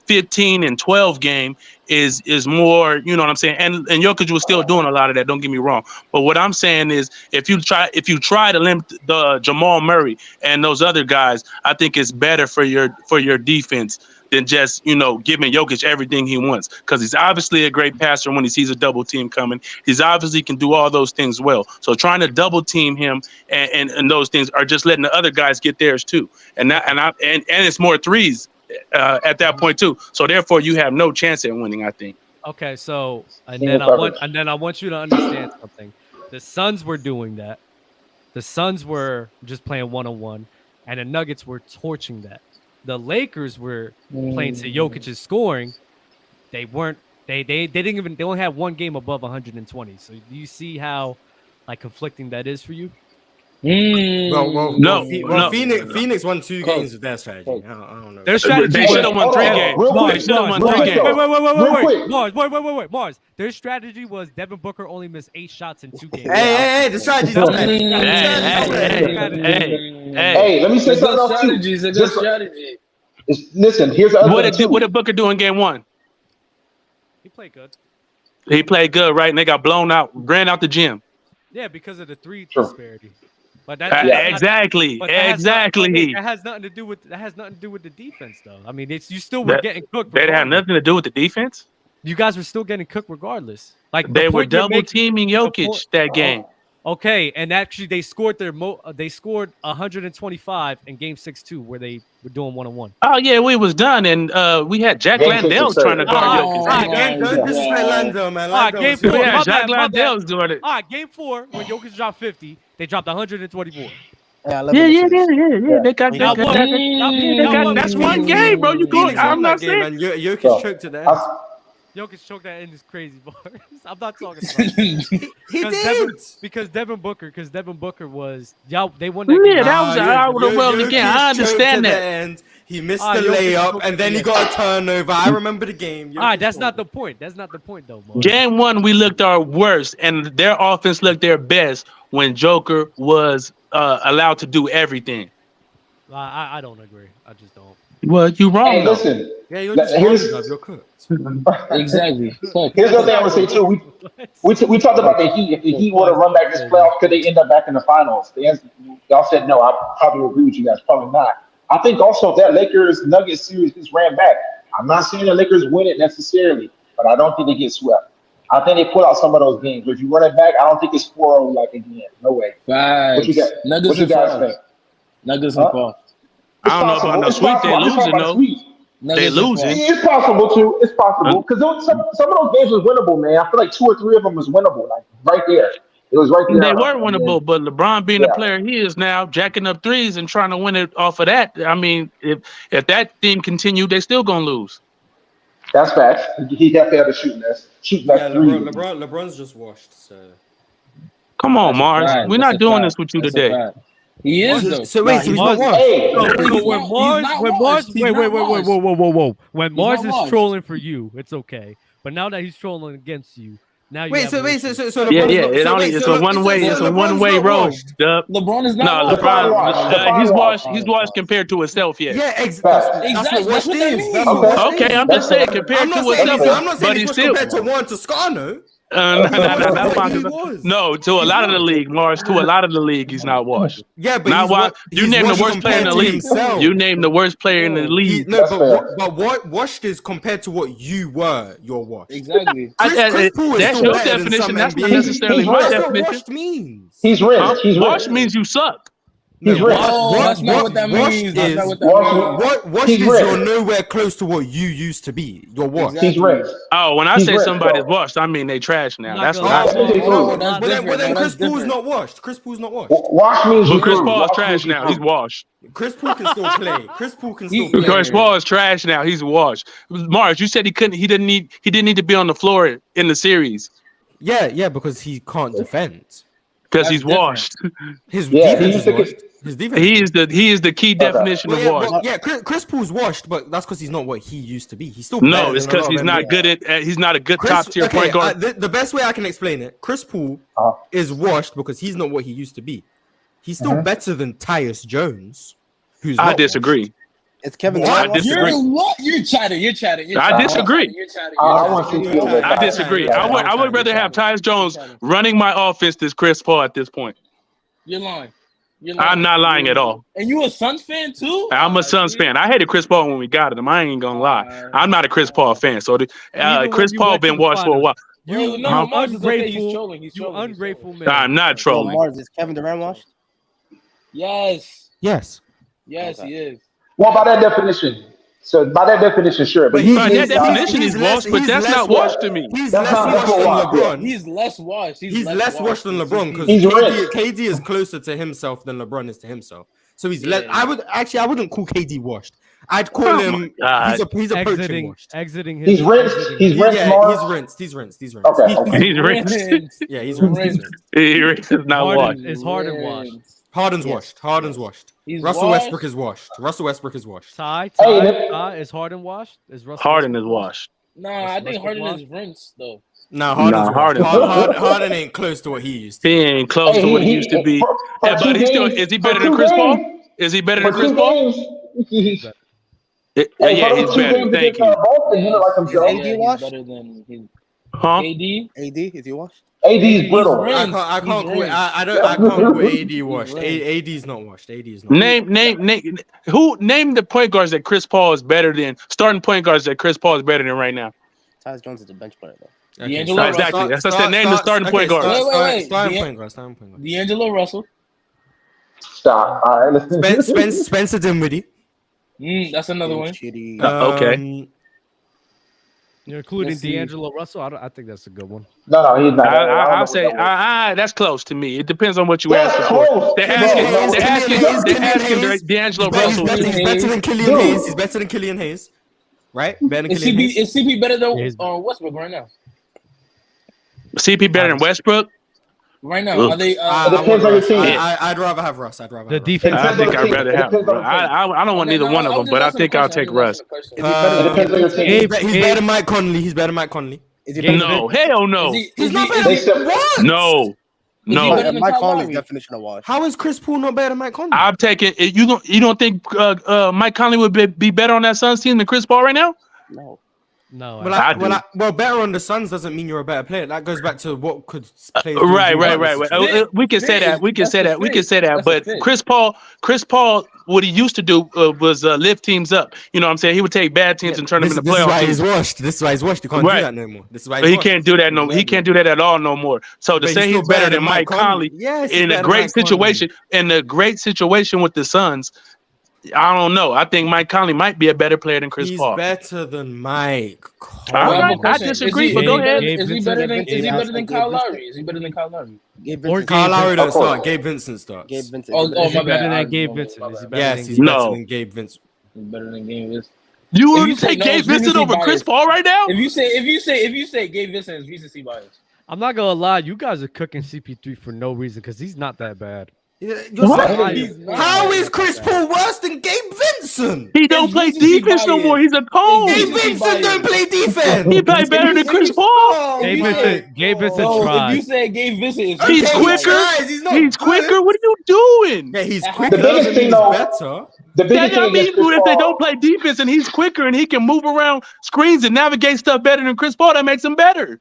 Speaker 4: 15 and 12 game is more, you know what I'm saying? And Jokic was still doing a lot of that, don't get me wrong. But what I'm saying is if you try to limit the Jamal Murray and those other guys, I think it's better for your defense than just, giving Jokic everything he wants. Because he's obviously a great passer when he sees a double team coming. He's obviously can do all those things well. So trying to double team him and those things are just letting the other guys get theirs too. And it's more threes at that point too. So therefore you have no chance at winning, I think.
Speaker 1: Okay, so and
Speaker 9: Single
Speaker 1: then I want you to understand something. The Suns were doing that. The Suns were just playing 1-on-1, and the Nuggets were torching that. The Lakers were playing to Jokic's scoring. They weren't. They didn't even. They only had one game above 120. So do you see how like conflicting that is for you?
Speaker 2: Phoenix won 2 games with their strategy. I don't know.
Speaker 1: Their strategy.
Speaker 4: They should have won 3 games. They should have won 3 games.
Speaker 1: Mars. Their strategy was Devin Booker only missed 8 shots in 2 games.
Speaker 2: Hey, the strategy's
Speaker 9: Hey, let me say something else too.
Speaker 10: It's a good strategy.
Speaker 9: Listen, here's the other
Speaker 4: What
Speaker 9: thing, too.
Speaker 4: did Booker do in game 1?
Speaker 1: He played good.
Speaker 4: He played good, right? And they got blown out, ran out the gym.
Speaker 1: Yeah, because of the 3
Speaker 9: Sure.
Speaker 1: disparity. But that
Speaker 4: exactly.
Speaker 1: That has nothing to do with the defense, though. I mean, you still were getting cooked.
Speaker 4: That had nothing to do with the defense.
Speaker 1: You guys were still getting cooked regardless. Like
Speaker 4: They were double teaming Jokic that game.
Speaker 1: Okay, and actually they scored 125 in game 6 too, where they were doing 1-on-1.
Speaker 4: Oh yeah, we was done, and we had Jack Landale trying to guard Jokic.
Speaker 2: Don't disrespect Lando, man.
Speaker 1: Game 4.
Speaker 4: Yeah, Jack Landale's doing it.
Speaker 1: All right, game 4 when Jokic dropped 50, they dropped 124.
Speaker 4: Yeah. They got that. That's one game, bro. You go. I'm not saying.
Speaker 2: Jokic choked to the end.
Speaker 1: Jokic choked that in his crazy bars. I'm not talking about it.
Speaker 2: He did.
Speaker 1: Because Devin Booker was they won that game.
Speaker 4: Yeah, that was out of the world again. I understand that.
Speaker 2: He missed the layup and then he got a turnover. I remember the game.
Speaker 1: All right, that's not the point. That's not the point, though, Mo.
Speaker 4: Game 1, we looked our worst, and their offense looked their best when Joker was allowed to do everything.
Speaker 1: I don't agree. I just don't.
Speaker 4: Well, you wrong.
Speaker 9: Hey,
Speaker 4: though.
Speaker 9: listen.
Speaker 2: Yeah, you're just you're cooked.
Speaker 10: Exactly.
Speaker 9: Here's the thing I would say too. We talked about the Heat. If the Heat would have run back this playoff, could they end up back in the finals? Y'all said no. I probably agree with you guys. Probably not. I think also that Lakers Nuggets series just ran back. I'm not saying the Lakers win it necessarily, but I don't think they get swept. I think they pull out some of those games. But if you run it back, I don't think it's 4-0 like again. No way.
Speaker 10: What you guys think? Nuggets and fall.
Speaker 4: I don't know about no sweep. They losing though. They losing.
Speaker 9: It's possible too. It's possible because some of those games was winnable, man. I feel like 2 or 3 of them was winnable, like right there. It was right there.
Speaker 4: They were winnable, but LeBron being the player he is now, jacking up threes and trying to win it off of that. I mean, if that theme continued, they still gonna lose.
Speaker 9: That's facts. He definitely had to shoot less.
Speaker 2: LeBron's just washed. So
Speaker 4: come on, Mars. We're not doing this with you today.
Speaker 10: He is though.
Speaker 2: So wait, so he's not washed.
Speaker 9: Hey,
Speaker 1: Whoa. When Mars is trolling for you, it's okay. But now that he's trolling against you, now you
Speaker 2: so
Speaker 4: it's a one-way road.
Speaker 10: LeBron is not.
Speaker 4: No, LeBron. He's washed compared to himself. Yeah.
Speaker 2: Yeah, exactly. That's what washed is.
Speaker 4: Okay, I'm just saying compared to himself.
Speaker 2: I'm not saying
Speaker 4: but
Speaker 2: he's compared to Juan Toscano.
Speaker 4: No, to a lot of the league, Mars. To a lot of the league, he's not washed.
Speaker 2: Yeah, but
Speaker 4: not you name the worst player in the league. You name the worst player in the league.
Speaker 2: But what washed is compared to what you were. You're washed.
Speaker 10: Exactly.
Speaker 4: That's your definition. That's not necessarily my definition.
Speaker 2: Washed means
Speaker 9: he's rinsed.
Speaker 4: Washed means you suck.
Speaker 9: He's rinsed.
Speaker 10: That's not what that means.
Speaker 2: Washed is you're nowhere close to what you used to be. You're washed.
Speaker 9: He's rinsed.
Speaker 4: Oh, when I say somebody's washed, I mean they trash now. That's what I say.
Speaker 2: But then Chris Paul's not washed. Chris Paul's not washed.
Speaker 9: Wash means
Speaker 4: Chris Paul's trash now. He's washed.
Speaker 2: Chris Paul can still play. Chris
Speaker 4: Paul is trash now. He's washed. Mars, you said he didn't need to be on the floor in the series.
Speaker 2: Yeah, because he can't defend.
Speaker 4: Because he's washed.
Speaker 2: His defense is washed. His defense.
Speaker 4: He is the key definition of washed.
Speaker 2: Chris Paul's washed, but that's because he's not what he used to be. He's still
Speaker 4: it's because he's not good at. He's not a good top tier point guard.
Speaker 2: The best way I can explain it, Chris Paul is washed because he's not what he used to be. He's still better than Tyus Jones, who's.
Speaker 4: I disagree.
Speaker 2: Washed.
Speaker 7: It's Kevin.
Speaker 4: I disagree.
Speaker 10: You're chatting.
Speaker 4: I disagree.
Speaker 9: I
Speaker 4: disagree. I would rather have Tyus Jones running my offense than Chris Paul at this point.
Speaker 10: You're lying.
Speaker 4: I'm not lying at all.
Speaker 10: And you a Suns fan too?
Speaker 4: I'm a Suns fan. I hated Chris Paul when we got him. I ain't gonna lie. I'm not a Chris Paul fan. So Chris Paul been washed for a while.
Speaker 1: You ungrateful. He's ungrateful man.
Speaker 4: I'm not trolling.
Speaker 7: Mars, is Kevin Durant washed?
Speaker 10: Yes.
Speaker 1: Okay.
Speaker 10: He is.
Speaker 9: Well, by that definition. So by that definition, sure. But
Speaker 4: by that definition, he's washed, but that's not washed to me.
Speaker 2: He's less washed than LeBron.
Speaker 10: He's less washed.
Speaker 2: He's less washed than LeBron because KD is closer to himself than LeBron is to himself. So he's less. I wouldn't call KD washed. I'd call him. He's approaching washed.
Speaker 1: Exiting.
Speaker 9: He's rinsed. He's rinsed.
Speaker 2: He's rinsed. He's rinsed.
Speaker 9: Okay.
Speaker 4: He's rinsed.
Speaker 2: Yeah, he's rinsed.
Speaker 4: He rinsed. Not washed.
Speaker 1: It's Harden washed.
Speaker 2: Harden's
Speaker 6: Yes.
Speaker 2: washed. Harden's washed.
Speaker 10: He's
Speaker 2: Russell
Speaker 10: washed.
Speaker 2: Westbrook is washed. Russell Westbrook is washed.
Speaker 1: Ty, is Harden washed? Is Russell
Speaker 4: Harden
Speaker 1: Westbrook
Speaker 4: is washed.
Speaker 10: Nah,
Speaker 1: Russell
Speaker 10: I think
Speaker 1: Westbrook
Speaker 10: Harden
Speaker 1: washed?
Speaker 10: is rinsed though.
Speaker 2: No, Harden's
Speaker 4: Harden.
Speaker 2: washed. Harden ain't close to what he used to.
Speaker 4: He ain't close to what he used to be.
Speaker 9: For
Speaker 4: Yeah, but
Speaker 9: two
Speaker 4: he still
Speaker 9: games-
Speaker 4: is he
Speaker 9: for
Speaker 4: better
Speaker 9: two
Speaker 4: than Chris Paul?
Speaker 9: games-
Speaker 4: Is he better
Speaker 9: For
Speaker 4: than Chris
Speaker 9: two
Speaker 4: Paul?
Speaker 9: games,
Speaker 4: Yeah,
Speaker 9: for
Speaker 4: he's
Speaker 9: those 2
Speaker 4: better.
Speaker 9: games
Speaker 4: Thank
Speaker 9: against
Speaker 4: you.
Speaker 9: Boston, he looked like himself.
Speaker 7: AD
Speaker 10: he's
Speaker 7: washed?
Speaker 10: better than his
Speaker 4: Huh?
Speaker 10: AD.
Speaker 7: AD, is he washed?
Speaker 9: AD's brittle.
Speaker 10: rinsed.
Speaker 2: I can't
Speaker 10: He's
Speaker 2: call it.
Speaker 10: rinsed.
Speaker 2: I can't call AD washed.
Speaker 10: rinsed.
Speaker 2: AD's not washed. AD's not.
Speaker 4: Name the point guards that Chris Paul is better than, starting point guards that Chris Paul is better than right now.
Speaker 7: Tyus Jones is a bench player though.
Speaker 10: D'Angelo Russell.
Speaker 4: Exactly. That's what I said. Name the starting point guard.
Speaker 10: Wait.
Speaker 2: Starting point guard. Starting point guard.
Speaker 10: D'Angelo Russell.
Speaker 9: Stop. All right, listen.
Speaker 2: Spencer Dinwiddie.
Speaker 10: That's another one.
Speaker 7: Shitty.
Speaker 4: Okay.
Speaker 1: You're including
Speaker 10: Let's see.
Speaker 1: D'Angelo Russell. I think that's a good one.
Speaker 9: No, he's not.
Speaker 4: I'll say that's close to me. It depends on what you
Speaker 9: That's
Speaker 4: ask for.
Speaker 9: close.
Speaker 4: They're asking D'Angelo Russell.
Speaker 2: He's better than Killian Hayes. He's better than Killian Hayes. Right? Better than
Speaker 10: Is
Speaker 2: Killian Hayes.
Speaker 10: CP better than
Speaker 1: Yeah, he's better.
Speaker 10: Westbrook right now?
Speaker 4: CP better than Westbrook?
Speaker 10: Right now,
Speaker 4: Ugh.
Speaker 10: are they?
Speaker 9: It depends on your team.
Speaker 2: I'd rather have Russ. I'd rather
Speaker 1: The
Speaker 2: have Russ.
Speaker 1: defense.
Speaker 4: I think I'd rather have.
Speaker 9: Depends on the team.
Speaker 4: I don't want neither one of them, but I think I'll take Russ.
Speaker 9: It depends on your team.
Speaker 2: He's better than Mike Conley. He's better than Mike Conley.
Speaker 7: Is he better
Speaker 4: No, hell no,
Speaker 2: He's not better
Speaker 9: They
Speaker 2: than
Speaker 9: said-
Speaker 2: what?
Speaker 4: no.
Speaker 10: better
Speaker 7: than
Speaker 10: than
Speaker 7: Mike
Speaker 10: Kyle
Speaker 7: Conley's
Speaker 10: Lowry?
Speaker 7: definition of wash?
Speaker 2: How is Chris Poole not better than Mike Conley?
Speaker 4: I'm taking. You don't think Mike Conley would be better on that Suns team than Chris Paul right now?
Speaker 7: No.
Speaker 1: No.
Speaker 4: I do.
Speaker 2: Well, better on the Suns doesn't mean you're a better player. That goes back to what could play.
Speaker 4: Right. We can say that. We can say that. We can say that. But Chris Paul, what he used to do was lift teams up. You know what I'm saying? He would take bad teams and turn them into
Speaker 2: This is
Speaker 4: playoff
Speaker 2: why
Speaker 4: teams.
Speaker 2: he's washed. This is why he's washed. You can't
Speaker 4: Right.
Speaker 2: do that no more. This is why
Speaker 4: But
Speaker 2: he's
Speaker 4: he can't do that no. He can't do that at all no more. So to
Speaker 2: But
Speaker 4: say
Speaker 2: he's
Speaker 4: he's
Speaker 2: still
Speaker 4: better than Mike Conley
Speaker 2: Yes, he's
Speaker 4: in
Speaker 2: better
Speaker 4: a
Speaker 2: than
Speaker 4: great
Speaker 2: Mike Conley.
Speaker 4: situation, with the Suns, I don't know. I think Mike Conley might be a better player than Chris
Speaker 2: He's
Speaker 4: Paul.
Speaker 2: better than Mike
Speaker 4: All
Speaker 2: Conley.
Speaker 4: right, I disagree, but go ahead.
Speaker 10: Is he better than
Speaker 1: Gabe
Speaker 10: Kyle Lowry? Is he better than Kyle Lowry?
Speaker 7: Gabe
Speaker 1: Or
Speaker 7: Vincent.
Speaker 2: Kyle Lowry don't
Speaker 9: Of course.
Speaker 2: start. Gabe Vincent starts.
Speaker 7: Gabe Vincent.
Speaker 10: Oh,
Speaker 7: Is
Speaker 10: my
Speaker 1: Is he
Speaker 10: bad.
Speaker 1: better
Speaker 10: I-
Speaker 1: than Gabe
Speaker 10: my
Speaker 1: Vincent?
Speaker 10: bad.
Speaker 1: Is he better
Speaker 2: Yes,
Speaker 1: than
Speaker 2: he's
Speaker 1: Gabe
Speaker 2: better
Speaker 4: No.
Speaker 2: than Gabe Vincent.
Speaker 10: He's better than Gabe Vincent.
Speaker 4: You
Speaker 10: If you
Speaker 4: wouldn't
Speaker 10: say
Speaker 4: take
Speaker 10: no,
Speaker 4: Gabe
Speaker 10: it's
Speaker 4: Vincent
Speaker 10: recency
Speaker 4: over Chris
Speaker 10: bias.
Speaker 4: Paul right now?
Speaker 10: If you say Gabe Vincent is recency bias.
Speaker 1: I'm not gonna lie, you guys are cooking CP3 for no reason because he's not that bad.
Speaker 2: You're
Speaker 10: He's
Speaker 2: saying-
Speaker 10: not
Speaker 2: How
Speaker 10: that
Speaker 2: is Chris
Speaker 10: bad.
Speaker 2: Paul worse than Gabe Vincent?
Speaker 4: He don't
Speaker 10: It's
Speaker 4: play
Speaker 10: recency
Speaker 4: defense no
Speaker 10: bias.
Speaker 4: more. He's a cold.
Speaker 2: Gabe
Speaker 10: Recency
Speaker 2: Vincent don't
Speaker 10: bias.
Speaker 2: play defense.
Speaker 4: He play better than Chris Paul.
Speaker 2: Oh,
Speaker 1: Gabe
Speaker 2: my
Speaker 1: Vincent
Speaker 10: No, if you
Speaker 1: tried.
Speaker 10: say Gabe Vincent is
Speaker 4: He's
Speaker 2: Okay,
Speaker 4: quicker.
Speaker 2: tries, He's, not
Speaker 4: He's
Speaker 2: good.
Speaker 4: quicker. What are you doing?
Speaker 2: Yeah, he's
Speaker 10: The
Speaker 2: quicker.
Speaker 9: biggest
Speaker 2: Doesn't
Speaker 9: thing,
Speaker 2: mean
Speaker 9: though-
Speaker 2: he's better.
Speaker 9: The biggest
Speaker 4: I
Speaker 9: thing
Speaker 4: mean,
Speaker 9: against Chris
Speaker 4: if they
Speaker 9: Paul,
Speaker 4: don't play defense and he's quicker and he can move around screens and navigate stuff better than Chris Paul, that makes him better.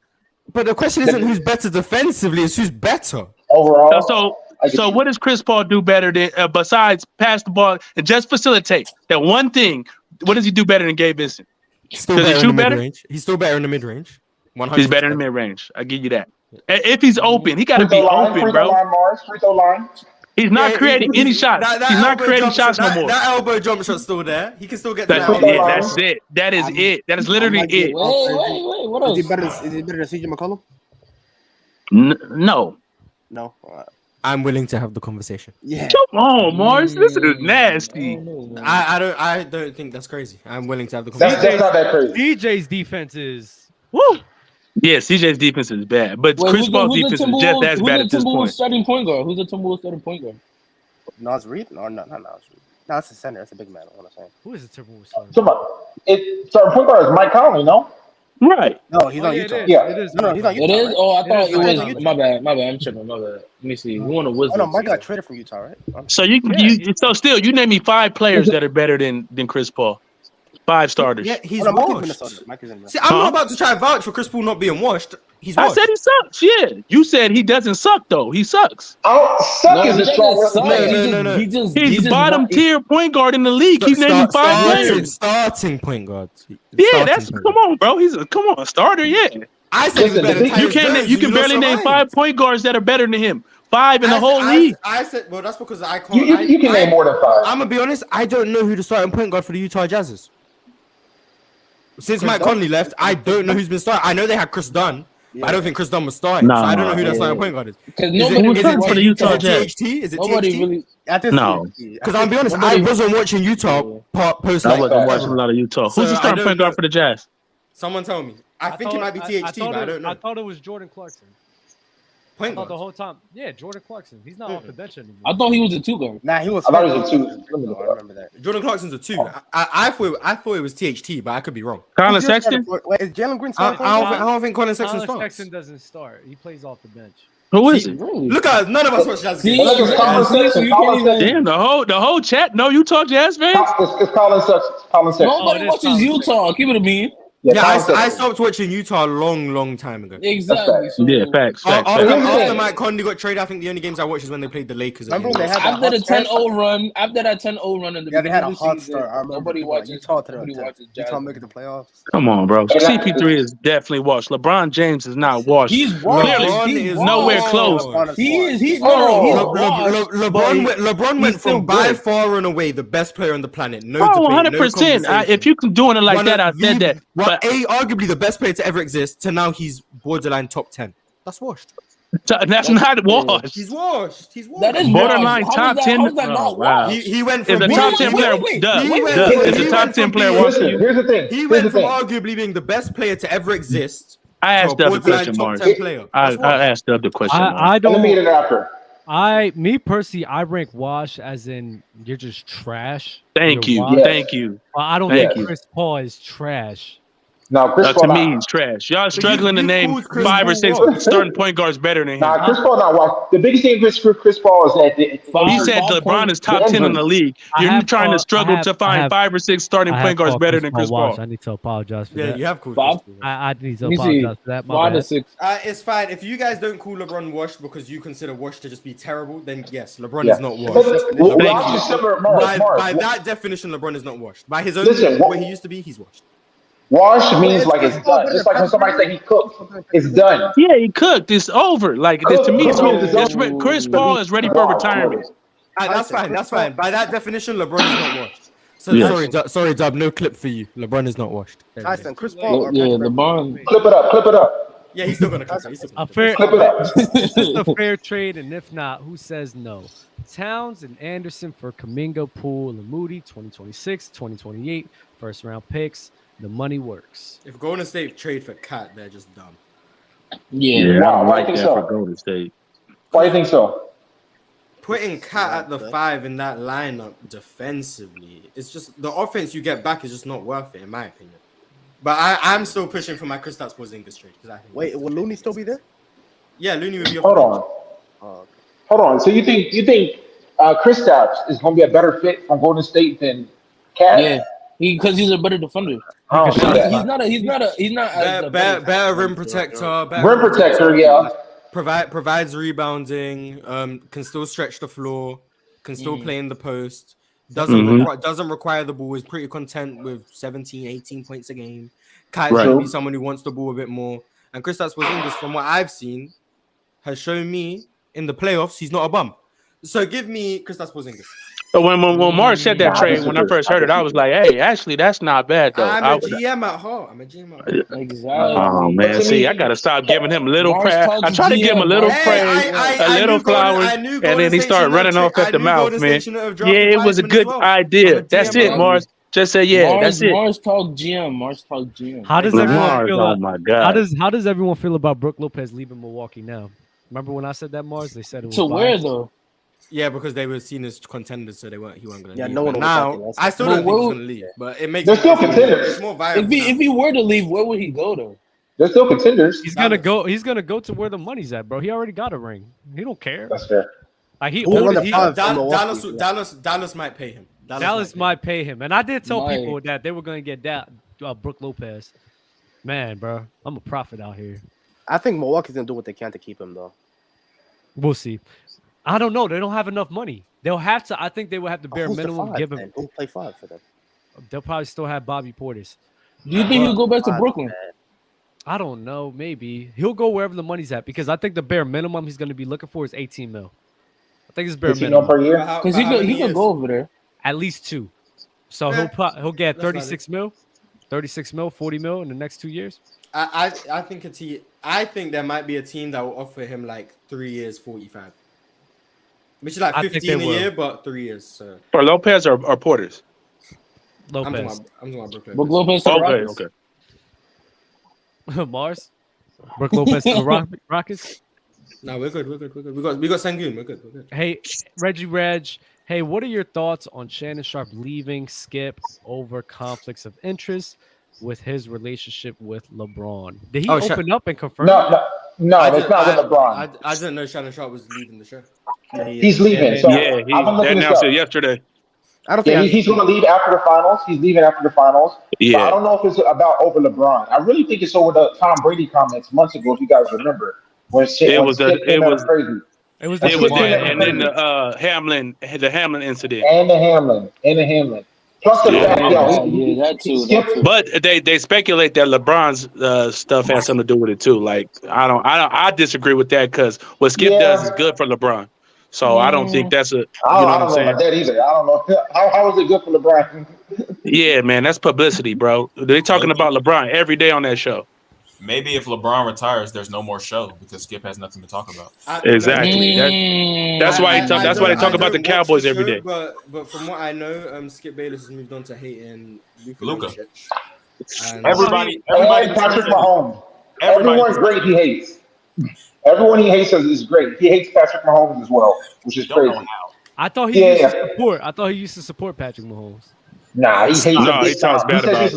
Speaker 2: But the question isn't who's better defensively; it's who's better.
Speaker 9: overall,
Speaker 4: So what does Chris Paul do better than besides pass the ball and just facilitate? That one thing. What does he do better than Gabe Vincent?
Speaker 2: Still
Speaker 4: Does he
Speaker 2: better in
Speaker 4: shoot
Speaker 2: the
Speaker 4: better?
Speaker 2: mid-range. He's still better in the mid-range. 100%.
Speaker 4: He's better in the mid range. I give you that. If he's open, he got to
Speaker 9: free
Speaker 4: be
Speaker 9: throw line,
Speaker 4: open,
Speaker 9: free throw
Speaker 4: bro.
Speaker 9: line, Mars, free throw line.
Speaker 4: He's not
Speaker 2: Yeah,
Speaker 4: creating any shots.
Speaker 2: That
Speaker 4: He's not
Speaker 2: elbow
Speaker 4: creating
Speaker 2: jump
Speaker 4: shots
Speaker 2: shot,
Speaker 4: no more.
Speaker 2: That elbow jump shot's still there. He can still get to
Speaker 4: That's
Speaker 2: that.
Speaker 4: it.
Speaker 2: elbow.
Speaker 4: That's it. That is it. That is literally
Speaker 7: might be
Speaker 4: it.
Speaker 10: Wait, what else?
Speaker 7: Is he better than CJ McCollum?
Speaker 4: No.
Speaker 7: No.
Speaker 2: I'm willing to have the conversation.
Speaker 7: Yeah.
Speaker 4: Come on, Mars. This is nasty.
Speaker 2: I don't think that's crazy. I'm willing to have the
Speaker 9: That's
Speaker 2: conversation.
Speaker 9: not that crazy.
Speaker 1: DJ's defense is woo.
Speaker 4: Yeah, CJ's defense is bad, but
Speaker 10: Wait,
Speaker 4: Chris Paul's defense is just as bad at this point.
Speaker 10: Starting point guard? Who's the Timberwolves starting point guard?
Speaker 7: Nas Reed? No, not Nas Reed. No, that's a center. That's a big man. What I'm saying.
Speaker 1: Who is the Timberwolves starting?
Speaker 9: Starting point guard is Mike Conley, no?
Speaker 4: Right.
Speaker 7: No, he's
Speaker 1: Oh,
Speaker 7: on
Speaker 1: yeah,
Speaker 7: Utah.
Speaker 1: it is.
Speaker 9: Yeah.
Speaker 1: It is.
Speaker 7: No, he's on Utah.
Speaker 10: It is?
Speaker 7: Right?
Speaker 10: Oh, I thought
Speaker 1: is.
Speaker 10: it
Speaker 1: It
Speaker 10: was. My bad. I'm tripping. My bad. Let me see. Who on the
Speaker 7: Oh
Speaker 10: Wizards?
Speaker 7: no, Mike got traded from Utah, right?
Speaker 4: So still you name me 5 players that are better than Chris Paul. 5 starters.
Speaker 2: Yeah, he's
Speaker 7: Oh, no, Mike is
Speaker 2: washed.
Speaker 7: Minnesota. Mike is in Minnesota.
Speaker 2: See, I'm not about to try and vouch for Chris Paul not being washed. He's
Speaker 4: I
Speaker 2: washed.
Speaker 4: said he sucks. Yeah, you said he doesn't suck though. He sucks.
Speaker 9: Suck is a strong word.
Speaker 2: No.
Speaker 4: He's bottom tier point guard in the league. He's naming 5 players.
Speaker 2: Starting point guard.
Speaker 4: Yeah, that's come on, bro. He's a starter. Yeah,
Speaker 2: I said he's better than
Speaker 4: you
Speaker 2: Tyus
Speaker 4: can't.
Speaker 2: Jones,
Speaker 4: You can
Speaker 2: lost
Speaker 4: barely
Speaker 2: your
Speaker 4: name
Speaker 2: mind.
Speaker 4: 5 point guards that are better than him. 5 in the whole league.
Speaker 2: I said, well, that's because I can't.
Speaker 9: You can name more than 5.
Speaker 2: I'm gonna be honest. I don't know who the starting point guard for the Utah Jazz is. Since Mike Conley left, I don't know who's been starting. I know they had Chris Dunn, but I don't think Chris Dunn was starting.
Speaker 4: Nah,
Speaker 2: so I don't know who
Speaker 10: yeah.
Speaker 2: that starting point guard is.
Speaker 10: Because
Speaker 2: Is
Speaker 10: nobody
Speaker 2: it, is it,
Speaker 4: for the Utah Jazz?
Speaker 2: THT? Is it
Speaker 10: Nobody
Speaker 2: THT?
Speaker 10: really.
Speaker 7: I think
Speaker 4: No.
Speaker 2: Because I'll be honest, I
Speaker 10: Nobody-
Speaker 2: wasn't watching Utah post
Speaker 4: I
Speaker 2: like
Speaker 4: wasn't
Speaker 2: that.
Speaker 4: watching a lot of Utah.
Speaker 2: So
Speaker 4: Who's the
Speaker 2: I
Speaker 4: starting
Speaker 2: don't
Speaker 4: point guard
Speaker 2: know.
Speaker 4: for the Jazz?
Speaker 2: Someone tell me. I think it might be THT, but I don't know.
Speaker 1: I thought it was Jordan Clarkson.
Speaker 2: Point
Speaker 1: thought the
Speaker 2: guard.
Speaker 1: whole time. Yeah, Jordan Clarkson. He's not off the bench anymore.
Speaker 10: I thought he was a 2 guard.
Speaker 7: Nah, he was.
Speaker 9: I thought he was a 2. Let me look
Speaker 7: I
Speaker 9: it up.
Speaker 7: remember that.
Speaker 2: Jordan Clarkson's a 2. I thought it was THT, but I could be wrong.
Speaker 4: Colin
Speaker 7: Who's your
Speaker 4: Sexton?
Speaker 7: starter for- Wait, is Jalen Green
Speaker 2: I,
Speaker 7: starting?
Speaker 2: I don't think Colin Sexton
Speaker 1: Colin
Speaker 2: starts.
Speaker 1: Sexton doesn't start. He plays off the bench.
Speaker 4: Who is
Speaker 2: See,
Speaker 4: it?
Speaker 10: Really?
Speaker 2: Look at us. None of us watch Jazz
Speaker 10: See,
Speaker 2: games.
Speaker 9: Look, it's Colin Sexton.
Speaker 10: you can't
Speaker 9: Colin
Speaker 10: even-
Speaker 9: Sexton.
Speaker 4: Damn, the whole chat. No, you talk Jazz fans?
Speaker 9: It's Colin Sexton. Colin Sexton.
Speaker 10: Nobody
Speaker 1: it is
Speaker 10: watches
Speaker 1: Colin
Speaker 10: Utah. Keep it a bean.
Speaker 2: Yeah,
Speaker 9: Colin
Speaker 2: I
Speaker 9: Sexton.
Speaker 2: stopped watching Utah a long time ago.
Speaker 10: Exactly. So,
Speaker 4: Yeah, facts.
Speaker 2: After
Speaker 9: Yeah.
Speaker 2: Mike Conley got traded, I think the only games I watched is when they played the Lakers.
Speaker 7: Remember
Speaker 2: again.
Speaker 7: when they had that
Speaker 10: After the
Speaker 7: hot start?
Speaker 10: 10-0 run, after that 10-0 run in the
Speaker 7: Yeah, they had a
Speaker 10: beginning of the
Speaker 7: hot
Speaker 10: season,
Speaker 7: start. I remember
Speaker 10: nobody
Speaker 7: people like,
Speaker 10: watches.
Speaker 7: Utah to
Speaker 10: Nobody
Speaker 7: the
Speaker 10: watches
Speaker 7: Utah
Speaker 10: Jazz.
Speaker 7: making the playoffs.
Speaker 4: Come on, bro.
Speaker 9: Yeah.
Speaker 4: CP3 is definitely washed. LeBron James is not washed.
Speaker 10: He's washed.
Speaker 2: LeBron
Speaker 10: He's
Speaker 2: is
Speaker 10: washed.
Speaker 4: nowhere
Speaker 2: washed.
Speaker 4: close.
Speaker 10: He is. He's
Speaker 9: Oh.
Speaker 10: he's washed.
Speaker 2: LeBron
Speaker 10: he's
Speaker 2: went
Speaker 10: still
Speaker 2: from by
Speaker 10: good.
Speaker 2: far and away the best player on the planet. No
Speaker 4: Oh,
Speaker 2: debate,
Speaker 4: 100%.
Speaker 2: no
Speaker 4: If you can doing it like that, I said that. But
Speaker 2: arguably the best player to ever exist, to now he's borderline top 10. That's washed.
Speaker 4: that's not washed.
Speaker 2: He's washed. He's washed.
Speaker 10: That is
Speaker 4: Borderline
Speaker 10: washed.
Speaker 4: top 10.
Speaker 10: How is that
Speaker 4: Oh,
Speaker 10: not
Speaker 4: wow.
Speaker 10: washed?
Speaker 2: He went
Speaker 4: Is
Speaker 2: from
Speaker 4: the
Speaker 2: being-
Speaker 4: top 10 player
Speaker 10: wait.
Speaker 4: Duh,
Speaker 2: He went-
Speaker 4: duh.
Speaker 2: he
Speaker 4: Is the
Speaker 2: went
Speaker 4: top
Speaker 2: from
Speaker 4: 10 player
Speaker 2: being-
Speaker 4: washed?
Speaker 9: Listen, here's the thing.
Speaker 2: He
Speaker 9: Here's
Speaker 2: went
Speaker 9: the
Speaker 2: from
Speaker 9: thing.
Speaker 2: arguably being the best player to ever exist
Speaker 4: I
Speaker 2: to a
Speaker 4: asked Dub the
Speaker 2: borderline
Speaker 4: question,
Speaker 2: top
Speaker 4: Mars.
Speaker 2: 10 player.
Speaker 4: I
Speaker 2: That's washed.
Speaker 4: asked Dub the question, Mars.
Speaker 1: I
Speaker 9: Let me get
Speaker 1: don't.
Speaker 9: it after.
Speaker 1: Me personally, I rank wash as in you're just trash.
Speaker 4: Thank
Speaker 1: You're
Speaker 4: you.
Speaker 1: washed.
Speaker 4: Thank you.
Speaker 1: But I don't
Speaker 4: Thank
Speaker 1: think
Speaker 4: you.
Speaker 1: Chris Paul is trash.
Speaker 9: No, Chris
Speaker 4: To
Speaker 9: Paul
Speaker 4: me,
Speaker 9: not.
Speaker 4: he's trash. Y'all
Speaker 2: you
Speaker 4: struggling to name
Speaker 2: called Chris
Speaker 4: 5 or
Speaker 2: Paul
Speaker 4: 6
Speaker 2: what?
Speaker 4: starting point guards better than him.
Speaker 9: Nah, Chris Paul not washed. The biggest thing with Chris Paul is that
Speaker 4: He said LeBron is top 10 in the league.
Speaker 1: I
Speaker 4: You're
Speaker 1: have
Speaker 4: trying to
Speaker 1: called-
Speaker 4: struggle
Speaker 1: I have-
Speaker 4: to
Speaker 1: I
Speaker 4: find
Speaker 1: have-
Speaker 4: 5 or 6 starting
Speaker 1: I
Speaker 4: point
Speaker 1: have
Speaker 4: guards
Speaker 1: called
Speaker 4: better than Chris
Speaker 1: wash.
Speaker 4: Paul.
Speaker 1: I need to apologize for
Speaker 2: Yeah,
Speaker 1: that.
Speaker 2: you have called
Speaker 10: Bob?
Speaker 2: Chris Paul.
Speaker 1: I need to
Speaker 10: Let me see.
Speaker 1: apologize for that. My
Speaker 10: 5 to
Speaker 1: bad.
Speaker 10: 6.
Speaker 2: It's fine. If you guys don't call LeBron washed because you consider washed to just be terrible, then yes, LeBron
Speaker 9: Yeah.
Speaker 2: is not
Speaker 9: But
Speaker 2: washed.
Speaker 9: Wash is similar.
Speaker 2: By that definition, LeBron is not washed. By his own
Speaker 9: Listen,
Speaker 2: way he used to be, he's washed.
Speaker 9: Wash means like it's done. Just like when somebody say he cooked, it's done.
Speaker 4: Yeah, he cooked. It's over. Like this to me,
Speaker 9: Cook means it's
Speaker 4: it's
Speaker 9: over.
Speaker 4: Chris Paul is ready for
Speaker 9: Wow.
Speaker 4: retirement.
Speaker 2: That's fine. That's fine. By that definition, LeBron is not washed. So
Speaker 4: Yeah.
Speaker 2: sorry, Dub. No clip for you. LeBron is not washed. There we go.
Speaker 7: Tyson, Chris Paul. or
Speaker 10: Yeah,
Speaker 7: Patrick
Speaker 10: LeBron.
Speaker 9: Clip it up. Clip it up.
Speaker 2: Yeah, he's still gonna clip it. He's still
Speaker 1: A
Speaker 2: gonna
Speaker 1: fair,
Speaker 9: Clip it up.
Speaker 1: is this a fair trade? And if not, who says no? Towns and Anderson for Kuminga, Poole, and Moody, 2026, 2028, first round picks. The money works.
Speaker 2: If Golden State trade for Cat, they're just dumb.
Speaker 10: Yeah.
Speaker 9: Wow, why do you think so?
Speaker 4: Golden State.
Speaker 9: Why do you think so?
Speaker 2: Putting Cat at the 5 in that lineup defensively, it's just the offense you get back is just not worth it, in my opinion. But I'm still pushing for my Kristaps Porzingis trade because I think.
Speaker 7: Wait, will Looney still be there?
Speaker 2: Yeah, Looney would be.
Speaker 9: Hold on.
Speaker 7: Oh, okay.
Speaker 9: Hold on. So you think Kristaps is going to be a better fit from Golden State than Cat?
Speaker 10: Yeah. Because he's a better defender.
Speaker 9: I don't see that.
Speaker 10: He's not as a
Speaker 2: Better rim protector.
Speaker 9: Rim protector, yeah.
Speaker 2: Provides rebounding. Can still stretch the floor. Can still play in the post. Doesn't require the ball. Is pretty content with 17, 18 points a game. Kai's gonna be someone who wants the ball a bit more. And Kristaps Porzingis, from what I've seen, has shown me in the playoffs he's not a bum. So give me Kristaps Porzingis.
Speaker 4: But when Mars said that trade, when I first heard it, I was like, "Hey, actually, that's not bad though."
Speaker 2: I'm a GM at heart.
Speaker 10: Exactly.
Speaker 4: Oh man, see, I gotta stop giving him little
Speaker 10: Mars
Speaker 4: praise.
Speaker 10: talks
Speaker 4: I try to give him a little
Speaker 10: GM,
Speaker 4: praise, a little flowers, and then he started running off at the mouth, man. Yeah, it was a good idea. That's it, Mars. Just say yeah, that's it.
Speaker 10: Mars talk GM. Mars talk GM.
Speaker 1: How does
Speaker 4: Mars,
Speaker 1: everyone feel?
Speaker 4: oh my God.
Speaker 1: How does everyone feel about Brook Lopez leaving Milwaukee now? Remember when I said that, Mars? They said it was
Speaker 10: To where
Speaker 1: biased.
Speaker 10: though?
Speaker 2: Yeah, because they were seen as contenders, so he wasn't going to
Speaker 7: Yeah,
Speaker 2: leave.
Speaker 7: no one
Speaker 2: But
Speaker 7: was talking
Speaker 2: now,
Speaker 7: last
Speaker 2: I still
Speaker 10: time.
Speaker 2: don't think he's
Speaker 10: Well,
Speaker 2: going to leave, but it makes
Speaker 9: They're still contenders.
Speaker 2: It's more viable.
Speaker 10: If he were to leave, where would he go though?
Speaker 9: They're still contenders.
Speaker 1: He's gonna go. He's gonna go to where the money's at, bro. He already got a ring. He don't care.
Speaker 9: That's fair.
Speaker 1: Like he,
Speaker 7: Who won the
Speaker 1: he
Speaker 7: five from Milwaukee?
Speaker 2: Dallas might pay him.
Speaker 1: Dallas might pay him, and I did tell
Speaker 10: Might.
Speaker 1: people that they were gonna get that Brook Lopez. Man, bro, I'm a prophet out here.
Speaker 7: I think Milwaukee's gonna do what they can to keep him though.
Speaker 1: We'll see. I don't know. They don't have enough money. They'll have to. I think they will have to bare
Speaker 7: Who's the
Speaker 1: minimum
Speaker 7: five,
Speaker 1: give him.
Speaker 7: then? Who'll play 5 for them?
Speaker 1: They'll probably still have Bobby Portis.
Speaker 10: Do you think he'll go back to Brooklyn?
Speaker 1: I don't know. Maybe he'll go wherever the money's at because I think the bare minimum he's going to be looking for is 18 mil. I think it's bare
Speaker 9: 18 mil
Speaker 1: minimum.
Speaker 9: per year.
Speaker 10: Because he could go over there.
Speaker 1: At least 2. So he'll get 36 mil, 36 mil, 40 mil in the next 2 years.
Speaker 2: I think there might be a team that will offer him like 3 years, 45. Which is like
Speaker 1: I think
Speaker 2: 15
Speaker 1: they
Speaker 2: a
Speaker 1: will.
Speaker 2: year, but 3 years. So
Speaker 4: For Lopez or Porters?
Speaker 1: Lopez.
Speaker 2: I'm talking about Brooklyn.
Speaker 10: Brook Lopez to the
Speaker 4: Okay,
Speaker 10: Rockets.
Speaker 4: okay.
Speaker 1: Mars. Brook Lopez to the Rockets.
Speaker 2: No, we're good. We're good. We're good. We got Sangoon. We're good. We're good.
Speaker 1: Hey, Reggie Reg. Hey, what are your thoughts on Shannon Sharpe leaving Skip over conflicts of interest with his relationship with LeBron? Did he open up and confirm?
Speaker 9: No, that's not with LeBron.
Speaker 2: I didn't know Shannon Sharpe was leaving the show.
Speaker 9: He's leaving. So
Speaker 4: Yeah,
Speaker 9: I've been
Speaker 4: they
Speaker 9: looking this
Speaker 4: announced
Speaker 9: up.
Speaker 4: it yesterday.
Speaker 7: I don't
Speaker 9: Yeah,
Speaker 7: think
Speaker 9: he's going to leave after the finals. He's leaving after the finals.
Speaker 4: Yeah.
Speaker 9: But I don't know if it's about over LeBron. I really think it's over the Tom Brady comments months ago, if you guys remember. When Skip came out crazy.
Speaker 1: It was
Speaker 4: that, and then
Speaker 9: crazy.
Speaker 4: the Hamlin incident,
Speaker 9: And the Hamlin. Plus the fact,
Speaker 10: that too.
Speaker 4: But they speculate that LeBron's stuff has something to do with it too. Like I disagree with that because what Skip does is good for LeBron. So I don't think that's a.
Speaker 9: I don't know about that either. I don't know how is it good for LeBron.
Speaker 4: Yeah, man, that's publicity, bro. They're talking about LeBron every day on that show.
Speaker 12: Maybe if LeBron retires, there's no more show because Skip has nothing to talk about.
Speaker 4: Exactly. That's why they talk about the Cowboys every day.
Speaker 2: But from what I know, Skip Bayless has moved on to hating
Speaker 12: Luka.
Speaker 9: Everybody Patrick Mahomes. Everyone great he hates. Everyone he hates is great. He hates Patrick Mahomes as well, which is crazy.
Speaker 1: I thought he used to support. I thought he used to support Patrick Mahomes.
Speaker 9: Nah, he hates him.
Speaker 4: He talks bad about
Speaker 12: as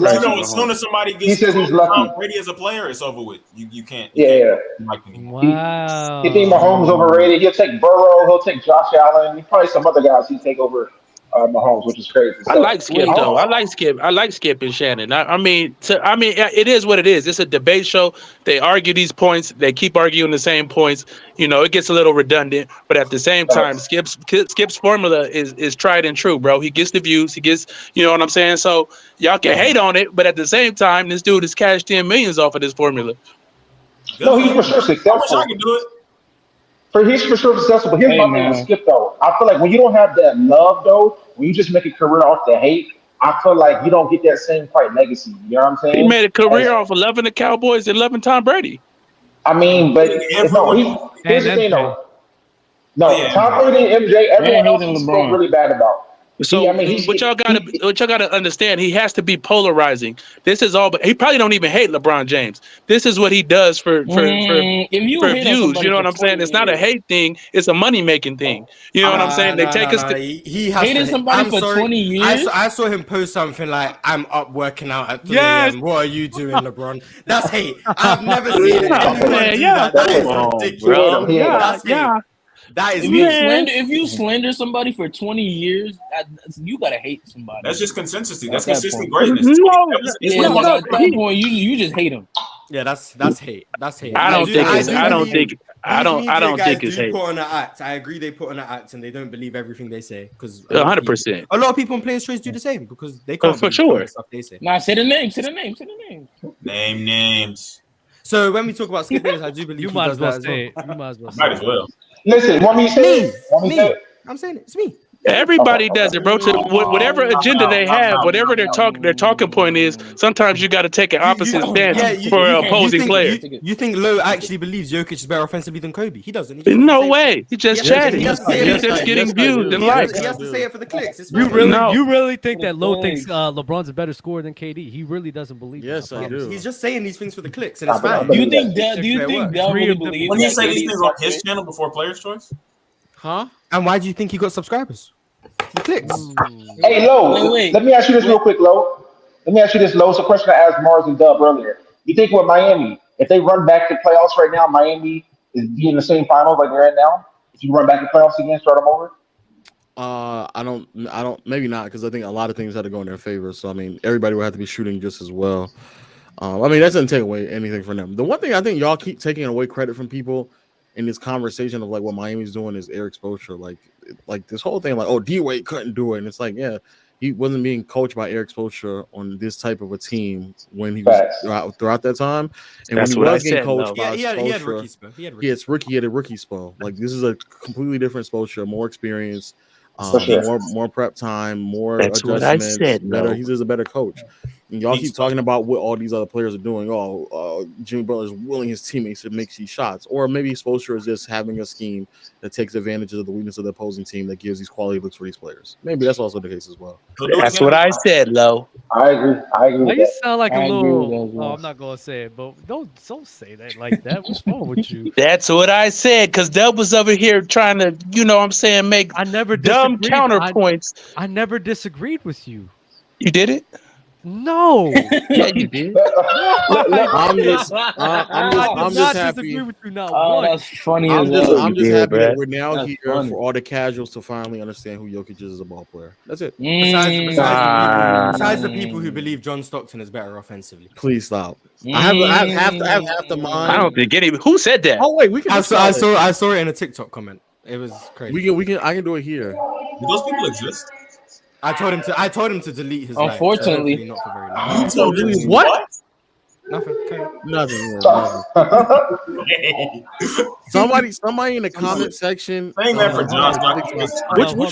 Speaker 12: soon as somebody gets
Speaker 9: he says he's lucky.
Speaker 12: Brady as a player, it's over with. You can't.
Speaker 1: Wow.
Speaker 9: He think Mahomes overrated. He'll take Burrow. He'll take Josh Allen. Probably some other guys he'd take over Mahomes, which is crazy.
Speaker 4: I like Skip though. I like Skip and Shannon. I mean, it is what it is. It's a debate show. They argue these points. They keep arguing the same points. You know, it gets a little redundant, but at the same time, Skip's formula is tried and true, bro. He gets the views. He gets, you know what I'm saying. So y'all can hate on it, but at the same time, this dude has cashed in millions off of this formula.
Speaker 9: No, he's for sure successful.
Speaker 12: I wish I could do it.
Speaker 9: He's for sure successful. But here's my thing with Skip though. I feel like when you don't have that love though, when you just make a career off the hate, I feel like you don't get that same fight legacy. You know what I'm saying?
Speaker 4: He made a career off of loving the Cowboys and loving Tom Brady.
Speaker 9: I mean, but here's the thing though. No, Tom Brady and MJ, everyone else he spoke really bad about.
Speaker 4: So what y'all gotta understand, he has to be polarizing. This is all, but he probably don't even hate LeBron James. This is what he does for views. You know what I'm saying? It's not a hate thing; it's a money making thing. You know what I'm saying? They take us.
Speaker 2: He has
Speaker 10: hated somebody for 20 years.
Speaker 2: I saw him post something like, "I'm up working out at 3 a.m. What are you doing, LeBron?" That's hate. I've never seen it. That is ridiculous. That's hate. That is
Speaker 10: if you slander somebody for 20 years, you gotta hate somebody.
Speaker 12: That's just consistency. That's consistent greatness.
Speaker 10: At that point, you just hate him.
Speaker 2: Yeah, that's hate. That's hate.
Speaker 4: I don't think it's hate.
Speaker 2: Put on an act. I agree. They put on an act, and they don't believe everything they say because
Speaker 4: 100%.
Speaker 2: A lot of people in players' trades do the same because they can't.
Speaker 4: For sure.
Speaker 2: Stuff they say.
Speaker 10: Nah, say the name.
Speaker 12: Name names.
Speaker 2: So when we talk about Skip Bayless, I do believe
Speaker 1: you
Speaker 2: he
Speaker 1: might
Speaker 2: does
Speaker 1: as well
Speaker 2: that
Speaker 1: say
Speaker 2: as
Speaker 1: it. You might as well.
Speaker 12: Might as well.
Speaker 9: Listen, want me to say it?
Speaker 2: I'm saying it. It's me.
Speaker 4: Everybody does it, bro. Whatever agenda they have, whatever their talking point is, sometimes you got to take an opposite stance for an opposing player.
Speaker 2: You think Lowe actually believes Jokic is better offensively than Kobe? He doesn't.
Speaker 4: No way. He just chatting. He's just getting views and likes.
Speaker 2: He has to say it for the clicks.
Speaker 1: You really think that Lowe thinks LeBron's a better scorer than KD? He really doesn't believe.
Speaker 11: Yes, I do.
Speaker 2: He's just saying these things for the clicks, and it's fine.
Speaker 10: Do you think Del really believes?
Speaker 12: When you say these things on his channel before Player's Choice?
Speaker 11: Huh?
Speaker 2: And why do you think he got subscribers? The clicks.
Speaker 9: Hey, Lo, let me ask you this real quick, Lo. It's a question I asked Mars and Dub earlier. You think with Miami, if they run back to playoffs right now, Miami is in the same finals like they're in now? If you run back to playoffs again, start them over?
Speaker 11: I don't. Maybe not because I think a lot of things had to go in their favor. So I mean, everybody will have to be shooting just as well. I mean, that doesn't take away anything from them. The one thing I think y'all keep taking away credit from people in this conversation of like what Miami's doing is air exposure. Like this whole thing, like, oh, D-Wade couldn't do it. And it's like, yeah, he wasn't being coached by Eric Spoelstra on this type of a team when he was throughout that time. And
Speaker 4: that's
Speaker 11: when he was
Speaker 4: getting
Speaker 11: coached by
Speaker 2: he had rookie
Speaker 11: Spoelstra,
Speaker 2: spell.
Speaker 11: he had a rookie spell. Like this is a completely different Spoelstra, more experience, more prep time, more
Speaker 4: that's
Speaker 11: adjustments.
Speaker 4: What I said,
Speaker 11: better. He's just a better coach. And y'all keep talking about what all these other players are doing. Oh, Jimmy Butler is willing his teammates to make these shots. Or maybe Spoelstra is just having a scheme that takes advantage of the weakness of the opposing team that gives these quality looks for these players. Maybe that's also the case as well.
Speaker 4: That's what I said, Lo.
Speaker 9: I agree. I agree
Speaker 1: Why
Speaker 9: with
Speaker 1: you
Speaker 9: that.
Speaker 1: sound like
Speaker 10: I
Speaker 1: a
Speaker 10: agree with
Speaker 1: little?
Speaker 10: that as well.
Speaker 1: Oh, I'm not gonna say it, but don't say that like that. What's wrong with you?
Speaker 4: That's what I said, because Dub was over here trying to, make
Speaker 1: I never
Speaker 4: dumb
Speaker 1: disagreed.
Speaker 4: counterpoints.
Speaker 1: I never disagreed with you.
Speaker 4: You did it?
Speaker 1: No.
Speaker 4: Yeah, you did.
Speaker 11: I'm just
Speaker 1: not
Speaker 11: happy.
Speaker 1: disagree with you. Not
Speaker 10: Oh,
Speaker 1: one.
Speaker 10: that's funny
Speaker 11: I'm
Speaker 10: as
Speaker 11: just
Speaker 10: hell.
Speaker 11: happy that
Speaker 4: bruh.
Speaker 11: we're now
Speaker 10: That's
Speaker 11: here
Speaker 10: funny.
Speaker 11: for all the casuals to finally understand who Jokic is as a ball player. That's it.
Speaker 2: Besides the people who believe John Stockton is better offensively.
Speaker 11: Please stop. I have half the mind.
Speaker 4: I don't think any. Who said that?
Speaker 11: Oh wait, we can.
Speaker 2: I
Speaker 11: just start it.
Speaker 2: saw it in a TikTok comment. It was crazy.
Speaker 11: We can. I can do it here.
Speaker 12: Do those people exist?
Speaker 2: I told him to delete his.
Speaker 10: Unfortunately.
Speaker 2: life, so not for very long.
Speaker 12: You told me
Speaker 11: What?
Speaker 2: Nothing.
Speaker 11: Nothing. Somebody in the comment section.
Speaker 12: Saying that for John Stockton.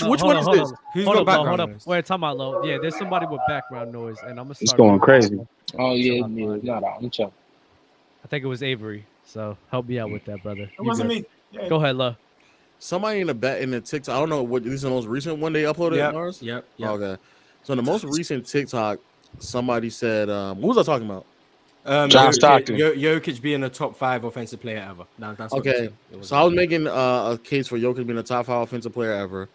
Speaker 11: Which one is this?
Speaker 2: Who's
Speaker 1: Hold
Speaker 2: got
Speaker 1: up,
Speaker 2: background
Speaker 1: hold
Speaker 2: noise?
Speaker 1: up. Wait, time out, low. Yeah, there's somebody with background noise, and I'm gonna start.
Speaker 10: It's going
Speaker 1: with-
Speaker 10: crazy. Oh yeah, not out. I'm checking.
Speaker 1: I think it was Avery. So help me out with that, brother.
Speaker 12: It
Speaker 1: You
Speaker 12: wasn't
Speaker 1: good.
Speaker 12: me. Yeah.
Speaker 1: Go ahead, low.
Speaker 11: Somebody in the TikTok. I don't know what. This is the most recent one they uploaded.
Speaker 2: Yep.
Speaker 11: Mars?
Speaker 2: Yep.
Speaker 11: Okay. So in the most recent TikTok, somebody said, "What was I talking about?"
Speaker 4: John Stockton.
Speaker 2: Jokic being a top 5 offensive player ever. That's what
Speaker 11: Okay. So I was making a case for Jokic being a top 5 offensive player ever,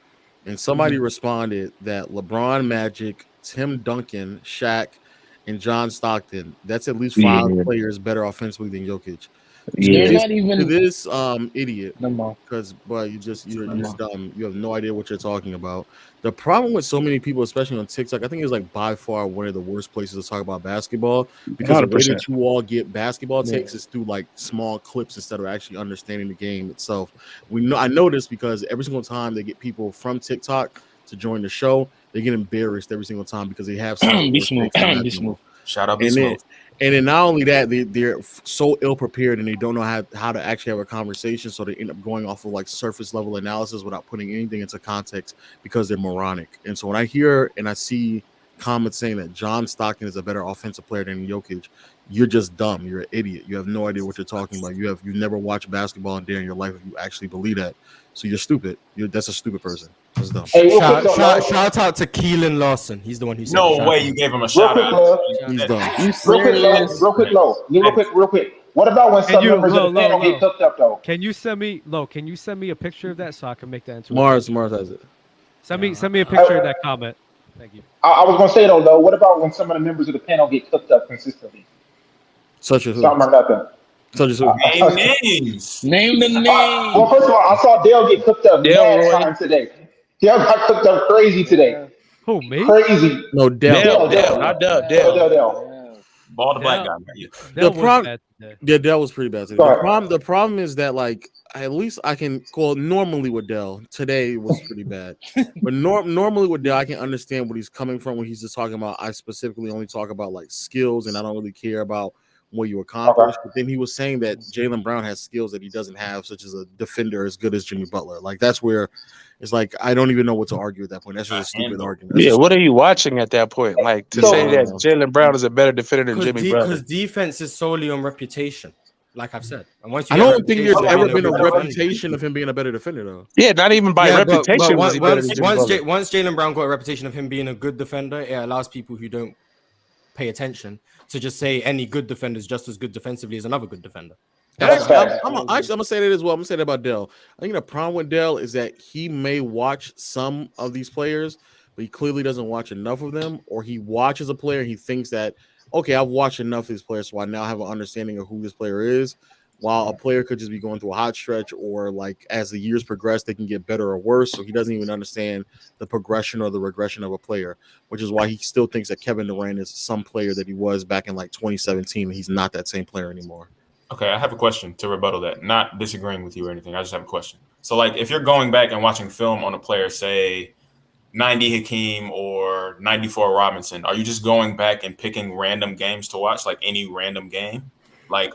Speaker 11: and somebody responded that LeBron, Magic, Tim Duncan, Shaq, and John Stockton. That's at least 5 players better offensively than Jokic.
Speaker 10: They're not even
Speaker 11: To this idiot,
Speaker 10: no more.
Speaker 11: but you're just dumb. You have no idea what you're talking about. The problem with so many people, especially on TikTok, I think it's like by far one of the worst places to talk about basketball, because the way
Speaker 4: 100%.
Speaker 11: that you all get basketball takes is through like small clips instead of actually understanding the game itself. I know this because every single time they get people from TikTok to join the show, they get embarrassed every single time because they have some
Speaker 10: Be smooth. Be smooth.
Speaker 12: Shout out, be
Speaker 11: and
Speaker 12: smooth.
Speaker 11: then not only that, they're so ill prepared and they don't know how to actually have a conversation, so they end up going off of like surface level analysis without putting anything into context because they're moronic. And so when I hear and I see comments saying that John Stockton is a better offensive player than Jokic, you're just dumb. You're an idiot. You have no idea what you're talking about. You never watched basketball a day in your life if you actually believe that. So you're stupid. That's a stupid person. That's dumb.
Speaker 9: Hey,
Speaker 2: Shout out to Keelan Lawson. He's the one who said
Speaker 12: No
Speaker 2: it.
Speaker 12: way you gave him a shout out.
Speaker 11: He's dumb.
Speaker 9: Real quick. What about when some members of the panel get cooked up though?
Speaker 1: Can you send me a picture of that so I can make that into
Speaker 11: Mars has it.
Speaker 1: Send me a picture of that comment. Thank you.
Speaker 9: I was gonna say though, what about when some of the members of the panel get cooked up consistently?
Speaker 11: Such as who?
Speaker 9: Something or nothing.
Speaker 11: Such as who?
Speaker 12: Name names.
Speaker 10: Name the name.
Speaker 9: Well, first of all, I saw Dale get cooked up mad time today. Dale got cooked up crazy today.
Speaker 1: Who, me?
Speaker 9: Crazy.
Speaker 11: No, Dale.
Speaker 4: Not Dub.
Speaker 9: Dale.
Speaker 12: Ball the black guy. Yeah.
Speaker 11: The problem, yeah, Dell was pretty bad today. The problem is that like at least I can call normally with Dell. Today was pretty bad, but normally with Dell I can understand what he's coming from when he's just talking about. I specifically only talk about like skills, and I don't really care about what you accomplish. But then he was saying that Jaylen Brown has skills that he doesn't have, such as a defender as good as Jimmy Butler. Like that's where it's like I don't even know what to argue at that point. That's just a stupid argument.
Speaker 4: Yeah, what are you watching at that point? Like to say that Jaylen Brown is a better defender than Jimmy Butler?
Speaker 2: Because defense is solely on reputation, like I've said. And once you
Speaker 11: I don't think there's ever been a reputation of him being a better defender, though.
Speaker 4: Yeah, not even by reputation.
Speaker 2: Once
Speaker 4: Jimmy
Speaker 2: Jaylen Brown got a reputation of him being a good defender, it allows people who don't pay attention to just say any good defender is just as good defensively as another good defender.
Speaker 11: I'm gonna say that as well. I'm gonna say that about Dell. I think the problem with Dell is that he may watch some of these players, but he clearly doesn't watch enough of them, or he watches a player and he thinks that, okay, I've watched enough of these players, so I now have an understanding of who this player is. While a player could just be going through a hot stretch, or like as the years progress, they can get better or worse. So he doesn't even understand the progression or the regression of a player, which is why he still thinks that Kevin Durant is some player that he was back in like 2017. He's not that same player anymore.
Speaker 12: Okay, I have a question to rebuttal that. Not disagreeing with you or anything. I just have a question. So, like, if you're going back and watching film on a player, say 90 Hakeem or 94 Robinson, are you just going back and picking random games to watch, like any random game? Like,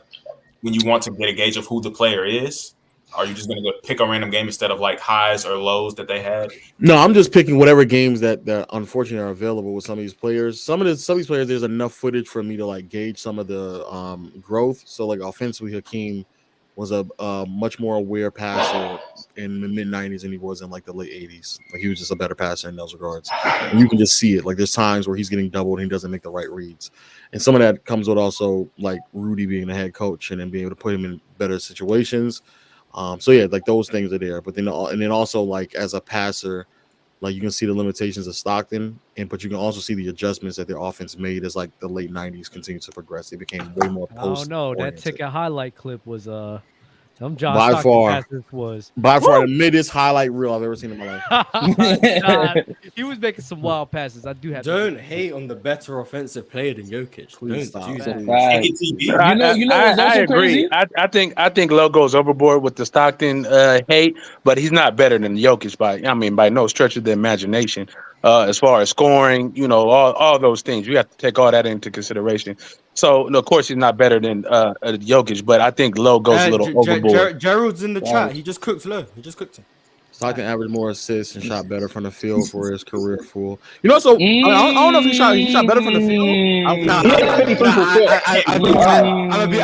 Speaker 12: when you want to get a gauge of who the player is? Are you just going to go pick a random game instead of like highs or lows that they had?
Speaker 11: No, I'm just picking whatever games that unfortunately are available with some of these players. Some of these players, there's enough footage for me to like gauge some of the growth. So like offensively, Hakeem was a much more aware passer in the mid 90s than he was in like the late 80s. Like he was just a better passer in those regards. And you can just see it. Like there's times where he's getting doubled and he doesn't make the right reads. And some of that comes with also like Rudy being the head coach and then being able to put him in better situations. So yeah, like those things are there, but then also like as a passer, like you can see the limitations of Stockton, but you can also see the adjustments that their offense made as like the late 90s continued to progress. They became way more post.
Speaker 1: Oh no, that ticket highlight clip was some John
Speaker 11: by
Speaker 1: Stockton
Speaker 11: far
Speaker 1: passes was
Speaker 11: by far the middest highlight reel I've ever seen in my life.
Speaker 1: God, he was making some wild passes. I do have.
Speaker 2: Don't hate on the better offensive player than Jokic.
Speaker 11: Please
Speaker 2: Don't
Speaker 11: stop.
Speaker 2: do that.
Speaker 10: You know what's
Speaker 4: I
Speaker 10: also
Speaker 4: agree.
Speaker 10: crazy?
Speaker 4: I think Low goes overboard with the Stockton hate, but he's not better than Jokic by no stretch of the imagination. As far as scoring, all those things, we have to take all that into consideration. So, of course, he's not better than Jokic, but I think Low goes a little overboard.
Speaker 2: Gerald's in the chat. He just cooked Low. He just cooked him.
Speaker 11: Stockton averaged more assists and shot better from the field for his career full. So I don't know if he shot better from the field.
Speaker 2: I'm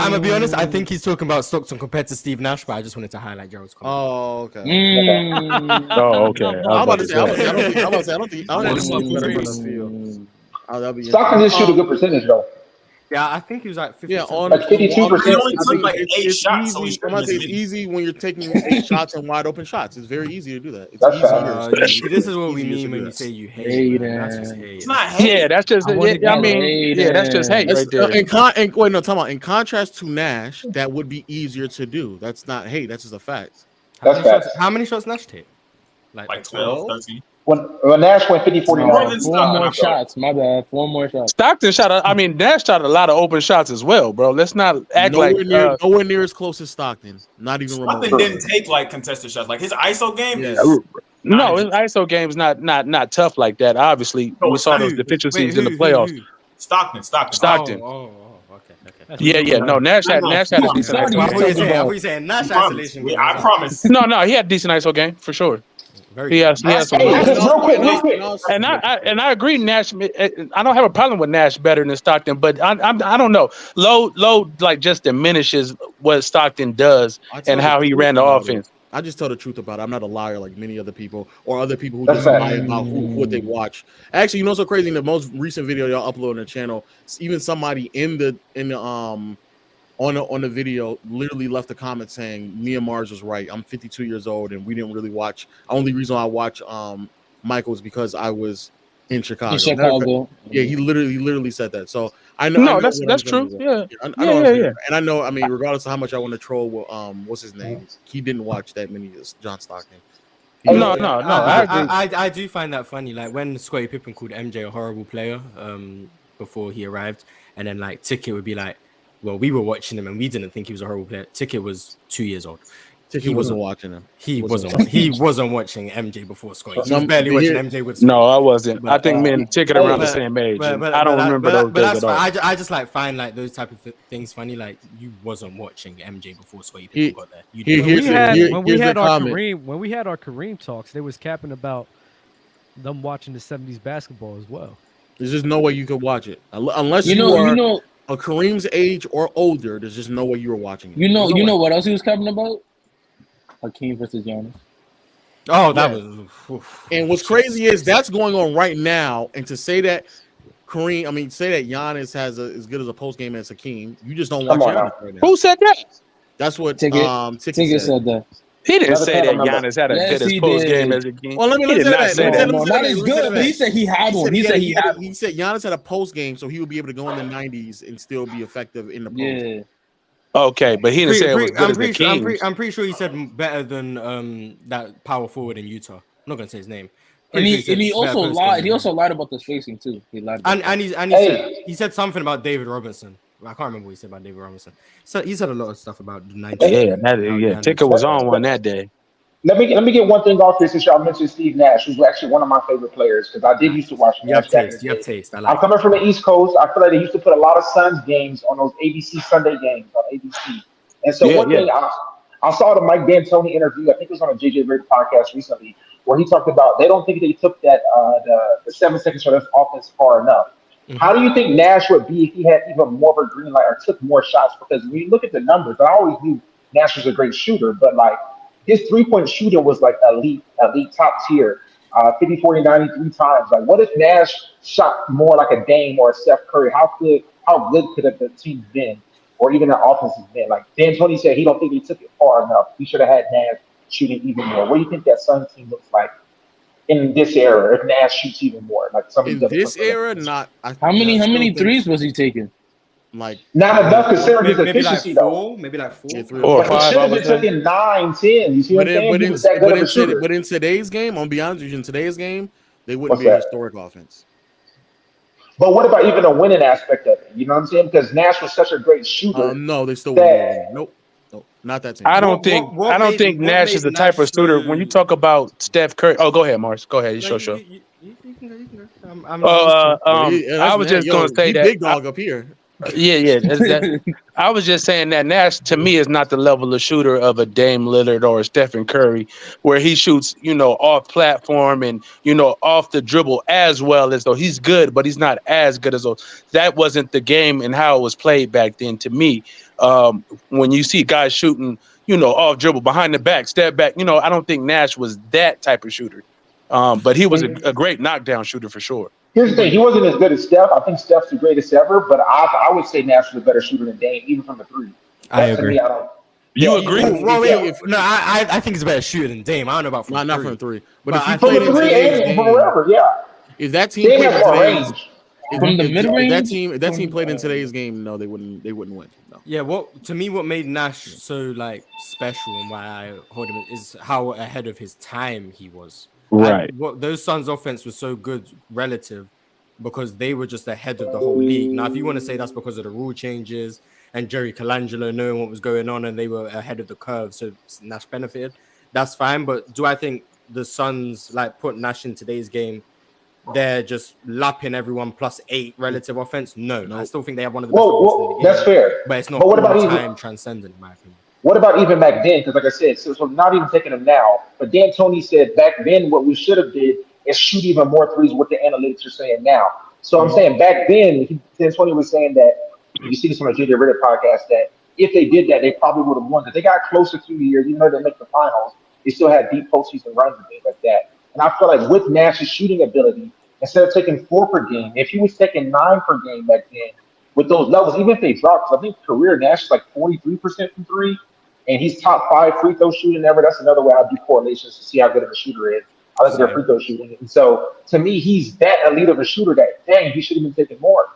Speaker 2: gonna be honest. I think he's talking about Stockton compared to Steve Nash, but I just wanted to highlight Gerald's comment.
Speaker 11: Oh, okay.
Speaker 4: Oh, okay.
Speaker 11: I'm about to say, I don't think Stockton better from the field.
Speaker 9: Stockton did shoot a good percentage though.
Speaker 2: Yeah, I think he was like 50%.
Speaker 11: Yeah, on
Speaker 9: like 52%.
Speaker 12: He only took like 8 shots. So
Speaker 11: I'm gonna say it's easy when you're taking 8 shots and wide open shots. It's very easy to do that. It's
Speaker 9: That's
Speaker 11: easier.
Speaker 2: This is what we mean when you say you hate. That's just hate.
Speaker 12: It's not hate.
Speaker 4: Yeah, that's just that's just hate right there.
Speaker 11: In contrast to Nash, that would be easier to do. That's not hate. That's just a fact.
Speaker 2: How many shots Nash take?
Speaker 12: Like 12, 13.
Speaker 9: When Nash went 50-49.
Speaker 10: 4 more shots. My bad. 4 more shots.
Speaker 4: Stockton Nash shot a lot of open shots as well, bro. Let's not act
Speaker 11: nowhere near as close as Stockton. Not even remotely.
Speaker 12: Stockton didn't take like contested shots. Like his ISO game is.
Speaker 4: No, his ISO game is not tough like that. Obviously, we saw those deficiencies in the playoffs.
Speaker 12: Stockton.
Speaker 2: Oh, okay.
Speaker 4: Yeah. No, Nash had a decent ISO game.
Speaker 2: I was saying Nash isolation.
Speaker 12: I promise.
Speaker 4: No, he had a decent ISO game for sure. He has some.
Speaker 9: Real quick.
Speaker 4: And I agree, Nash. I don't have a problem with Nash better than Stockton, but I don't know. Low like just diminishes what Stockton does and how he ran the offense.
Speaker 11: I just tell the truth about it. I'm not a liar like many other people or other people who just lie about what they watch. Actually, what's so crazy? In the most recent video y'all upload on the channel, even somebody on the video literally left a comment saying Mia Mars was right. I'm 52 years old and we didn't really watch. The only reason I watch Michael is because I was in Chicago. Yeah, he literally said that. So I know.
Speaker 4: No, that's true. Yeah.
Speaker 11: And I know. I mean, regardless of how much I want to troll, what's his name? He didn't watch that many as John Stockton.
Speaker 4: No.
Speaker 2: I do find that funny. Like when Scottie Pippen called MJ a horrible player before he arrived, and then like Ticket would be like, well, we were watching him and we didn't think he was a horrible player. Ticket was 2 years old.
Speaker 11: He wasn't watching him.
Speaker 2: He wasn't watching MJ before Scottie. He was barely watching MJ with Scottie.
Speaker 4: No, I wasn't. But, I think me and Ticket around the same age. I don't remember those days at all.
Speaker 2: I just like find like those type of things funny. Like you wasn't watching MJ before Scottie Pippen got there.
Speaker 1: When we had our Kareem talks, they was capping about them watching the 70s basketball as well.
Speaker 11: There's just no way you could watch it unless you are a Kareem's age or older. There's just no way you were watching it.
Speaker 10: You know what else he was capping about? Hakeem versus Giannis.
Speaker 2: Oh, that was.
Speaker 11: And what's crazy is that's going on right now. And to say that say that Giannis has as good as a post game as Hakeem, you just don't watch Giannis right now.
Speaker 4: Who said that?
Speaker 11: That's what
Speaker 10: Ticket said that.
Speaker 4: He didn't say that Giannis had a good as post game as Hakeem.
Speaker 11: Well, he did not say that.
Speaker 10: Not as good, but he said he had one. He said
Speaker 11: Giannis had a post game, so he would be able to go in the 90s and still be effective in the post.
Speaker 10: Yeah.
Speaker 4: Okay, but he didn't say it was good as Hakeem.
Speaker 2: I'm pretty sure he said better than that power forward in Utah. I'm not gonna say his name.
Speaker 10: And he also lied. He also lied about the spacing too. He lied.
Speaker 2: He said something about David Robinson. I can't remember what he said about David Robinson. So he said a lot of stuff about the 90s.
Speaker 4: Yeah. Ticket was on one that day.
Speaker 9: Let me get one thing off here since y'all mentioned Steve Nash, who's actually one of my favorite players because I did used to watch Nash.
Speaker 2: You have taste.
Speaker 9: I'm coming from the East Coast. I feel like they used to put a lot of Suns games on those ABC Sunday games on ABC. And so one thing I I saw the Mike D'Antoni interview. I think it was on a JJ Redick podcast recently, where he talked about they don't think they took that the 7 seconds for this offense far enough. How do you think Nash would be if he had even more of a green light or took more shots? Because when you look at the numbers, I always knew Nash was a great shooter, but like his 3-point shooting was like elite top tier. 50, 40, 90 3 times. Like, what if Nash shot more like a Dame or a Steph Curry? How good could have the team been, or even the offense has been? Like D'Antoni said, he don't think he took it far enough. We should have had Nash shooting even more. What do you think that Suns team looks like in this era if Nash shoots even more? Like some
Speaker 11: In this era, not.
Speaker 10: How many threes was he taking?
Speaker 11: Like
Speaker 9: not enough considering his
Speaker 2: maybe like
Speaker 9: efficiency though.
Speaker 2: 4, maybe like 4.
Speaker 11: 3
Speaker 4: Or
Speaker 11: or
Speaker 9: But he
Speaker 11: 5.
Speaker 9: should have been taking 9, 10. You see what I'm saying? He was that good of a shooter.
Speaker 11: But in today's game, on beyond in today's game, they wouldn't
Speaker 9: What's
Speaker 11: be a
Speaker 9: that?
Speaker 11: historic offense.
Speaker 9: But what about even the winning aspect of it? You know what I'm saying? Because Nash was such a great shooter.
Speaker 11: No, they still wouldn't.
Speaker 9: that
Speaker 11: Nope, not that team.
Speaker 4: I don't think Nash is the type of shooter. When you talk about Steph Curry, go ahead, Mars. Go ahead. You sure.
Speaker 2: You can go.
Speaker 4: I was just gonna say that
Speaker 11: big dog up here.
Speaker 4: Yeah. I was just saying that Nash to me is not the level of shooter of a Dame Lillard or a Stephen Curry, where he shoots, off platform and off the dribble as well as though he's good, but he's not as good as though. That wasn't the game and how it was played back then. To me, when you see guys shooting, off dribble, behind the back, step back, I don't think Nash was that type of shooter, but he was a great knockdown shooter for sure.
Speaker 9: Here's the thing: he wasn't as good as Steph. I think Steph's the greatest ever, but I would say Nash was a better shooter than Dame, even from the 3.
Speaker 2: I agree.
Speaker 4: You agree?
Speaker 2: I think he's a better shooter than Dame. I don't know about from
Speaker 11: not from the 3, but if
Speaker 2: I
Speaker 11: he played in today's game,
Speaker 9: wherever,
Speaker 11: if that team
Speaker 9: Dame
Speaker 11: played
Speaker 9: has
Speaker 11: in
Speaker 9: more
Speaker 11: today's,
Speaker 9: range.
Speaker 10: From the mid-range?
Speaker 11: if that team played in today's game, no, they wouldn't win. No.
Speaker 2: Yeah, what made Nash so special and why I hold him is how ahead of his time he was.
Speaker 4: Right.
Speaker 2: Those Suns offense was so good relative because they were just ahead of the whole league. Now, if you want to say that's because of the rule changes and Jerry Colangelo knowing what was going on and they were ahead of the curve, so Nash benefited, that's fine. But do I think the Suns put Nash in today's game? They're just lapping everyone +8 relative offense. No, I still think they have one of the best offenses in the game.
Speaker 9: That's fair.
Speaker 2: But it's not
Speaker 9: But what about
Speaker 2: all-time transcendent, in my opinion.
Speaker 9: What about even back then? Because like I said, so not even taking them now. But D'Antoni said back then what we should have did is shoot even more threes. What the analytics are saying now. So I'm saying back then, D'Antoni was saying that you see this on the JJ Redick podcast that if they did that, they probably would have won. Because they got close a few years, even though they make the finals, they still had deep postseason runs and things like that. And I feel like with Nash's shooting ability, instead of taking 4 per game, if he was taking 9 per game back then, with those levels, even if they dropped, because I think career Nash is 43% from 3. And he's top 5 free throw shooting ever. That's another way I do correlations to see how good of a shooter is. I look at their free throw shooting. And so, to me, he's that elite of a shooter that, dang, he should have been taking more.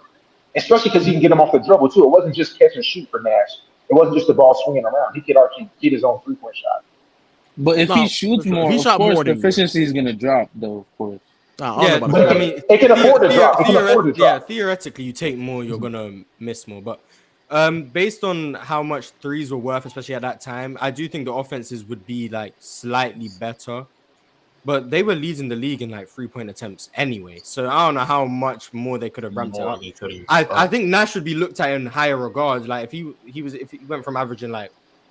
Speaker 9: Especially because he can get him off the dribble, too. It wasn't just catch and shoot for Nash. It wasn't just the ball swinging around. He could actually get his own 3-point shot.
Speaker 10: But if he shoots more, of course, the efficiency is going to drop, though, of course.
Speaker 2: Yeah, but I mean,
Speaker 9: it can afford to drop.
Speaker 2: Yeah, theoretically, you take more, you're going to miss more. But based on how much threes were worth, especially at that time, I do think the offenses would be slightly better. But they were leading the league in 3-point attempts anyway. So I don't know how much more they could have ramped it up. I think Nash should be looked at in higher regards. If he went from averaging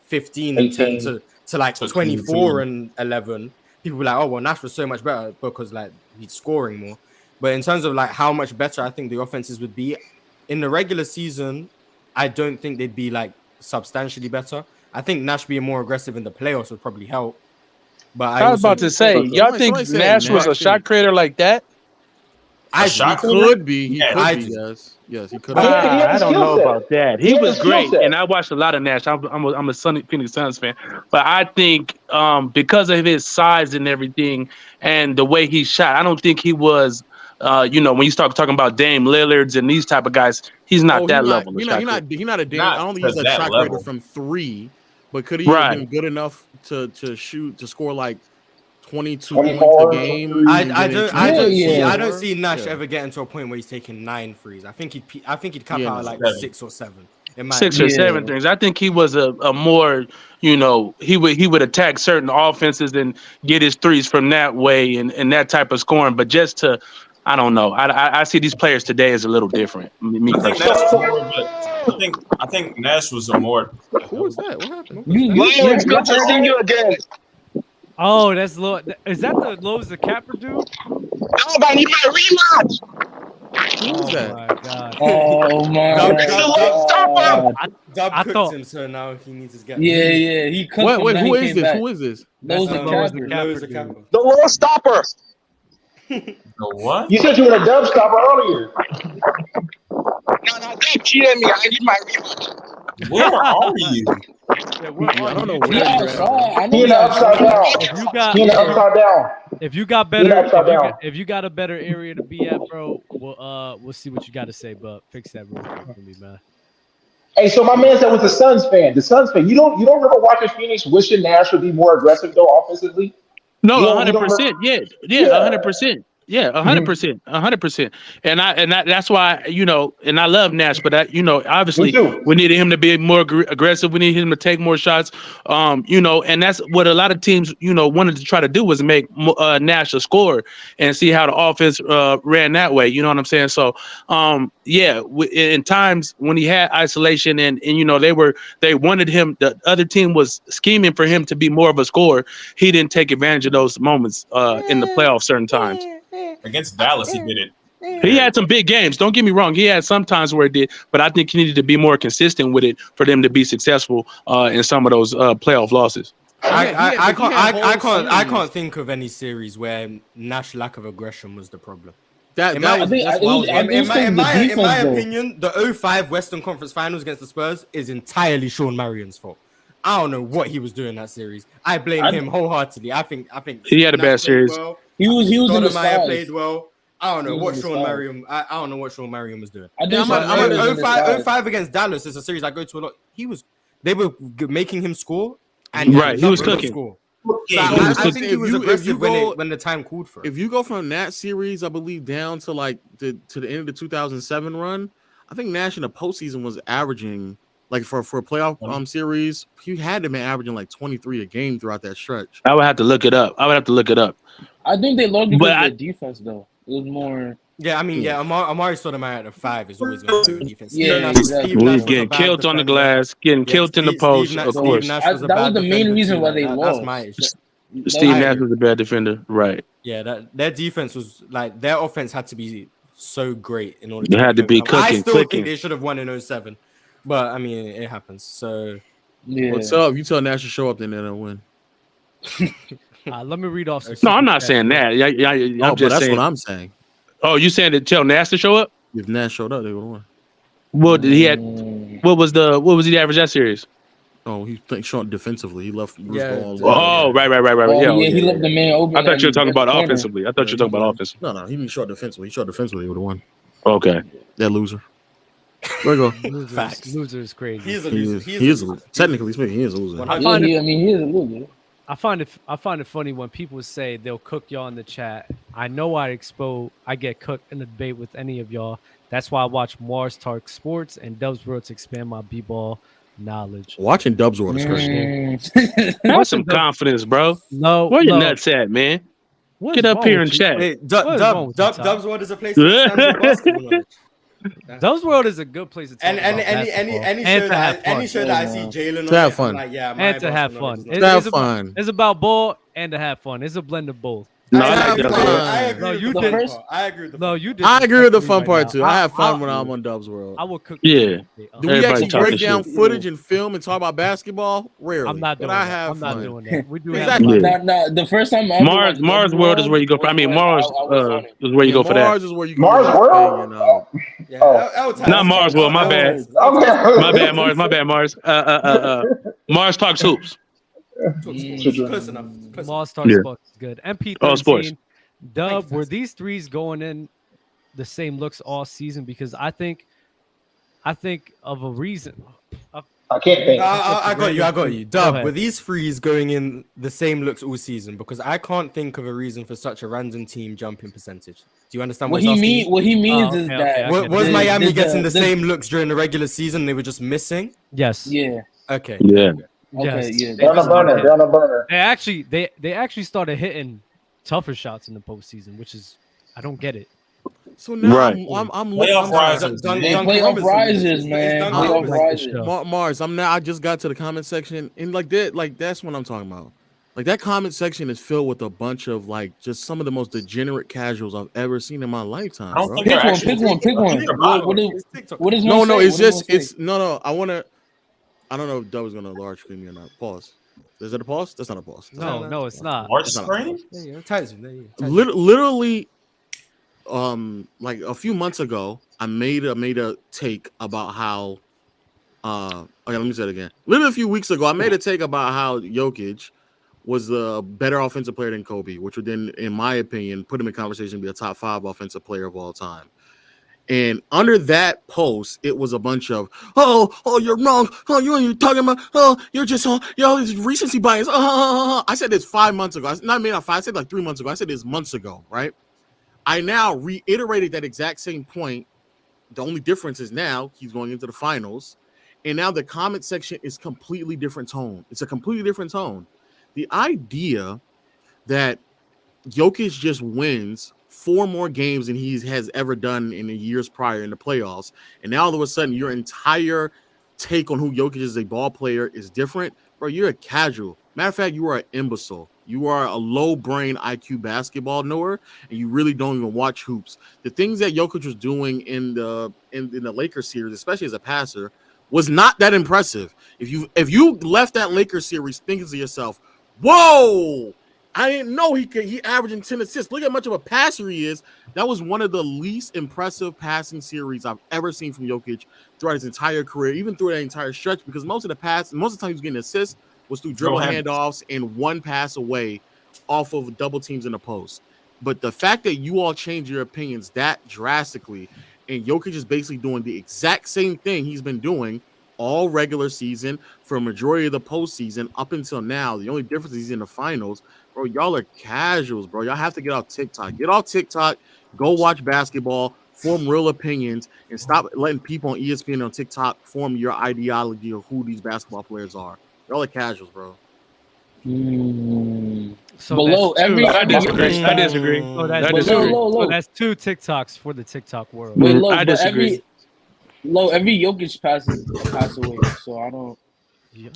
Speaker 2: 15 and 10 to 24 and 11, people were like, oh well, Nash was so much better because he's scoring more. But in terms of how much better I think the offenses would be in the regular season, I don't think they'd be substantially better. I think Nash being more aggressive in the playoffs would probably help. But
Speaker 4: I was about to say, y'all think Nash was a shot creator like that?
Speaker 11: He could be. Yes, he could.
Speaker 4: I don't know about that. He was great, and I watched a lot of Nash. I'm a Phoenix Suns fan, but I think because of his size and everything, and the way he shot, I don't think he was. When you start talking about Dame Lillards and these type of guys, he's not that level.
Speaker 11: He's not a Dame. I don't think he's a shot creator from 3, but could he have been good enough to score 22 points a game?
Speaker 2: I don't see Nash ever getting to a point where he's taking 9 threes. I think he'd cap out 6 or 7.
Speaker 4: 6 or 7 things. I think he was a more, he would attack certain offenses and get his threes from that way and that type of scoring. But just to, I don't know. I see these players today as a little different. Me personally.
Speaker 12: I think Nash was a more.
Speaker 11: Who was that? What happened?
Speaker 13: Leo, it's good to see you again.
Speaker 1: Oh, that's Lo. Is that the Lowe's the Capper dude?
Speaker 13: Dog, I need my rematch.
Speaker 11: Who was that?
Speaker 1: My God.
Speaker 10: Oh my God.
Speaker 2: Dub
Speaker 1: I
Speaker 2: cooked
Speaker 1: thought-
Speaker 2: him, so now he needs his get.
Speaker 10: Yeah, he cooked him.
Speaker 11: Wait,
Speaker 10: now
Speaker 11: who
Speaker 10: he
Speaker 11: is
Speaker 10: came
Speaker 11: this?
Speaker 10: back.
Speaker 11: Who is this?
Speaker 10: Those
Speaker 1: That's
Speaker 10: the
Speaker 1: Lowe's the
Speaker 10: Capper.
Speaker 1: Capper
Speaker 2: Lowe's the
Speaker 1: dude.
Speaker 2: Capper.
Speaker 13: The little stopper.
Speaker 12: The what?
Speaker 9: You said you were a dub stopper earlier.
Speaker 13: No, they cheated me. I need my rematch.
Speaker 12: Where are you?
Speaker 1: Yeah, where
Speaker 11: I
Speaker 1: are
Speaker 11: don't know
Speaker 1: you?
Speaker 11: where
Speaker 10: He
Speaker 11: you're at.
Speaker 10: outside. I know
Speaker 9: He in
Speaker 10: he
Speaker 9: the upside down.
Speaker 1: If you got,
Speaker 9: He in the upside down.
Speaker 1: if you got
Speaker 9: He
Speaker 1: better,
Speaker 9: upside down.
Speaker 1: if you got a better area to be at, bro, we'll see what you got to say. But fix that real quick for me, man.
Speaker 9: Hey, so my man said was a Suns fan. The Suns fan. You don't remember watching Phoenix wishing Nash would be more aggressive though offensively?
Speaker 4: No,
Speaker 9: You don't
Speaker 4: 100%. Yeah,
Speaker 9: Yeah.
Speaker 4: 100%. Yeah, 100%, 100%. And that's why, and I love Nash, but obviously
Speaker 9: Me too.
Speaker 4: we needed him to be more aggressive. We needed him to take more shots. And that's what a lot of teams, wanted to try to do was make Nash a scorer and see how the offense ran that way. You know what I'm saying? So, in times when he had isolation and they wanted him, the other team was scheming for him to be more of a scorer. He didn't take advantage of those moments in the playoffs certain times.
Speaker 12: Against Dallas, he did it.
Speaker 4: He had some big games. Don't get me wrong. He had some times where it did, but I think he needed to be more consistent with it for them to be successful in some of those playoff losses.
Speaker 2: I can't think of any series where Nash lack of aggression was the problem. In my opinion, the 05 Western Conference Finals against the Spurs is entirely Sean Marion's fault. I don't know what he was doing that series. I blame him wholeheartedly. I think
Speaker 4: he had a bad series.
Speaker 2: Well.
Speaker 10: He was in the
Speaker 2: Stoudemire
Speaker 10: skies.
Speaker 2: played well. I don't know
Speaker 10: He
Speaker 2: what
Speaker 10: was in
Speaker 2: Sean
Speaker 10: the
Speaker 2: Marion. I don't know what Sean Marion was doing.
Speaker 10: I think Sean
Speaker 2: But
Speaker 10: Marion was in the
Speaker 2: 05
Speaker 10: skies.
Speaker 2: against Dallas is a series I go to a lot. They were making him score, and
Speaker 4: Right, he was
Speaker 2: nothing but
Speaker 4: cooking.
Speaker 2: score.
Speaker 12: Yeah,
Speaker 2: So
Speaker 12: he was
Speaker 2: I think he was aggressive when the time called for it.
Speaker 11: If you go from that series, I believe, down to like to the end of the 2007 run, I think Nash in the postseason was averaging like for a playoff series, he had to be averaging like 23 a game throughout that stretch.
Speaker 4: I would have to look it up.
Speaker 10: I think they lost because
Speaker 4: But
Speaker 10: of their defense, though. It was more.
Speaker 2: Yeah, I mean, Amari Stoudemire at a 5 is always going to play defense.
Speaker 10: Yeah,
Speaker 2: Steve
Speaker 4: He's
Speaker 2: Nash was a
Speaker 4: getting
Speaker 2: bad
Speaker 4: killed on the
Speaker 2: defender.
Speaker 4: glass, getting killed in the post, of course.
Speaker 2: Steve Nash
Speaker 10: That
Speaker 2: was a
Speaker 10: was
Speaker 2: bad
Speaker 10: the main
Speaker 2: defender
Speaker 10: reason
Speaker 2: too,
Speaker 10: why
Speaker 2: like,
Speaker 10: they
Speaker 2: that's
Speaker 10: lost.
Speaker 2: my issue.
Speaker 4: Steve
Speaker 2: I
Speaker 4: Nash
Speaker 2: agree.
Speaker 4: was a bad defender, right?
Speaker 2: Yeah, their defense was like their offense had to be so great in order.
Speaker 4: They
Speaker 2: to
Speaker 4: had to be
Speaker 2: I
Speaker 4: cooking,
Speaker 2: still
Speaker 4: clicking.
Speaker 2: think they should have won in 07, but I mean it happens. So
Speaker 10: Yeah.
Speaker 11: What's up? You tell Nash to show up, then they'll win.
Speaker 1: Let me read off some.
Speaker 4: No, I'm not
Speaker 1: Superchats.
Speaker 4: saying that. I'm
Speaker 11: But
Speaker 4: just
Speaker 11: that's
Speaker 4: saying.
Speaker 11: what I'm saying.
Speaker 4: Oh, you saying to tell Nash to show up?
Speaker 11: If Nash showed up, they would have won.
Speaker 4: Well, he had. What was the average that series?
Speaker 11: Oh, he showing defensively. He left.
Speaker 4: Oh, right.
Speaker 10: Yeah, he left the man open.
Speaker 4: I thought you were talking
Speaker 10: at the
Speaker 4: about
Speaker 10: corner.
Speaker 4: offensively. I thought you were talking about offensively.
Speaker 11: No, he didn't show defensively. He showed defensively. He would have won.
Speaker 4: Okay.
Speaker 11: That loser. There you go.
Speaker 1: Loser is crazy.
Speaker 2: He's a
Speaker 11: He
Speaker 2: loser.
Speaker 11: is. He is a loser. Technically speaking, he is a loser.
Speaker 1: I find
Speaker 10: he is a loser.
Speaker 1: I find it funny when people say they'll cook y'all in the chat. I know I get cooked in the debate with any of y'all. That's why I watch Mars Talk Sports and Dubs World to expand my b-ball knowledge.
Speaker 11: Watching Dubs World is crazy.
Speaker 4: Have some confidence, bro.
Speaker 1: No,
Speaker 4: Where your nuts at, man?
Speaker 1: What's
Speaker 4: Get up
Speaker 1: wrong
Speaker 4: here
Speaker 1: with
Speaker 4: and
Speaker 1: you?
Speaker 4: chat.
Speaker 2: Wait,
Speaker 1: What is wrong with you, Ty?
Speaker 2: Dubs World is a place to stand your basketball knowledge.
Speaker 1: Dubs World is a good place to talk
Speaker 2: And
Speaker 1: about
Speaker 2: any
Speaker 1: basketball.
Speaker 2: show that I see Jalen on
Speaker 11: To have
Speaker 2: it,
Speaker 11: fun.
Speaker 2: I'm like, yeah, my
Speaker 1: and to have
Speaker 2: basketball
Speaker 1: fun.
Speaker 2: knowledge is
Speaker 11: To have
Speaker 1: It's
Speaker 11: fun.
Speaker 1: It's about ball and to have fun. It's a blend of both.
Speaker 4: No,
Speaker 2: I
Speaker 4: I
Speaker 2: agree
Speaker 4: like
Speaker 2: with
Speaker 4: that.
Speaker 2: I agree
Speaker 1: No,
Speaker 2: with
Speaker 1: you
Speaker 2: the
Speaker 1: did.
Speaker 2: fun
Speaker 10: First-
Speaker 2: part. I agree with the
Speaker 1: No,
Speaker 2: fun
Speaker 1: you
Speaker 2: part.
Speaker 1: did.
Speaker 11: I agree with the fun
Speaker 1: right
Speaker 11: part
Speaker 1: now.
Speaker 11: too. I have fun when I'm on Dubs World.
Speaker 1: I will cook.
Speaker 4: Yeah.
Speaker 11: Do we
Speaker 4: Everybody
Speaker 11: actually
Speaker 4: talking
Speaker 11: break down
Speaker 4: shit.
Speaker 11: footage and film and talk about basketball? Rarely.
Speaker 1: I'm not
Speaker 11: but
Speaker 1: doing
Speaker 11: I
Speaker 1: that.
Speaker 11: have
Speaker 1: I'm not
Speaker 11: fun.
Speaker 1: doing that. We do
Speaker 11: Exactly.
Speaker 1: have
Speaker 4: Yeah.
Speaker 1: fun.
Speaker 10: Nah, the first time I ever watched
Speaker 4: Mars
Speaker 10: Dubs
Speaker 4: World is where you go for. I mean,
Speaker 10: was
Speaker 4: Mars
Speaker 10: when I was on it.
Speaker 4: is where you go for that.
Speaker 11: Mars is where you go.
Speaker 9: Mars
Speaker 11: to the
Speaker 9: World?
Speaker 11: thing and,
Speaker 2: Yeah,
Speaker 9: Oh.
Speaker 4: Not Mars World. My bad.
Speaker 9: Okay.
Speaker 4: My bad, Mars. My bad, Mars. Mars Talks Hoops.
Speaker 2: Close enough.
Speaker 1: Mall Star
Speaker 4: Yeah.
Speaker 1: Sports is good. MP13.
Speaker 4: Oh, sports.
Speaker 1: Dub, were these threes going in the same looks all season? Because I think of a reason.
Speaker 9: I can't think.
Speaker 2: I got you.
Speaker 1: Go
Speaker 2: Dub,
Speaker 1: ahead.
Speaker 2: were these threes going in the same looks all season? Because I can't think of a reason for such a random team jumping percentage. Do you understand
Speaker 10: What
Speaker 2: what,
Speaker 10: he means is
Speaker 1: okay,
Speaker 10: that
Speaker 1: okay, okay.
Speaker 2: Was
Speaker 10: the-
Speaker 2: Miami
Speaker 10: the-
Speaker 2: getting the
Speaker 10: the-
Speaker 2: same looks during the regular season? They were just missing.
Speaker 1: Yes.
Speaker 10: Yeah.
Speaker 2: Okay.
Speaker 4: Yeah.
Speaker 10: Okay.
Speaker 1: Yes.
Speaker 10: Yeah.
Speaker 1: They
Speaker 9: Down the
Speaker 1: just started
Speaker 9: burner.
Speaker 1: hitting-
Speaker 9: Down the burner.
Speaker 1: They actually started hitting tougher shots in the postseason, which is I don't get it.
Speaker 11: So now
Speaker 10: Right.
Speaker 11: I'm looking.
Speaker 12: Playoff rises.
Speaker 10: Playoff rises, man. Playoff rises.
Speaker 11: Mars, I just got to the comment section and that's what I'm talking about. Like that comment section is filled with a bunch of like just some of the most degenerate casuals I've ever seen in my lifetime.
Speaker 12: I don't
Speaker 11: Bro.
Speaker 12: think they're actually.
Speaker 10: Pick one. What is
Speaker 11: No,
Speaker 10: say?
Speaker 11: it's no. I don't know if Dub is gonna large screen me or not. Pause. Is it a pause? That's not a pause.
Speaker 1: No, it's not.
Speaker 12: Large screen?
Speaker 11: Literally, like a few months ago, I made a take about how. Okay, let me say it again. Literally a few weeks ago, I made a take about how Jokic was a better offensive player than Kobe, which would then, in my opinion, put him in conversation to be a top 5 offensive player of all time. And under that post, it was a bunch of, oh, you're wrong. Oh, you're talking about, you're just, it's recency bias. I said this 5 months ago. I said like 3 months ago. I said this months ago, right? I now reiterated that exact same point. The only difference is now he's going into the finals. And now the comment section is completely different tone. It's a completely different tone. The idea that Jokic just wins 4 more games than he has ever done in the years prior in the playoffs, and now all of a sudden your entire take on who Jokic is as a ball player is different, bro. You're a casual. Matter of fact, you are an imbecile. You are a low brain IQ basketball knower, and you really don't even watch hoops. The things that Jokic was doing in the Lakers series, especially as a passer, was not that impressive. If you left that Lakers series thinking to yourself, whoa, I didn't know he averaging 10 assists. Look how much of a passer he is. That was one of the least impressive passing series I've ever seen from Jokic throughout his entire career, even through that entire stretch, because most of the time he was getting assists was through dribble handoffs and one pass away off of double teams in the post. But the fact that you all change your opinions that drastically, and Jokic is basically doing the exact same thing he's been doing all regular season for a majority of the postseason up until now. The only difference is he's in the finals. Bro, y'all are casuals, bro. Y'all have to get off TikTok. Get off TikTok. Go watch basketball. Form real opinions and stop letting people on ESPN and on TikTok form your ideology of who these basketball players are. Y'all are casuals, bro.
Speaker 1: So
Speaker 10: below every,
Speaker 4: I disagree.
Speaker 1: So that's 2 TikToks for the TikTok world.
Speaker 10: Wait, low,
Speaker 4: I disagree.
Speaker 10: Every Jokic pass away. So I don't.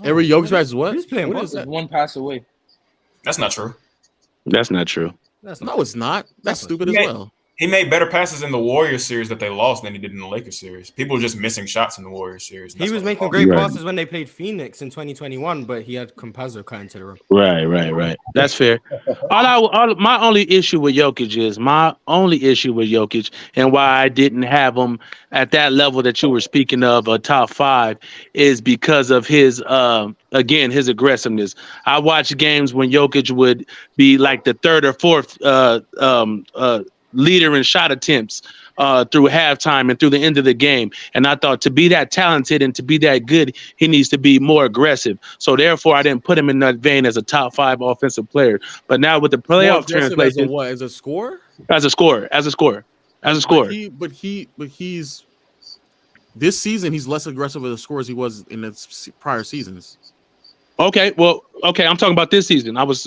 Speaker 11: Every Jokic pass is what?
Speaker 2: Who's playing
Speaker 10: What
Speaker 2: what?
Speaker 10: is that? 1 pass away.
Speaker 12: That's not true.
Speaker 4: That's not true.
Speaker 11: No, it's not. That's stupid as well.
Speaker 12: He made better passes in the Warriors series that they lost than he did in the Lakers series. People were just missing shots in the Warriors series.
Speaker 2: He was making great passes when they played Phoenix in 2021, but he had Campazzo cut into the rim.
Speaker 4: Right. That's fair. My only issue with Jokic and why I didn't have him at that level that you were speaking of, a top 5, is because of his his aggressiveness. I watched games when Jokic would be like the 3rd or 4th leader in shot attempts through halftime and through the end of the game. And I thought to be that talented and to be that good, he needs to be more aggressive. So therefore, I didn't put him in that vein as a top 5 offensive player. But now with the playoff translation,
Speaker 11: as a scorer?
Speaker 4: As a scorer.
Speaker 11: But he's this season he's less aggressive as a scorer as he was in the prior seasons.
Speaker 4: Okay, I'm talking about this season. I was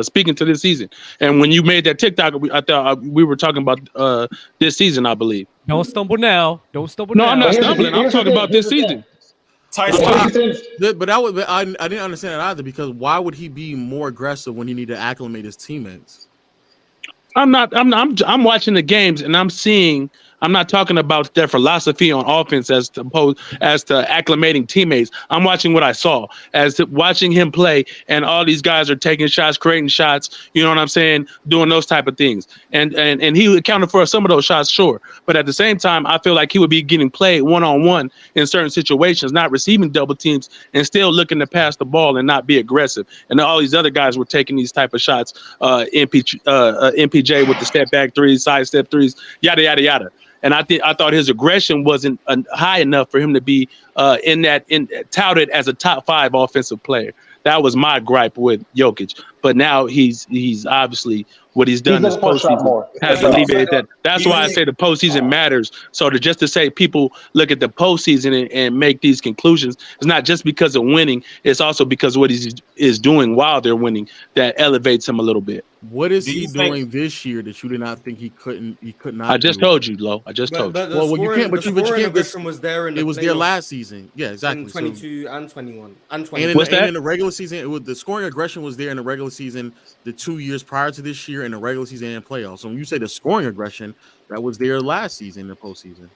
Speaker 4: speaking to this season, and when you made that TikTok, I thought we were talking about this season, I believe.
Speaker 1: Don't stumble now. No,
Speaker 4: I'm not stumbling. I'm talking about this season.
Speaker 11: But I didn't understand it either, because why would he be more aggressive when he need to acclimate his teammates?
Speaker 4: I'm watching the games and I'm not talking about their philosophy on offense as to acclimating teammates. I'm watching what I saw watching him play, and all these guys are taking shots, creating shots, you know what I'm saying, doing those type of things. And he accounted for some of those shots, sure. But at the same time, I feel like he would be getting played one-on-one in certain situations, not receiving double teams and still looking to pass the ball and not be aggressive. And all these other guys were taking these type of shots, MPJ with the step back threes, side step threes, yada, yada, yada. And I thought his aggression wasn't high enough for him to be touted as a top 5 offensive player. That was my gripe with Jokic. but now he's obviously what he's done this
Speaker 9: looking for a shot
Speaker 4: postseason
Speaker 9: more.
Speaker 4: has
Speaker 9: That's all.
Speaker 4: alleviated that. That's why I say the postseason matters. So just to say people look at the postseason and make these conclusions, it's not just because of winning. It's also because of what he is doing while they're winning that elevates him a little bit.
Speaker 11: What is he doing this year that you did not think he could not?
Speaker 4: I just told you, Lo. I just told you.
Speaker 11: Well, you can't. But you can't.
Speaker 2: Aggression was there in the
Speaker 11: it was there
Speaker 2: playoffs
Speaker 11: last season. Yeah, exactly.
Speaker 2: in 22 and 21 and 20.
Speaker 11: And in the regular season, it was the scoring aggression was there in the regular season the 2 years prior to this year in the regular season and playoffs. So when you say the scoring aggression, that was there last season in the postseason.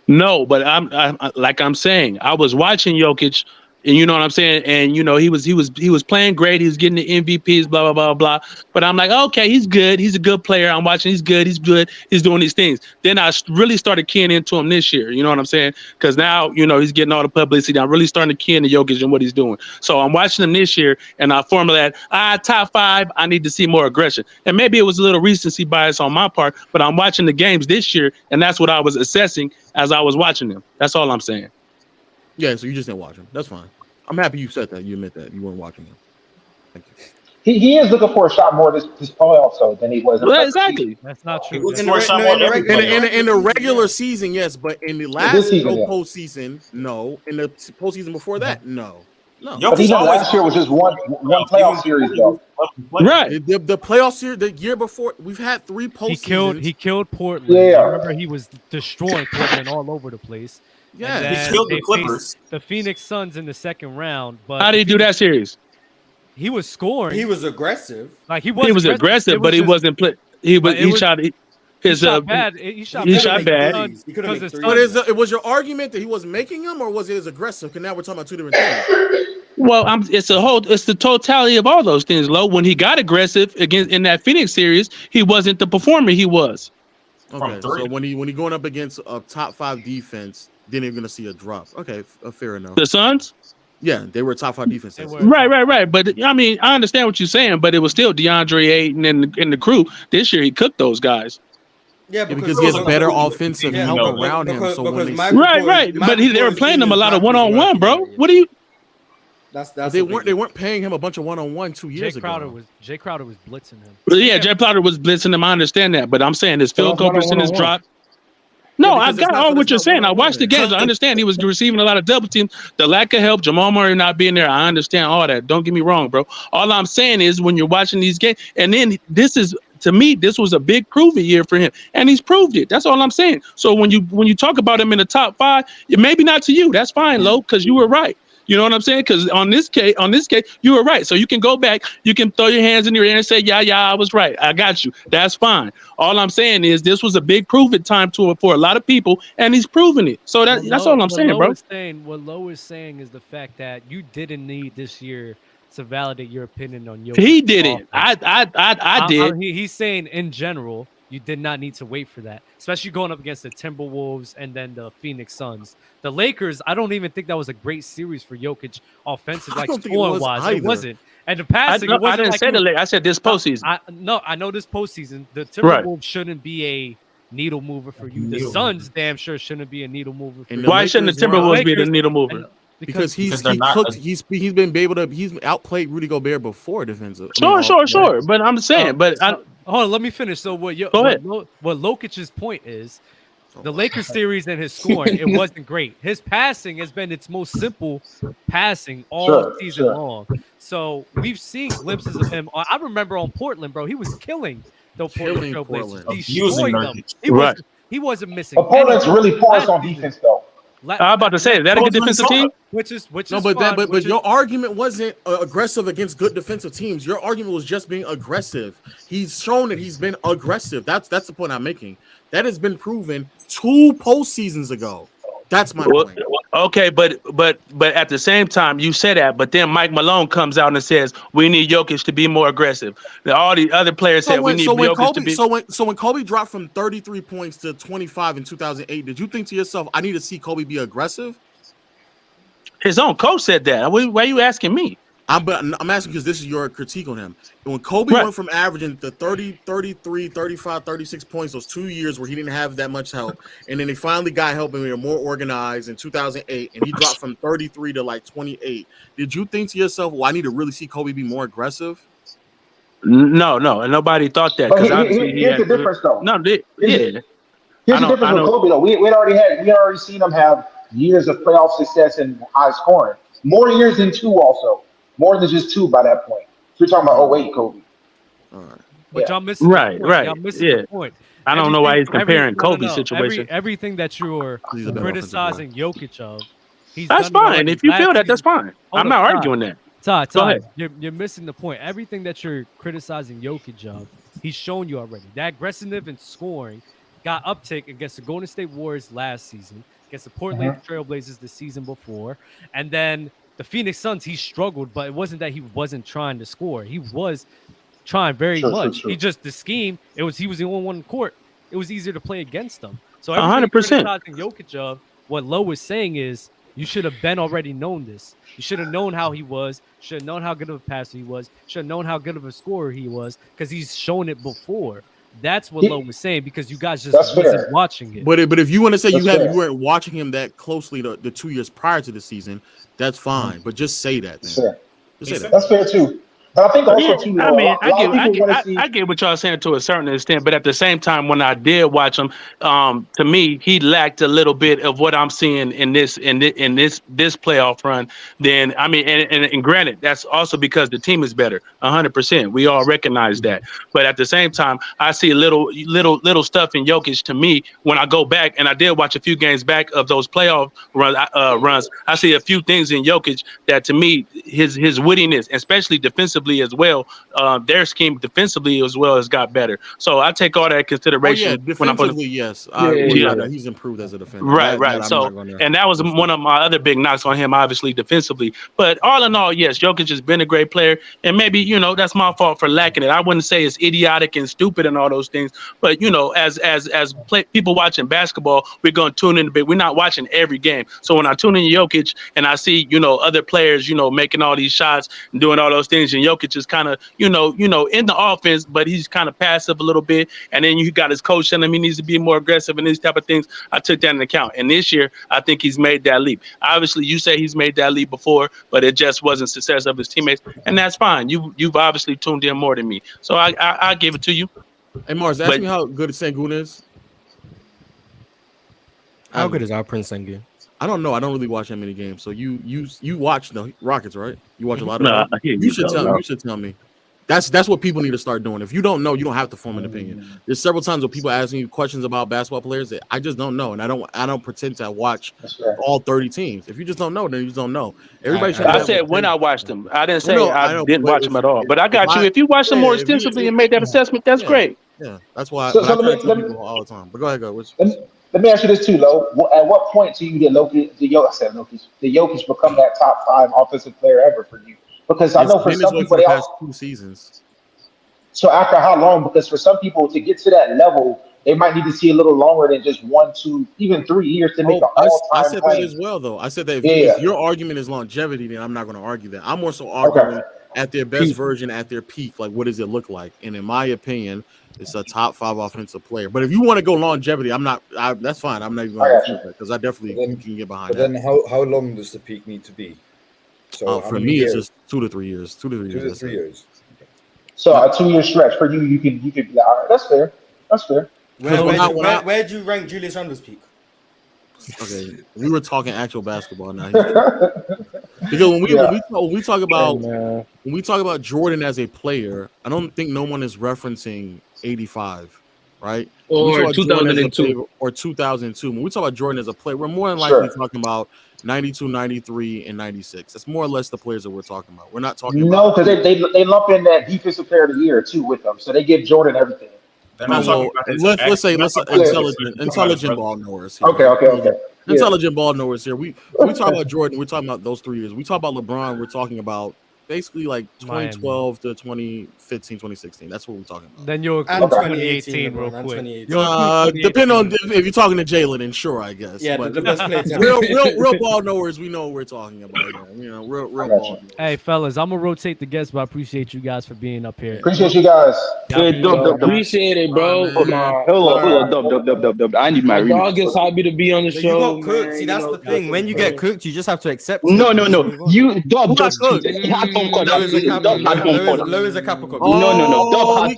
Speaker 4: No, but I'm like I'm saying, I was watching Jokic, and you know what I'm saying, and you know he was playing great. He was getting the MVPs, blah blah blah blah. But I'm like, okay, he's good. He's a good player. I'm watching. He's good. He's good. He's doing these things. Then I really started keying into him this year. You know what I'm saying? Because now you know he's getting all the publicity. I'm really starting to key into Jokic and what he's doing. So I'm watching him this year, and I formulate, top 5. I need to see more aggression. And maybe it was a little recency bias on my part, but I'm watching the games this year, and that's what I was assessing as I was watching them. That's all I'm saying.
Speaker 11: Yeah, so you just didn't watch him. That's fine. I'm happy you said that. You admit that you weren't watching him. Thank you.
Speaker 9: He is looking for a shot more this playoffs though than he was.
Speaker 4: Well, exactly.
Speaker 1: That's not true.
Speaker 12: In the
Speaker 11: regular season, yes, but in the last postseason, no. In the postseason before that, no.
Speaker 9: But even last year was just one playoff series though.
Speaker 4: Right.
Speaker 11: The playoff series the year before, we've had 3 postseasons.
Speaker 1: He killed Portland.
Speaker 9: Yeah.
Speaker 1: I remember he was destroying Portland all over the place.
Speaker 11: Yeah,
Speaker 12: he killed the Clippers.
Speaker 1: The Phoenix Suns in the second round. But
Speaker 4: how did he do that series?
Speaker 1: He was scoring.
Speaker 2: He was aggressive.
Speaker 1: Like he
Speaker 4: was aggressive, but he wasn't play. He shot
Speaker 1: bad. He shot
Speaker 4: bad.
Speaker 11: But it was your argument that he wasn't making them, or was it as aggressive? Because now we're talking about 2 different things.
Speaker 4: Well, it's the totality of all those things, Lo. When he got aggressive in that Phoenix series, he wasn't the performer he was.
Speaker 11: Okay, so when he going up against a top 5 defense, then you're gonna see a drop. Okay, fair enough.
Speaker 4: The Suns?
Speaker 11: Yeah, they were a top 5 defense.
Speaker 4: Right. But I mean, I understand what you're saying, but it was still DeAndre Ayton and the crew. This year, he cooked those guys.
Speaker 11: Yeah, because he has better offensive help around him. So
Speaker 4: right. But they were playing him a lot of one-on-one, bro. What do you?
Speaker 11: They weren't paying him a bunch of one-on-one 2 years ago.
Speaker 1: Jay Crowder was blitzing him.
Speaker 4: Yeah, Jay Crowder was blitzing him. I understand that, but I'm saying his field goal percentage dropped. No, I got all what you're saying. I watched the games. I understand he was receiving a lot of double teams. The lack of help, Jamal Murray not being there. I understand all that. Don't get me wrong, bro. All I'm saying is when you're watching these games, and then to me, this was a big prove-it year for him, and he's proved it. That's all I'm saying. So when you talk about him in the top 5, maybe not to you. That's fine, Lo, because you were right. You know what I'm saying? Because on this case, you were right. So you can go back, you can throw your hands in your air and say, yeah, I was right. I got you. That's fine. All I'm saying is this was a big prove-it time for a lot of people, and he's proving it. So that's all I'm saying, bro.
Speaker 1: What Lo is saying is the fact that you didn't need this year to validate your opinion on Jokic.
Speaker 4: He didn't. I did.
Speaker 1: He's saying in general, you did not need to wait for that, especially going up against the Timberwolves and then the Phoenix Suns. The Lakers, I don't even think that was a great series for Jokic offensive, like scoring-wise. It wasn't. And the passing,
Speaker 4: I didn't say the Lakers. I said this postseason.
Speaker 1: I know this postseason. The Timberwolves shouldn't be a needle mover for you. The Suns damn sure shouldn't be a needle mover for you.
Speaker 4: Why shouldn't the Timberwolves be the needle mover?
Speaker 11: Because he's been able to he's outplayed Rudy Gobert before defensive.
Speaker 4: Sure. But I'm saying,
Speaker 1: hold on, let me finish. So what Jokic's point is, the Lakers series and his scoring, it wasn't great. His passing has been its most simple passing all season long. So we've seen glimpses of him. I remember on Portland, bro, he was killing the Portland Trailblazers. He wasn't missing.
Speaker 9: But Portland's really porous on defense, though.
Speaker 4: I'm about to say, is that a good defensive team?
Speaker 1: Which is
Speaker 11: but your argument wasn't aggressive against good defensive teams. Your argument was just being aggressive. He's shown that he's been aggressive. That's the point I'm making. That has been proven 2 postseasons ago. That's my point.
Speaker 4: Okay, but at the same time, you say that, but then Mike Malone comes out and says we need Jokic to be more aggressive. All the other players said we need Jokic to be.
Speaker 11: So when Kobe dropped from 33 points to 25 in 2008, did you think to yourself, I need to see Kobe be aggressive?
Speaker 4: His own coach said that. Why are you asking me?
Speaker 11: I'm asking because this is your critique on him. When Kobe went from averaging the 30, 33, 35, 36 points, those 2 years where he didn't have that much help, and then they finally got help and they were more organized in 2008, and he dropped from 33 to like 28. Did you think to yourself, well, I need to really see Kobe be more aggressive?
Speaker 4: No, and nobody thought that
Speaker 9: But
Speaker 4: because obviously he
Speaker 9: here's
Speaker 4: had.
Speaker 9: the difference, though.
Speaker 4: No,
Speaker 9: Here's
Speaker 4: yeah.
Speaker 9: Here's the difference with Kobe, though. We already seen him have years of playoff success and high scoring. More years than 2, also. More than just 2 by that point. So we're talking about 08 Kobe.
Speaker 11: All right.
Speaker 1: But y'all missing the point. Y'all missing the point.
Speaker 4: I don't know why he's comparing Kobe's situation.
Speaker 1: Everything that you're criticizing Jokic of,
Speaker 4: that's fine. If you feel that, that's fine. I'm not arguing that.
Speaker 1: Ty, you're missing the point. Everything that you're criticizing Jokic of, he's shown you already. That aggressiveness in scoring got uptick against the Golden State Warriors last season, against the Portland Trailblazers the season before, and then the Phoenix Suns, he struggled, but it wasn't that he wasn't trying to score. He was trying very much. He just, the scheme, he was the only one in court. It was easier to play against them. So
Speaker 4: 100%.
Speaker 1: Criticizing Jokic of, what Lowe was saying is, you should have been already known this. You should have known how he was. Should have known how good of a passer he was. Should have known how good of a scorer he was, because he's shown it before. That's what Lowe was saying, because you guys just wasn't watching it.
Speaker 11: But if you want to say you weren't watching him that closely the 2 years prior to the season, that's fine. But just say that. Just say that.
Speaker 9: That's fair too. But I think also too.
Speaker 4: I get what y'all saying to a certain extent, but at the same time, when I did watch him, to me, he lacked a little bit of what I'm seeing in this playoff run. Then I mean, and granted, that's also because the team is better, 100%. We all recognize that. But at the same time, I see little stuff in Jokic. To me, when I go back and I did watch a few games back of those playoff runs, I see a few things in Jokic that to me, his wittiness, especially defensively as well, their scheme defensively as well has got better. So I take all that into consideration.
Speaker 11: Defensively, yes. He's improved as a defender.
Speaker 4: Right. So, and that was one of my other big knocks on him, obviously defensively. But all in all, yes, Jokic has been a great player, and maybe that's my fault for lacking it. I wouldn't say it's idiotic and stupid and all those things, but as people watching basketball, we're going to tune in a bit. We're not watching every game. So when I tune in Jokic and I see other players making all these shots and doing all those things, and Jokic is kind of, in the offense, but he's kind of passive a little bit. And then you got his coach telling him he needs to be more aggressive and these type of things. I took that into account. And this year, I think he's made that leap. Obviously, you say he's made that leap before, but it just wasn't success of his teammates. And that's fine. You've obviously tuned in more than me. So I give it to you.
Speaker 11: Hey, Mars, ask me how good Sengun is.
Speaker 2: How good is our Prince Sengun?
Speaker 11: I don't know. I don't really watch that many games. So you watch the Rockets, right? You watch a lot of them. You should tell me. That's what people need to start doing. If you don't know, you don't have to form an opinion. There's several times where people ask me questions about basketball players that I just don't know, and I don't pretend to watch all 30 teams. If you just don't know, then you just don't know. Everybody.
Speaker 4: I said when I watched them. I didn't say I didn't watch them at all. But I got you. If you watch them more extensively and made that assessment, that's great.
Speaker 11: Yeah, that's why. I tell people all the time. But go ahead, go.
Speaker 9: Let me ask you this too, Lo. At what point do you get Jokic become that top 5 offensive player ever for you? Because I know for some people,
Speaker 11: they past 2 seasons.
Speaker 9: So after how long? Because for some people to get to that level, they might need to see a little longer than just 1, 2, even 3 years to make an all-time.
Speaker 11: I said that as well, though. I said that if your argument is longevity, then I'm not going to argue that. I'm more so arguing at their best version, at their peak. Like, what does it look like? And in my opinion, it's a top 5 offensive player. But if you want to go longevity, that's fine. I'm not even going to that because I definitely can get behind that.
Speaker 14: But then how long does the peak need to be? So
Speaker 11: for me, it's just 2 to 3 years. 2 to 3 years.
Speaker 14: 2 to 3 years.
Speaker 9: So a 2-year stretch for you, you can be like, all right, that's fair. That's fair.
Speaker 2: Where do you rank Julius Randle's peak?
Speaker 11: Okay, we were talking actual basketball now. Because when we talk about Jordan as a player, I don't think no one is referencing 85, right?
Speaker 10: Or 2002
Speaker 11: or 2002. When we talk about Jordan as a player, we're more than likely talking about 92, 93, and 96. That's more or less the players that we're talking about. We're not talking about
Speaker 9: because they lump in that defensive player of the year too with them, so they give Jordan everything.
Speaker 11: Let's say intelligent ball knowers here.
Speaker 9: Okay.
Speaker 11: Intelligent ball knowers here. We talk about Jordan. We're talking about those 3 years. We talk about LeBron. We're talking about basically like 2012 to 2015, 2016. That's what we're talking about.
Speaker 1: Then you'll include 2018 real quick.
Speaker 11: Depend on if you're talking to Jaylen, and sure, I guess.
Speaker 2: Yeah,
Speaker 11: but
Speaker 2: the best player.
Speaker 11: real ball knowers, we know what we're talking about. Real ball knowers.
Speaker 1: Hey, fellas, I'm gonna rotate the guests, but I appreciate you guys for being up here.
Speaker 9: Appreciate you guys.
Speaker 10: Appreciate it, bro.
Speaker 15: Hold on. Dub. I need my
Speaker 10: dog is happy to be on the show.
Speaker 2: You got cooked. See, that's the thing. When you get cooked, you just have to accept it.
Speaker 15: No. You Dub just cheated. He had home court.
Speaker 2: Low is a
Speaker 15: Dub had home court.
Speaker 2: Low is a Capricorn.
Speaker 15: No. Dub had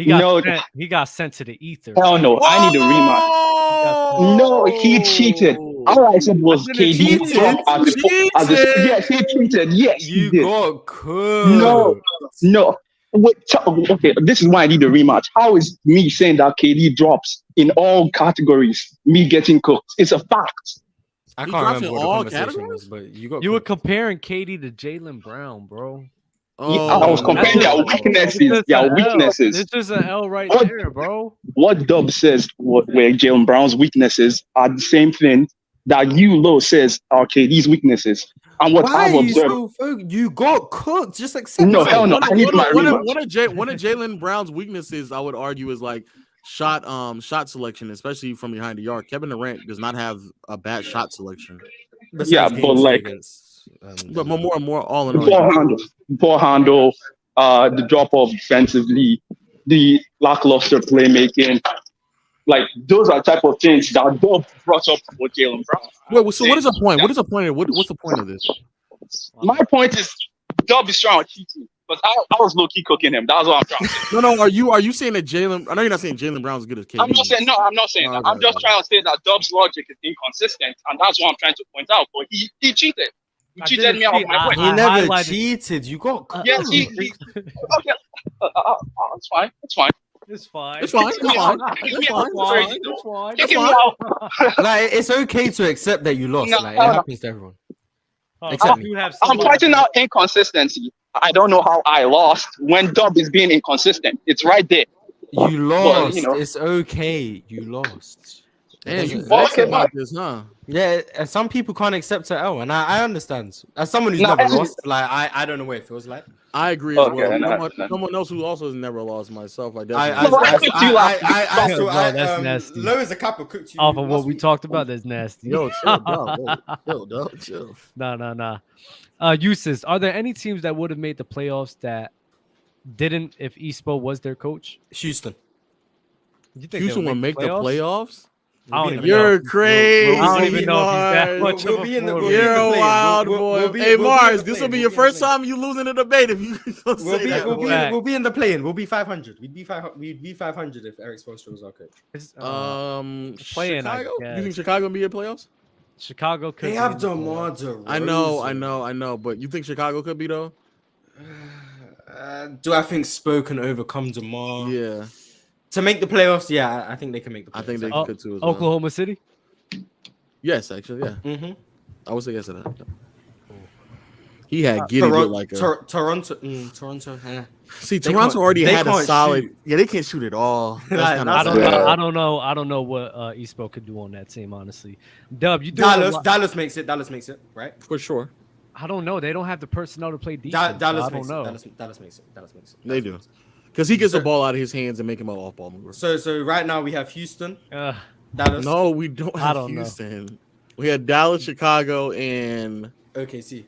Speaker 15: no.
Speaker 1: He got sent to the ether.
Speaker 15: Hell no. I need a rematch. No, he cheated. All I said was KD yes, he cheated. Yes,
Speaker 2: you
Speaker 15: he did.
Speaker 2: got cooked.
Speaker 15: No. Wait, okay, this is why I need a rematch. How is me saying that KD drops in all categories me getting cooked? It's a fact.
Speaker 2: I can't remember what the conversation was, but you
Speaker 1: were comparing KD to Jaylen Brown, bro.
Speaker 15: I was comparing their weaknesses.
Speaker 1: This is an L right there, bro.
Speaker 15: What Dub says, where Jaylen Brown's weaknesses are the same thing that you, Low, says are KD's weaknesses. And what I've observed,
Speaker 2: you got cooked. Just accept.
Speaker 15: No, hell no. I need my rematch.
Speaker 11: One of Jaylen Brown's weaknesses, I would argue, is like shot selection, especially from behind the arc. Kevin Durant does not have a bad shot selection.
Speaker 15: Yeah, but like,
Speaker 11: but more all in all.
Speaker 15: Ball handle, the drop off defensively, the lackluster playmaking. Like, those are type of things that Dub brought up for Jaylen Brown.
Speaker 11: Wait, so what is the point? What's the point of this?
Speaker 15: My point is, Dub is trying to cheat me. But I was low key cooking him. That's what I'm trying to say.
Speaker 11: No. Are you saying that Jaylen? I know you're not saying Jaylen Brown's as good as KD.
Speaker 15: I'm not saying that. I'm just trying to say that Dub's logic is inconsistent, and that's what I'm trying to point out. But he cheated. He cheated me out of my point.
Speaker 2: He never cheated. You got
Speaker 15: yes. He okay. It's fine. It's fine.
Speaker 1: It's fine.
Speaker 11: It's fine.
Speaker 2: Like, it's okay to accept that you lost. Like, it happens to everyone.
Speaker 15: I'm pointing out inconsistency. I don't know how I lost when Dub is being inconsistent. It's right there.
Speaker 2: You lost. But, it's okay. You lost.
Speaker 11: Damn, you vexed about this, huh?
Speaker 2: Yeah, some people can't accept an L, and I understand. As someone who's never lost, like I don't know what it feels like.
Speaker 11: I agree as well. Someone else who also has never lost myself. That's
Speaker 1: nasty.
Speaker 2: Low as a couple cooked you.
Speaker 1: Off of what we talked about, that's nasty.
Speaker 11: Yo, chill, dog. Chill.
Speaker 1: Nah. Uses, are there any teams that would have made the playoffs that didn't if Espo was their coach?
Speaker 2: Houston.
Speaker 1: You think
Speaker 11: Houston would make the playoffs?
Speaker 1: You're
Speaker 11: crazy.
Speaker 1: I don't even know if he's that much of a
Speaker 11: You're a wild boy. Hey, Mars, this will be your first time you losing a debate if you say that.
Speaker 2: We'll be in the play-in. We'll be 500. We'd be 500 if Eric Spoelstra was our coach.
Speaker 11: Chicago? You think Chicago will be in playoffs?
Speaker 1: Chicago could.
Speaker 2: They have DeMar DeRozan.
Speaker 11: I know. But you think Chicago could be though?
Speaker 2: Do I think Spo can overcome DeMar?
Speaker 11: Yeah.
Speaker 2: To make the playoffs, yeah, I think they can make the playoffs.
Speaker 11: I think they could too. As well.
Speaker 1: Oklahoma City?
Speaker 11: Yes, actually, yeah.
Speaker 2: Mm-hmm.
Speaker 11: I would say yes to that. He had Giddy like a
Speaker 2: Toronto.
Speaker 11: See, Toronto already had a solid. Shoot. Yeah, they can't shoot at all.
Speaker 1: I don't know what Espo could do on that team, honestly. Dub, you do
Speaker 2: Dallas makes it, right?
Speaker 11: For sure.
Speaker 1: I don't know. They don't have the personnel to play defense.
Speaker 2: Dallas
Speaker 1: makes
Speaker 2: it.
Speaker 11: They do. Because he gets the ball out of his hands and make him an off-ball mover.
Speaker 2: So right now we have Houston, Dallas.
Speaker 11: No, we don't have Houston. We had Dallas, Chicago, and
Speaker 2: OKC.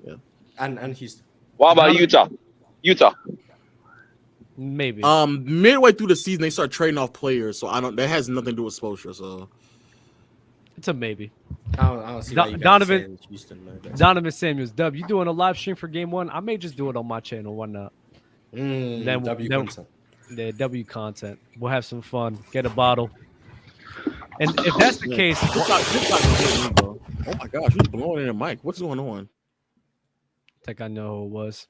Speaker 11: Yeah.
Speaker 2: And Houston.
Speaker 15: What about Utah?
Speaker 1: Maybe.
Speaker 11: Midway through the season, they start trading off players, so that has nothing to do with Spoelstra. So
Speaker 1: it's a maybe.
Speaker 2: I don't see
Speaker 1: Donovan
Speaker 2: Houston,
Speaker 1: Donovan Samuels. Dub, you doing a live stream for game 1? I may just do it on my channel. Why not?
Speaker 2: Content.
Speaker 1: Yeah, W content. We'll have some fun. Get a bottle. And if that's the case,
Speaker 11: oh my gosh, who's blowing in the mic? What's going on?
Speaker 1: I think I know who it was.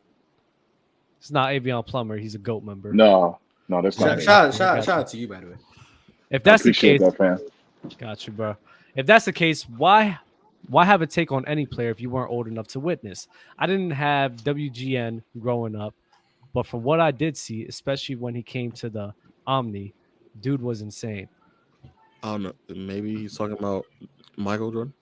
Speaker 1: It's not Avion Plummer. He's a GOAT member.
Speaker 9: No, that's not.
Speaker 2: Shout out to you, by the way.
Speaker 1: If that's the case,
Speaker 9: that,
Speaker 1: got you, bro. If that's the case, why have a take on any player if you weren't old enough to witness? I didn't have WGN growing up. But from what I did see, especially when he came to the Omni, dude was insane.
Speaker 11: I don't know. Maybe he's talking about Michael Jordan.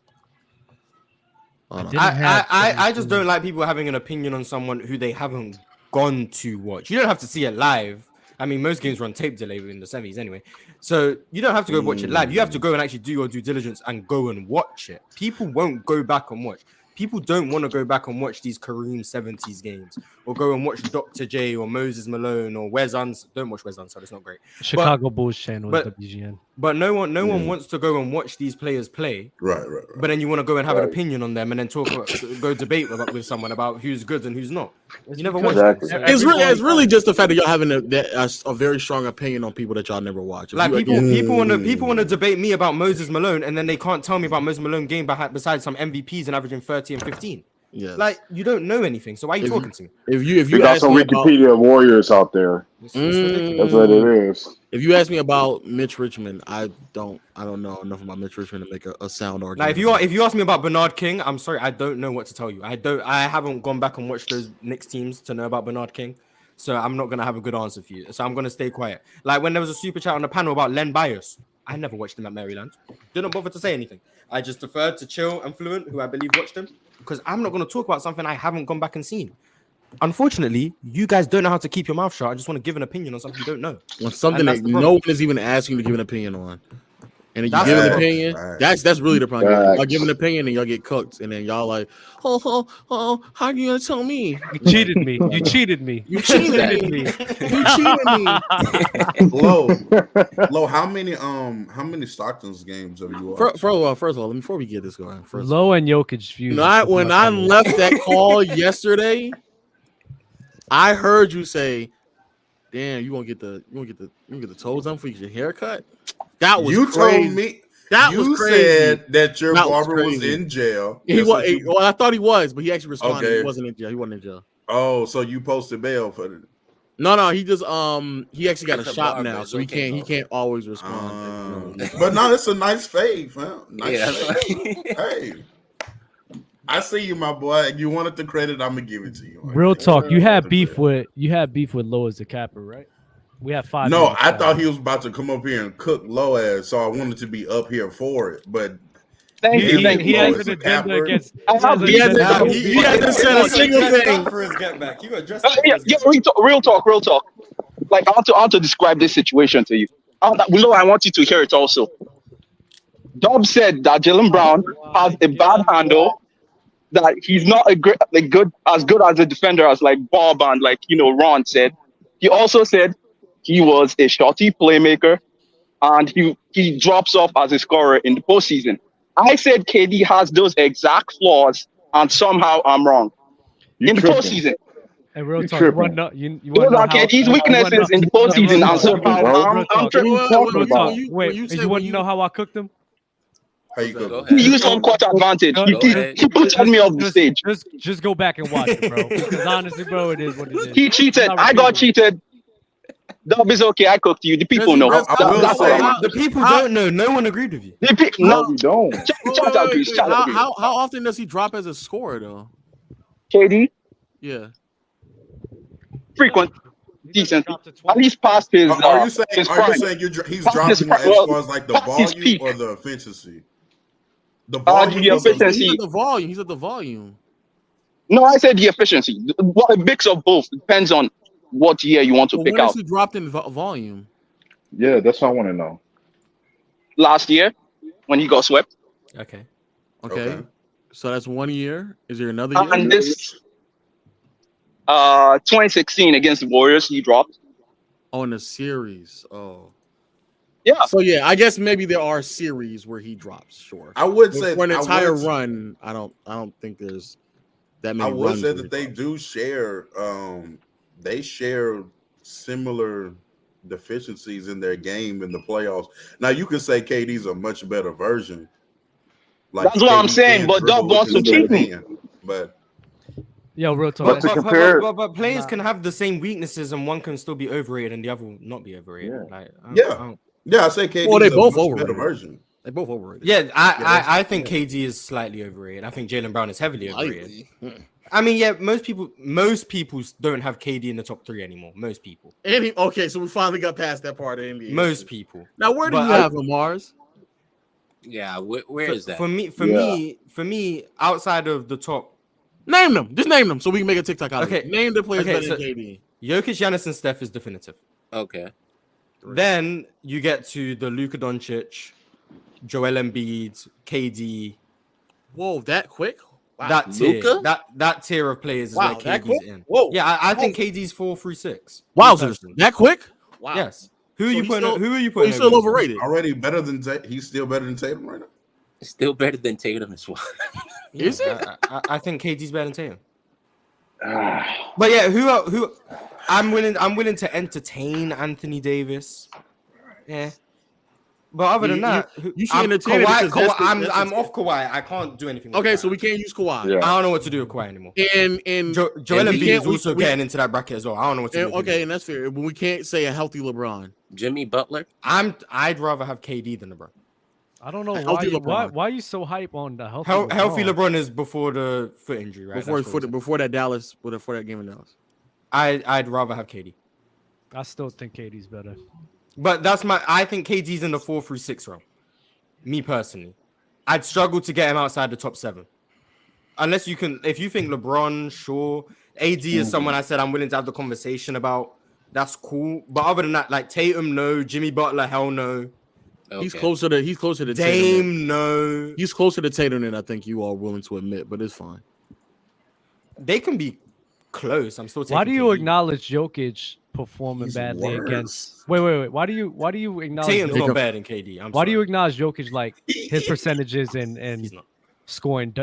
Speaker 2: I just don't like people having an opinion on someone who they haven't gone to watch. You don't have to see it live. I mean, most games run tape delay in the semis anyway. So you don't have to go watch it live. You have to go and actually do your due diligence and go and watch it. People won't go back and watch. People don't want to go back and watch these Kareem 70s games or go and watch Dr. J or Moses Malone or Wes Unseld. Don't watch Wes Unseld, it's not great.
Speaker 1: Chicago Bulls channel is
Speaker 2: but-
Speaker 1: WGN.
Speaker 2: But no one wants to go and watch these players play.
Speaker 16: Right.
Speaker 2: But then you want to go and have an opinion on them and then go debate with someone about who's good and who's not. You never watch them. So
Speaker 11: It's really just the fact that y'all having a very strong opinion on people that y'all never watch.
Speaker 2: Like people want to debate me about Moses Malone and then they can't tell me about Moses Malone game besides some MVPs and averaging 30 and 15.
Speaker 11: Yeah,
Speaker 2: like you don't know anything. So why are you talking to me?
Speaker 11: If you
Speaker 9: got
Speaker 11: ask
Speaker 9: some
Speaker 11: me about,
Speaker 9: Wikipedia warriors out there. That's what it is.
Speaker 11: if you ask me about Mitch Richmond, I don't know enough about Mitch Richmond to make a sound argument.
Speaker 2: Now, if you ask me about Bernard King, I'm sorry, I don't know what to tell you. I haven't gone back and watched those Knicks teams to know about Bernard King, so I'm not gonna have a good answer for you. So I'm gonna stay quiet. Like when there was a super chat on the panel about Len Bias, I never watched him at Maryland. Didn't bother to say anything. I just deferred to Chill and Fluent, who I believe watched him, because I'm not gonna talk about something I haven't gone back and seen. Unfortunately, you guys don't know how to keep your mouth shut. I just want to give an opinion on something you don't know.
Speaker 11: On something that no one is even asking you to give an opinion on. And then you give an opinion. That's really the problem. Y'all give an opinion and y'all get cooked, and then y'all like, oh, how are you gonna tell me?
Speaker 1: You cheated me. You cheated me.
Speaker 11: You cheated me. You cheated me.
Speaker 16: Low, how many Stockton's games have you watched?
Speaker 11: First of all, before we get this going,
Speaker 1: Low and Jokic views.
Speaker 11: When I left that call yesterday, I heard you say, "Damn, you won't get the toes done for your haircut." That was
Speaker 16: you
Speaker 11: crazy.
Speaker 16: told me
Speaker 11: that
Speaker 16: you
Speaker 11: was crazy.
Speaker 16: said that your barber was
Speaker 11: crazy.
Speaker 16: in jail.
Speaker 11: He was. Well, I thought he was, but he actually responded.
Speaker 16: Okay.
Speaker 11: He wasn't in jail. He wasn't in jail.
Speaker 16: Oh, so you posted bail for it?
Speaker 11: No. He just he actually got
Speaker 17: It's
Speaker 11: a
Speaker 17: a
Speaker 11: shop
Speaker 17: barber,
Speaker 11: now,
Speaker 17: it's
Speaker 11: so he
Speaker 17: okay,
Speaker 11: can't always respond.
Speaker 16: But no, it's a nice fade, man. Nice
Speaker 17: Yeah,
Speaker 16: fade. Hey, I see you, my boy. You wanted the credit, I'm gonna give it to you.
Speaker 1: Real talk. You had beef with Low as a capper, right? We have 5
Speaker 16: No,
Speaker 1: minutes
Speaker 16: I
Speaker 1: left.
Speaker 16: thought he was about to come up here and cook low ass, so I wanted to be up here for it. But
Speaker 13: Thank you.
Speaker 1: He has an agenda against.
Speaker 11: He hasn't said a single thing.
Speaker 2: For his get back. You got dressed
Speaker 15: Real talk. Like I want to describe this situation to you. I want you to hear it also. Dob said that Jaylen Brown has a bad handle, that he's not as good as a defender as like Bob and Ron said. He also said he was a shorty playmaker and he drops off as a scorer in the postseason. I said KD has those exact flaws and somehow I'm wrong. In the postseason.
Speaker 1: And real talk,
Speaker 15: tripping. Those are KD's weaknesses in the postseason and somehow I'm tripping.
Speaker 1: Wait, you want to know how I cooked them?
Speaker 16: How you go?
Speaker 15: He used home court advantage. He put me off the stage.
Speaker 1: Just go back and watch it, bro. Because honestly, bro, it is what it is.
Speaker 15: He cheated. I got cheated. Dub is okay. I cooked you. The people know.
Speaker 2: The people don't know. No one agreed with you.
Speaker 15: No,
Speaker 9: you don't.
Speaker 15: Chat agrees.
Speaker 11: How often does he drop as a scorer though?
Speaker 15: KD,
Speaker 11: Yeah.
Speaker 15: frequent, decent. At least past his.
Speaker 16: Are you saying
Speaker 15: his
Speaker 16: he's
Speaker 15: prime.
Speaker 16: dropping
Speaker 15: his
Speaker 16: as
Speaker 15: prime.
Speaker 16: far as like the
Speaker 15: Past his
Speaker 16: volume
Speaker 15: peak.
Speaker 16: or the efficiency? The
Speaker 15: The
Speaker 16: volume. or the-
Speaker 15: efficiency.
Speaker 11: He's at the volume. He's at the volume.
Speaker 15: No, I said the efficiency. Well, a mix of both depends on what year you want to
Speaker 11: But
Speaker 15: pick
Speaker 11: when
Speaker 15: out.
Speaker 11: is he dropped in volume?
Speaker 9: Yeah, that's what I want to know.
Speaker 15: Last year, when he got swept,
Speaker 2: Okay.
Speaker 11: Okay. So that's 1 year. Is there another year?
Speaker 15: and this 2016 against the Warriors, he dropped.
Speaker 11: Oh, in the series. Oh.
Speaker 15: Yeah.
Speaker 11: So yeah, I guess maybe there are series where he drops. Sure.
Speaker 16: I would
Speaker 11: But
Speaker 16: say
Speaker 11: for an
Speaker 16: I
Speaker 11: entire
Speaker 16: would-
Speaker 11: run, I don't think there's that many.
Speaker 16: I would
Speaker 11: runs
Speaker 16: say
Speaker 11: where
Speaker 16: that
Speaker 11: he
Speaker 16: they
Speaker 11: drops.
Speaker 16: do share. They share similar deficiencies in their game in the playoffs. Now you can say KD's a much better version.
Speaker 15: That's what I'm saying, but Dub wants to cheat me.
Speaker 16: But
Speaker 1: Yo, real talk.
Speaker 2: But players can have the same weaknesses and one can still be overrated and the other will not be overrated.
Speaker 16: Yeah.
Speaker 2: Like,
Speaker 16: I say KD's
Speaker 11: Well, they both
Speaker 16: a much better
Speaker 11: overrated.
Speaker 16: version.
Speaker 11: They both overrated.
Speaker 2: Yeah, I think KD is slightly overrated. I think Jaylen Brown is heavily overrated. I mean, yeah, most people don't have KD in the top 3 anymore. Most people.
Speaker 11: Okay, so we finally got past that part of the NBA.
Speaker 2: Most people.
Speaker 11: Now, where do
Speaker 2: But
Speaker 11: you have him, Mars?
Speaker 17: Yeah, where is that?
Speaker 2: For me, outside of the top,
Speaker 11: Name them. Just name them so we can make a TikTok out of
Speaker 2: Okay.
Speaker 11: it. Name the players
Speaker 2: Okay,
Speaker 11: better
Speaker 2: so-
Speaker 11: than KD.
Speaker 2: Jokic, Giannis, and Steph is definitive.
Speaker 17: Okay.
Speaker 2: Then you get to the Luka Doncic, Joel Embiid, KD.
Speaker 11: Whoa, that quick? Wow.
Speaker 2: That tier,
Speaker 17: Luka?
Speaker 2: that tier of players is
Speaker 11: Wow,
Speaker 2: where
Speaker 11: that
Speaker 2: KD's
Speaker 11: quick?
Speaker 2: in.
Speaker 11: Whoa.
Speaker 2: Yeah, I think KD's 4-3-6.
Speaker 11: Wowzers, that quick? Wow.
Speaker 2: Yes. Who are
Speaker 11: So
Speaker 2: you
Speaker 11: he's
Speaker 2: putting?
Speaker 11: still-
Speaker 2: Who are you
Speaker 11: so
Speaker 2: putting?
Speaker 11: he's still
Speaker 2: over him?
Speaker 11: overrated.
Speaker 16: Already better than he's still better than Tatum right now.
Speaker 17: Still better than Tatum as well.
Speaker 11: Is it?
Speaker 2: I think KD's better than Tatum. But yeah, who I'm willing to entertain Anthony Davis. Yeah. But other than that,
Speaker 11: you should entertain it because that's the-
Speaker 2: I'm
Speaker 11: that's
Speaker 2: off Kawhi. I can't do anything.
Speaker 11: Okay,
Speaker 2: with
Speaker 11: so we can't use Kawhi.
Speaker 9: Yeah.
Speaker 2: I don't know what to do with Kawhi anymore.
Speaker 11: And
Speaker 2: Joel
Speaker 11: and we
Speaker 2: Embiid
Speaker 11: can't-
Speaker 2: is also getting into that bracket as well. I don't know what to do.
Speaker 11: and,
Speaker 2: with him.
Speaker 11: okay, and that's fair. But we can't say a healthy LeBron.
Speaker 17: Jimmy Butler.
Speaker 2: I'd rather have KD than LeBron.
Speaker 1: I don't know
Speaker 11: Healthy
Speaker 1: why
Speaker 11: LeBron.
Speaker 1: are you so hype on the healthy
Speaker 2: Healthy
Speaker 1: LeBron?
Speaker 2: LeBron is before the foot injury, right?
Speaker 11: Before that Dallas, before that game in Dallas.
Speaker 2: I'd rather have KD.
Speaker 1: I still think KD's better.
Speaker 2: But I think KD's in the 4-3-6 realm. Me personally. I'd struggle to get him outside the top 7. Unless you can, if you think LeBron, sure. AD is someone I said I'm willing to have the conversation about. That's cool. But other than that, like Tatum, no. Jimmy Butler, hell no.
Speaker 17: Okay.
Speaker 11: He's closer to Tatum.
Speaker 2: Dame, no.
Speaker 11: He's closer to Tatum than I think you are willing to admit, but it's fine.
Speaker 2: They can be close. I'm still taking
Speaker 1: Why do you
Speaker 2: KD.
Speaker 1: acknowledge Jokic performing
Speaker 16: He's
Speaker 1: badly
Speaker 16: worse.
Speaker 1: against? Wait. Why do you acknowledge?
Speaker 2: Tatum's
Speaker 1: Jokic?
Speaker 2: not better than KD.
Speaker 1: Why do you acknowledge Jokic like his percentages and
Speaker 2: not.
Speaker 1: scoring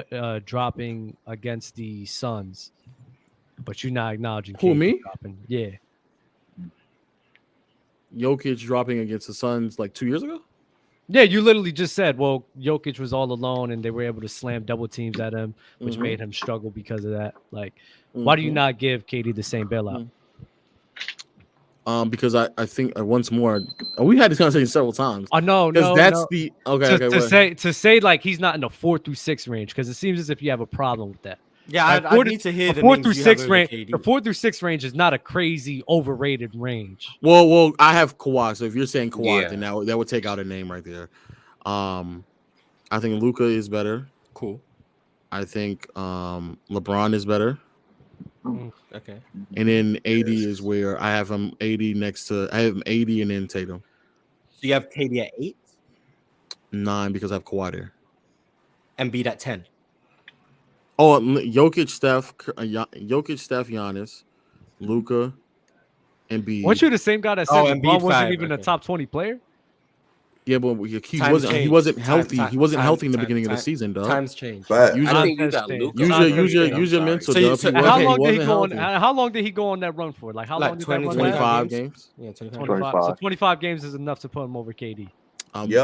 Speaker 1: dropping against the Suns, but you're not acknowledging
Speaker 11: Who,
Speaker 1: KD
Speaker 11: me?
Speaker 1: dropping? Yeah,
Speaker 11: Jokic dropping against the Suns like 2 years ago?
Speaker 1: yeah. You literally just said, well, Jokic was all alone, and they were able to slam double teams at him, which
Speaker 11: Mhm.
Speaker 1: made him struggle because of that. Like, why do you
Speaker 11: Mhm.
Speaker 1: not give KD the same bailout?
Speaker 11: Because I think once more, we had this conversation several times.
Speaker 1: No,
Speaker 11: Because
Speaker 1: no,
Speaker 11: that's
Speaker 1: no.
Speaker 11: the okay.
Speaker 1: to,
Speaker 11: okay,
Speaker 1: to
Speaker 11: what?
Speaker 1: say like he's not in the 4 through 6 range because it seems as if you have a problem with that.
Speaker 2: Yeah,
Speaker 1: Like,
Speaker 2: I need to hear the
Speaker 1: 4
Speaker 2: names
Speaker 1: through
Speaker 2: you
Speaker 1: 6
Speaker 2: have over
Speaker 1: range.
Speaker 2: KD.
Speaker 1: The 4 through 6 range is not a crazy overrated range.
Speaker 11: Well, I have Kawhi. So if you're saying Kawhi,
Speaker 17: Yeah.
Speaker 11: then that would take out a name right there. I think Luka is better.
Speaker 2: Cool.
Speaker 11: I think LeBron is better.
Speaker 2: Okay.
Speaker 11: And then 80 is where I have him 80 next to I have him 80 and then Tatum.
Speaker 2: So you have KD at 8,
Speaker 11: 9 because I have Kawhi there.
Speaker 2: Embiid at 10.
Speaker 11: Oh, Jokic, Steph, Giannis, Luka, Embiid.
Speaker 1: Weren't you the same guy that said
Speaker 2: Embiid
Speaker 1: LeBron wasn't
Speaker 2: 5,
Speaker 1: even a
Speaker 2: okay.
Speaker 1: top 20 player?
Speaker 11: Yeah, but he
Speaker 2: Times
Speaker 11: wasn't
Speaker 2: changed.
Speaker 11: healthy.
Speaker 2: Time-
Speaker 11: he wasn't
Speaker 2: time-
Speaker 11: healthy in the
Speaker 2: time-
Speaker 11: beginning of the
Speaker 2: time-
Speaker 11: season, dog.
Speaker 2: Times change.
Speaker 16: But
Speaker 11: Use
Speaker 17: I
Speaker 11: your,
Speaker 17: think you got
Speaker 1: Use
Speaker 17: Luka.
Speaker 11: use your mental,
Speaker 2: So
Speaker 11: dub.
Speaker 2: so-
Speaker 11: He
Speaker 2: okay.
Speaker 1: How
Speaker 11: wasn't-
Speaker 1: long did he
Speaker 11: wasn't
Speaker 1: go on?
Speaker 11: healthy.
Speaker 1: How long did he go on that run for? Like how
Speaker 2: Like
Speaker 1: long did
Speaker 2: 20,
Speaker 1: that run
Speaker 2: 25
Speaker 1: last?
Speaker 2: games.
Speaker 11: games.
Speaker 2: Yeah, 25.
Speaker 1: 25. So 25 games is enough to put him over KD.
Speaker 16: Yeah.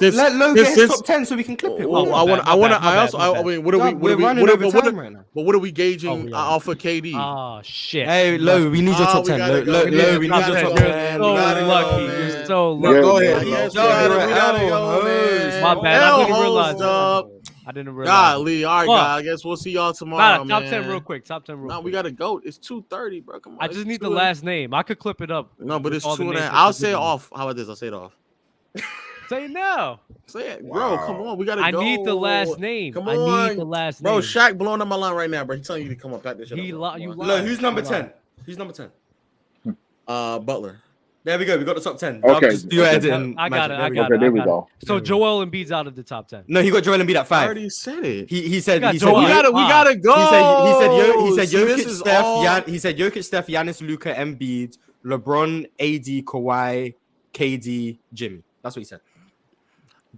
Speaker 2: Let Low get his top 10 so we can clip it.
Speaker 11: Oh,
Speaker 1: my bad.
Speaker 11: I mean, what are we?
Speaker 2: Dog,
Speaker 11: What are
Speaker 2: we're
Speaker 11: we?
Speaker 2: running over time right now.
Speaker 11: But what are we gauging
Speaker 1: we are.
Speaker 11: off of KD?
Speaker 1: Oh shit.
Speaker 2: Hey, Low, we need your top 10. Low, we need your top 10.
Speaker 1: So lucky. You're so lucky.
Speaker 16: Go ahead.
Speaker 11: Yes,
Speaker 2: Dog,
Speaker 11: man.
Speaker 2: you're
Speaker 11: We
Speaker 2: an
Speaker 11: gotta
Speaker 2: L
Speaker 11: go,
Speaker 2: host.
Speaker 11: man.
Speaker 1: My bad. I
Speaker 11: L
Speaker 1: didn't realize
Speaker 11: host,
Speaker 1: that.
Speaker 11: dog.
Speaker 1: I didn't realize.
Speaker 11: Golly, all right,
Speaker 1: Fuck.
Speaker 11: guys. I guess we'll see y'all tomorrow,
Speaker 1: Nah, top
Speaker 11: man.
Speaker 1: 10 real quick. Top 10 real
Speaker 11: No,
Speaker 1: quick.
Speaker 11: we gotta go. It's 2:30, bro. Come on.
Speaker 1: I just
Speaker 11: It's
Speaker 1: need the
Speaker 11: 2:30.
Speaker 1: last name. I could clip it up.
Speaker 11: No, but
Speaker 1: with
Speaker 11: it's
Speaker 1: all the
Speaker 11: 2 and a
Speaker 1: names
Speaker 11: half.
Speaker 1: that
Speaker 11: I'll
Speaker 1: you're
Speaker 11: say it
Speaker 1: giving me.
Speaker 11: off. How about this? I'll say it off.
Speaker 1: Say it now.
Speaker 11: Say it, bro. Come on, we gotta
Speaker 1: I
Speaker 11: go.
Speaker 1: need the last name.
Speaker 11: Come
Speaker 1: I
Speaker 11: on,
Speaker 1: need the last
Speaker 11: bro.
Speaker 1: name.
Speaker 11: Shaq blowing up my line right now, bro. He's telling you to come up, pack this shit
Speaker 1: He
Speaker 11: up.
Speaker 1: li- you
Speaker 2: Low,
Speaker 1: lied.
Speaker 2: who's number
Speaker 1: You
Speaker 2: 10?
Speaker 1: lied.
Speaker 2: Who's number 10?
Speaker 11: Butler.
Speaker 2: There we go. We got the top 10.
Speaker 9: Okay.
Speaker 2: Just do your
Speaker 9: Okay.
Speaker 2: editing.
Speaker 1: I got
Speaker 2: magic.
Speaker 1: it.
Speaker 2: There
Speaker 1: I
Speaker 2: we
Speaker 1: got
Speaker 2: go.
Speaker 1: it.
Speaker 9: Okay, there we
Speaker 1: I got
Speaker 9: go.
Speaker 1: it. So Joel Embiid's out of the top 10.
Speaker 2: No, he got Joel Embiid at
Speaker 11: I
Speaker 2: 5.
Speaker 11: already said it.
Speaker 2: He said
Speaker 1: got
Speaker 2: he
Speaker 1: Joel
Speaker 2: said
Speaker 1: Embiid.
Speaker 11: we gotta go.
Speaker 2: He said
Speaker 11: See,
Speaker 2: Jokic,
Speaker 11: this is
Speaker 2: Steph,
Speaker 11: all-
Speaker 2: he said Jokic, Steph, Giannis, Luka, Embiid, LeBron, AD, Kawhi, KD, Jimmy. That's what he said.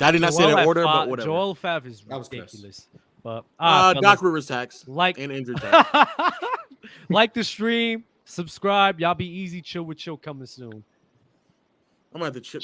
Speaker 11: I did not say
Speaker 1: Joel
Speaker 11: that
Speaker 1: at
Speaker 11: order,
Speaker 1: five-
Speaker 11: but whatever.
Speaker 1: Joel Fav is
Speaker 2: That was close.
Speaker 1: ridiculous. But
Speaker 11: Doc
Speaker 1: fellas,
Speaker 11: Rivers tax
Speaker 1: like
Speaker 11: and injury tax.
Speaker 1: like the stream, subscribe. Y'all be easy, chill with chill coming soon.
Speaker 11: I'm gonna have to chip.